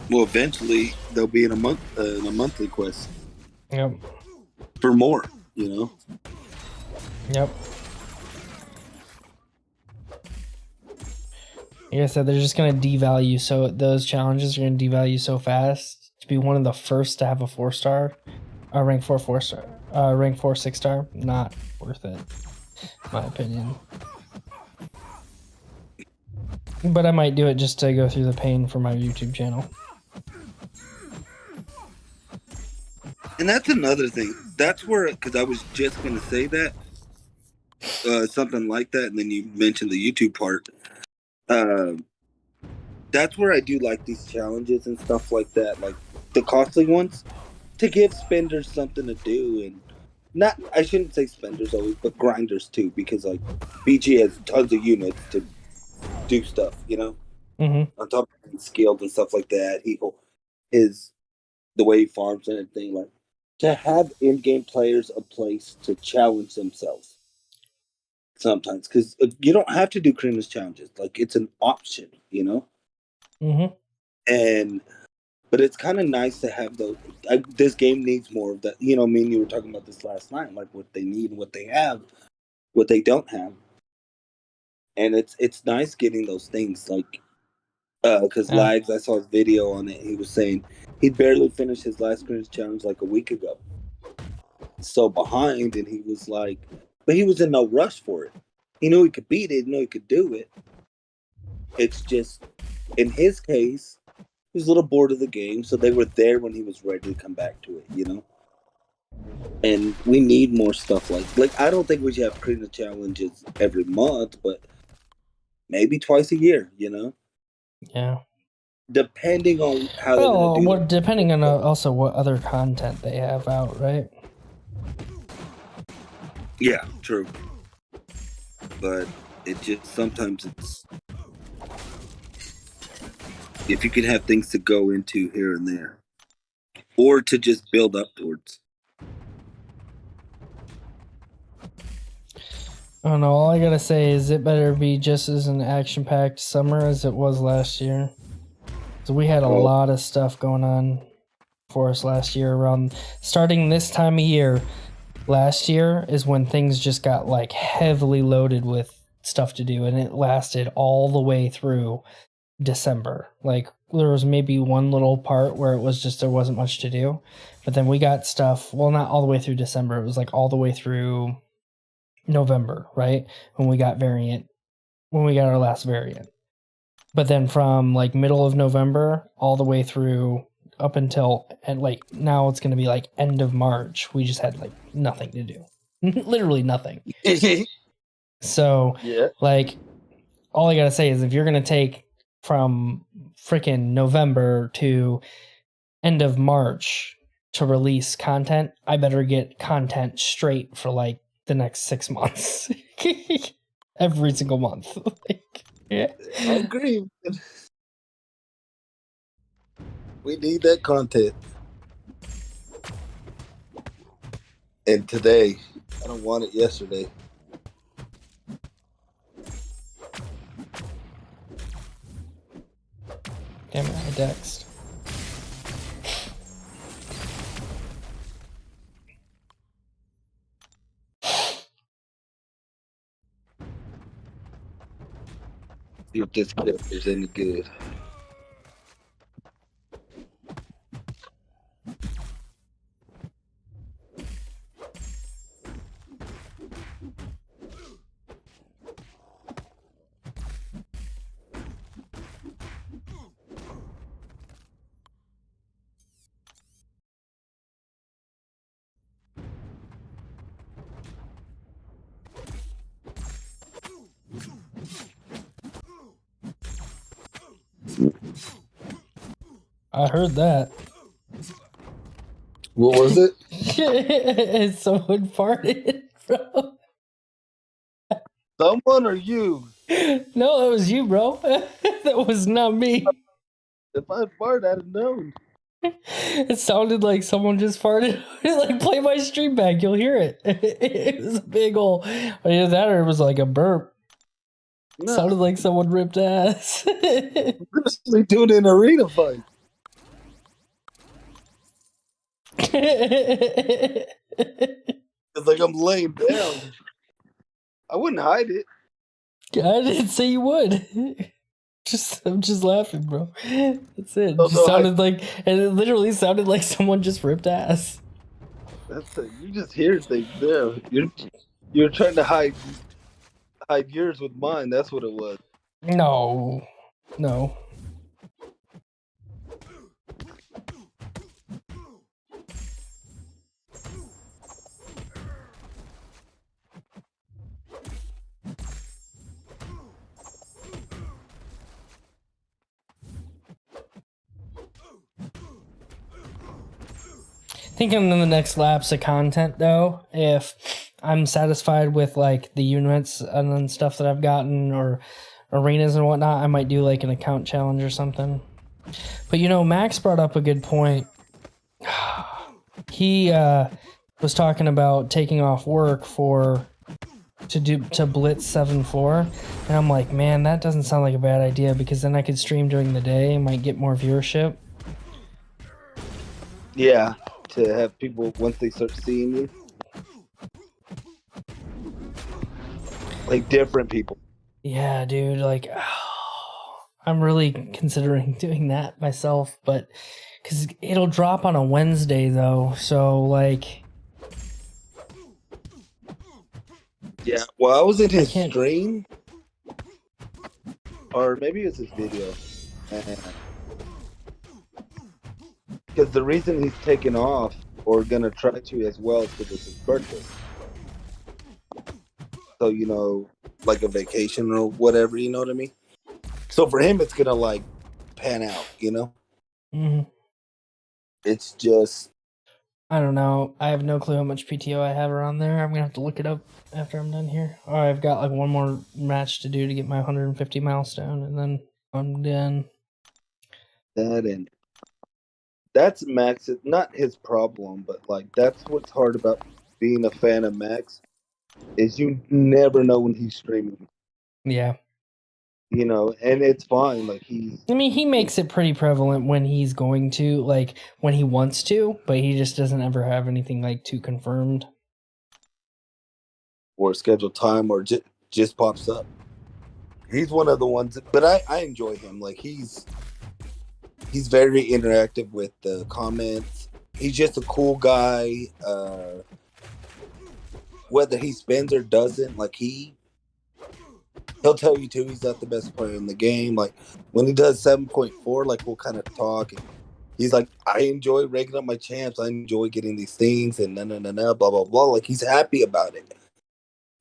Well, eventually they'll be in a monthly quest. Yep. For more, you know. Yep. Like I said, they're just gonna devalue. So those challenges are gonna devalue so fast. To be one of the first to have a 4-star, rank 4 4-star, rank 4 6-star, not worth it, in my opinion. But I might do it just to go through the pain for my YouTube channel. And that's another thing. That's where, because I was just going to say that, something like that, and then you mentioned the YouTube part. That's where I do like these challenges and stuff like that, like the costly ones, to give spenders something to do. And not, I shouldn't say spenders always, but grinders too, because like BG has tons of units to do stuff, you know? Mm-hmm. On top of being skilled and stuff like that, the way he farms and everything, like, to have in-game players a place to challenge themselves sometimes, because you don't have to do Karina's challenges. Like, it's an option, you know. Mm-hmm. But it's kind of nice to have those. This game needs more of that. You know, me and you were talking about this last night, like what they need and what they have, what they don't have, and it's nice getting those things. Like, because Lags, I saw his video on it. He was saying he'd barely finished his last Karina's challenge like a week ago. So behind, and he was like, but he was in no rush for it. He knew he could beat it, he knew he could do it. It's just, in his case, he was a little bored of the game, so they were there when he was ready to come back to it, you know? And we need more stuff like I don't think we should have Karina challenges every month, but maybe twice a year, you know? Yeah. Depending on how they're going to do it. Depending on also what other content they have out, right? Yeah, true. But it just sometimes it's if you can have things to go into here and there, or to just build up towards. I don't know. All I gotta say is it better be just as an action-packed summer as it was last year. So we had a lot of stuff going on for us last year. Around starting this time of year, last year is when things just got like heavily loaded with stuff to do, and it lasted all the way through December. Like there was maybe one little part where it was just there wasn't much to do, but then we got stuff. Well, not all the way through December. It was like all the way through November, right? When we got our last variant. But then from like middle of November all the way through up until and like now it's going to be like end of March, we just had like nothing to do. Literally nothing. So Yeah. like all I got to say is if you're going to take from freaking November to end of March to release content, I better get content straight for like the next 6 months. Every single month. Like, yeah. I agree. We need that content. And today, I don't want it yesterday. Damn it, I dexed. See if this clip is any good. I heard that. What was it? Someone farted, bro. Someone or you? No, that was you, bro. That was not me. If I fart, I'd have known. It sounded like someone just farted. Like, play my stream back, you'll hear it. It was a big ol'. Either that or it was like a burp. No. Sounded like someone ripped ass. I'm gonna doing an arena fight. It's like I'm laying down. I wouldn't hide it. I didn't say you would. I'm just laughing, bro. That's it. It Oh, just no, sounded like, and it literally sounded like someone just ripped ass. You just hear things there. You're trying to hide yours with mine. That's what it was. No. Thinking in the next lapse of content though, if I'm satisfied with like the units and then stuff that I've gotten or arenas and whatnot, I might do like an account challenge or something. But you know, Max brought up a good point. He was talking about taking off work to blitz 7-4, and I'm like, man, that doesn't sound like a bad idea because then I could stream during the day and might get more viewership. Yeah, to have people once they start seeing you, like different people. Yeah, dude, like I'm really considering doing that myself, but because it'll drop on a Wednesday though, so like. Yeah, well, I was in his stream, or maybe it was his video, because the reason he's taking off or gonna try to as well is because it's his birthday. So, you know, like a vacation or whatever, you know what I mean? So for him, it's gonna like pan out, you know? Mm-hmm. It's just I don't know. I have no clue how much PTO I have around there. I'm gonna have to look it up after I'm done here. Or I've got like one more match to do to get my 150 milestone, and then I'm done. That's Max. It's not his problem, but like that's what's hard about being a fan of Max is you never know when he's streaming. Yeah. You know, and it's fine. Like I mean, he makes it pretty prevalent when he's going to, like when he wants to, but he just doesn't ever have anything like too confirmed. or scheduled time or just pops up. He's one of the ones, but I enjoy him. Like he's very interactive with the comments. He's just a cool guy. Whether he spins or doesn't, like he'll tell you too. He's not the best player in the game. Like when he does 7.4, like we'll kind of talk. And he's like, I enjoy ranking up my champs. I enjoy getting these things and blah blah blah. Like he's happy about it.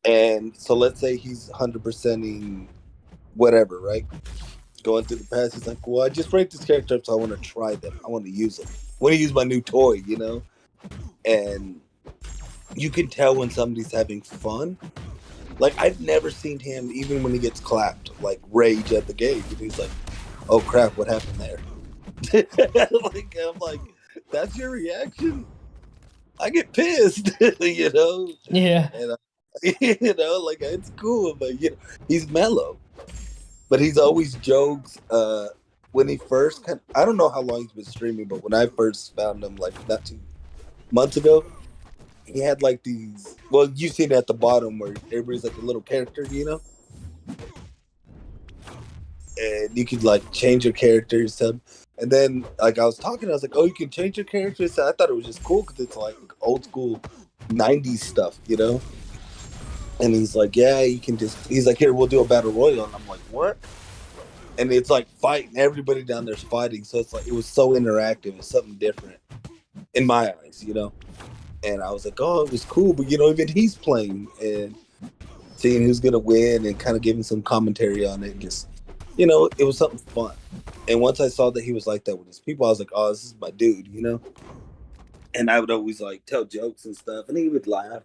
And so let's say he's 100%ing whatever, right? Going through the past, he's like, well, I just ranked this character up, so I want to try them. I want to use them. I want to use my new toy, you know? And you can tell when somebody's having fun. Like, I've never seen him, even when he gets clapped, like, rage at the game. And he's like, oh, crap, what happened there? I'm like, that's your reaction? I get pissed, you know? Yeah. And, you know, like, it's cool, but, you know, he's mellow. But he's always jokes. When he first, I don't know how long he's been streaming, but when I first found him, like, not 2 months ago, he had, like, these, well, you've seen it at the bottom where everybody's, like, a little character, you know? And you could, like, change your characters. And then, like, I was talking, I was like, oh, you can change your characters? So I thought it was just cool because it's, like, old school 90s stuff, you know? And he's like, yeah, you can just, he's like, here, we'll do a battle royal. And I'm like, what? And it's like fighting, everybody down there's fighting. So it's like, it was so interactive. It's something different in my eyes, you know? And I was like, oh, it was cool. But, you know, even he's playing and seeing who's going to win and kind of giving some commentary on it. And just, you know, it was something fun. And once I saw that he was like that with his people, I was like, oh, this is my dude, you know? And I would always like tell jokes and stuff. And he would laugh.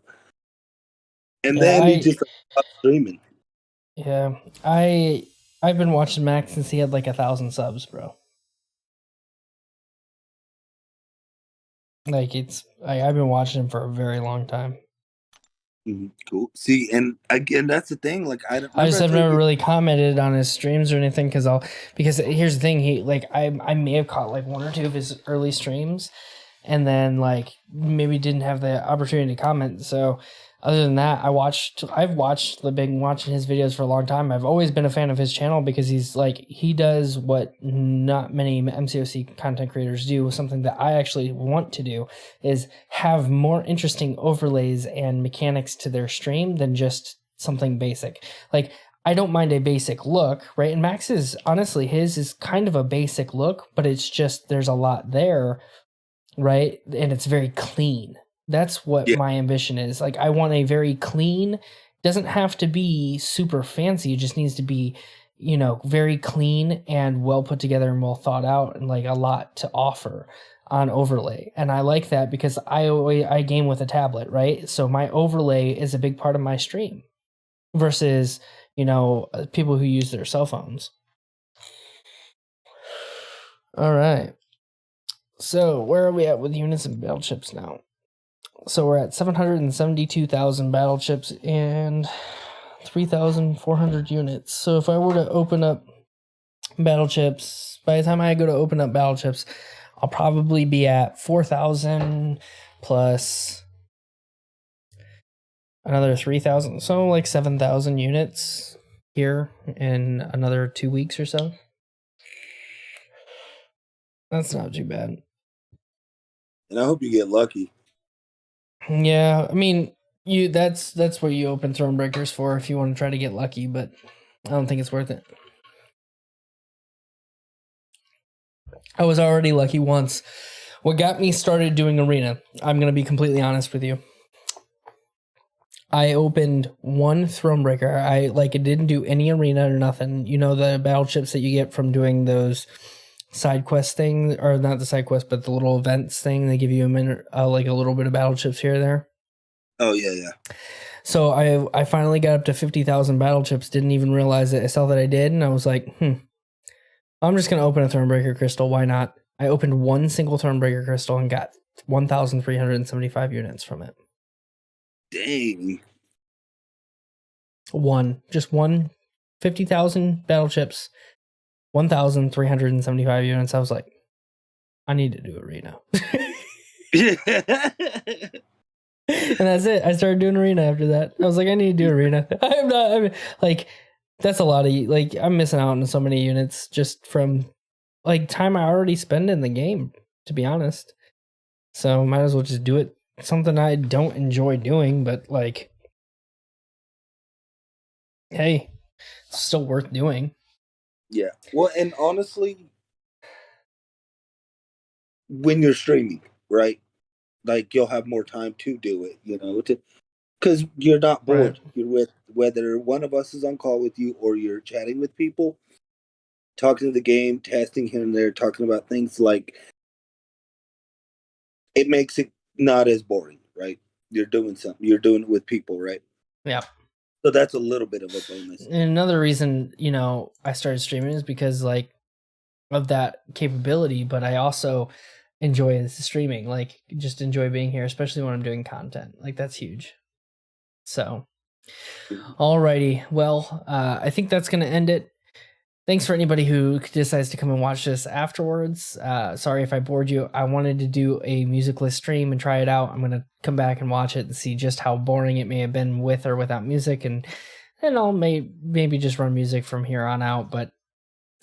And then he just stopped streaming. Yeah. I've been watching Max since he had like 1,000 subs, bro. Like I've been watching him for a very long time. Mm-hmm. Cool. See, and again, that's the thing. Like I just have never really commented on his streams or anything because here's the thing. He like I may have caught like 1 or 2 of his early streams, and then like maybe didn't have the opportunity to comment. So other than that, Been watching his videos for a long time. I've always been a fan of his channel because he does what not many MCOC content creators do. Something that I actually want to do is have more interesting overlays and mechanics to their stream than just something basic. Like, I don't mind a basic look, right? And Max's, honestly, his is kind of a basic look, but it's just there's a lot there, right? And it's very clean. That's what my ambition is. Like, I want a very clean, doesn't have to be super fancy. It just needs to be, you know, very clean and well put together and well thought out and like a lot to offer on overlay. And I like that because I game with a tablet, right? So my overlay is a big part of my stream versus, you know, people who use their cell phones. All right. So where are we at with units and battle chips now? So we're at 772,000 battle chips and 3,400 units. So if I were to open up battle chips, by the time I go to open up battle chips, I'll probably be at 4,000 plus another 3,000. So like 7,000 units here in another 2 weeks or so. That's not too bad. And I hope you get lucky. Yeah, I mean, that's what you open Thronebreakers for if you want to try to get lucky, but I don't think it's worth it. I was already lucky once. What got me started doing Arena, I'm going to be completely honest with you. I opened 1 Thronebreaker. It didn't do any Arena or nothing. You know, the battle chips that you get from doing those side quest thing, or not the side quest, but the little events thing. They give you a minute, like a little bit of battle chips here or there. Oh yeah. So I finally got up to 50,000 battle chips. Didn't even realize it. I saw that I did, and I was like, I'm just gonna open a Thornbreaker crystal. Why not? I opened one single Thornbreaker crystal and got 1,375 units from it. Dang. Just one 50,000 battle chips, 1,375 units. I was like, I need to do arena. And that's it. I started doing arena after that. I was like, I need to do arena. That's a lot of, like, I'm missing out on so many units just from, like, time I already spend in the game, to be honest. So might as well just do it. Something I don't enjoy doing, but, like, hey, it's still worth doing. Yeah. Well, and honestly, when you're streaming, right? Like, you'll have more time to do it, because you're not bored. Right. You're with, whether one of us is on call with you or you're chatting with people, talking to the game, testing here and there, talking about things, like, it makes it not as boring, right? You're doing something. You're doing it with people, right? Yeah. So that's a little bit of a bonus. And another reason, I started streaming is because, like, of that capability, but I also enjoy streaming, like, just enjoy being here, especially when I'm doing content. Like, that's huge. So, alrighty. Well, I think that's going to end it. Thanks for anybody who decides to come and watch this afterwards. Sorry if I bored you. I wanted to do a musicless stream and try it out. I'm going to come back and watch it and see just how boring it may have been with or without music. And I'll maybe just run music from here on out. But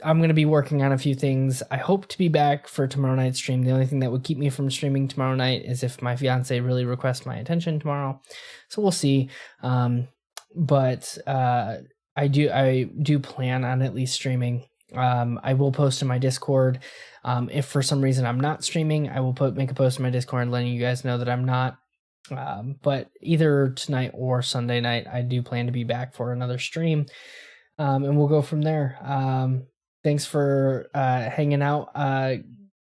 I'm going to be working on a few things. I hope to be back for tomorrow night's stream. The only thing that would keep me from streaming tomorrow night is if my fiance really requests my attention tomorrow. So we'll see. But I do plan on at least streaming. I will post in my Discord. If for some reason I'm not streaming, I will make a post in my Discord letting you guys know that I'm not. But either tonight or Sunday night, I do plan to be back for another stream. And we'll go from there. Thanks for hanging out,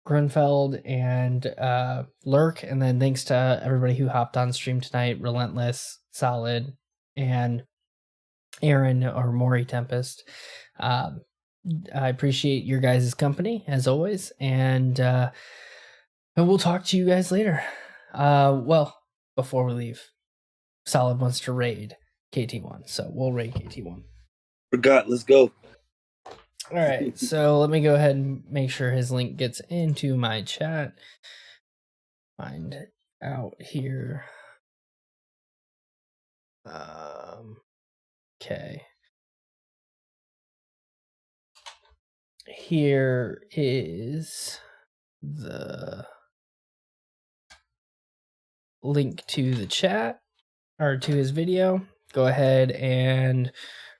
Grunfeld and Lurk. And then thanks to everybody who hopped on stream tonight, Relentless, Solid, and Aaron or Maury Tempest. I appreciate your guys' company as always, and we'll talk to you guys later. Well, before we leave, Solid wants to raid KT1, so we'll raid KT1. Forgot. Let's go. All right, so let me go ahead and make sure his link gets into my chat. Find out here. Okay. Here is the link to the chat, or to his video. Go ahead and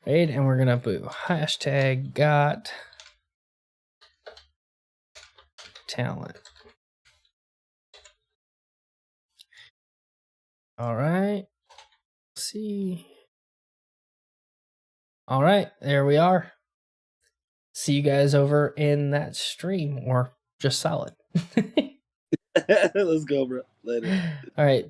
raid, and we're gonna put #got talent. All right. See. All right, there we are. See you guys over in that stream, or just Solid. Let's go, bro. Later. All right.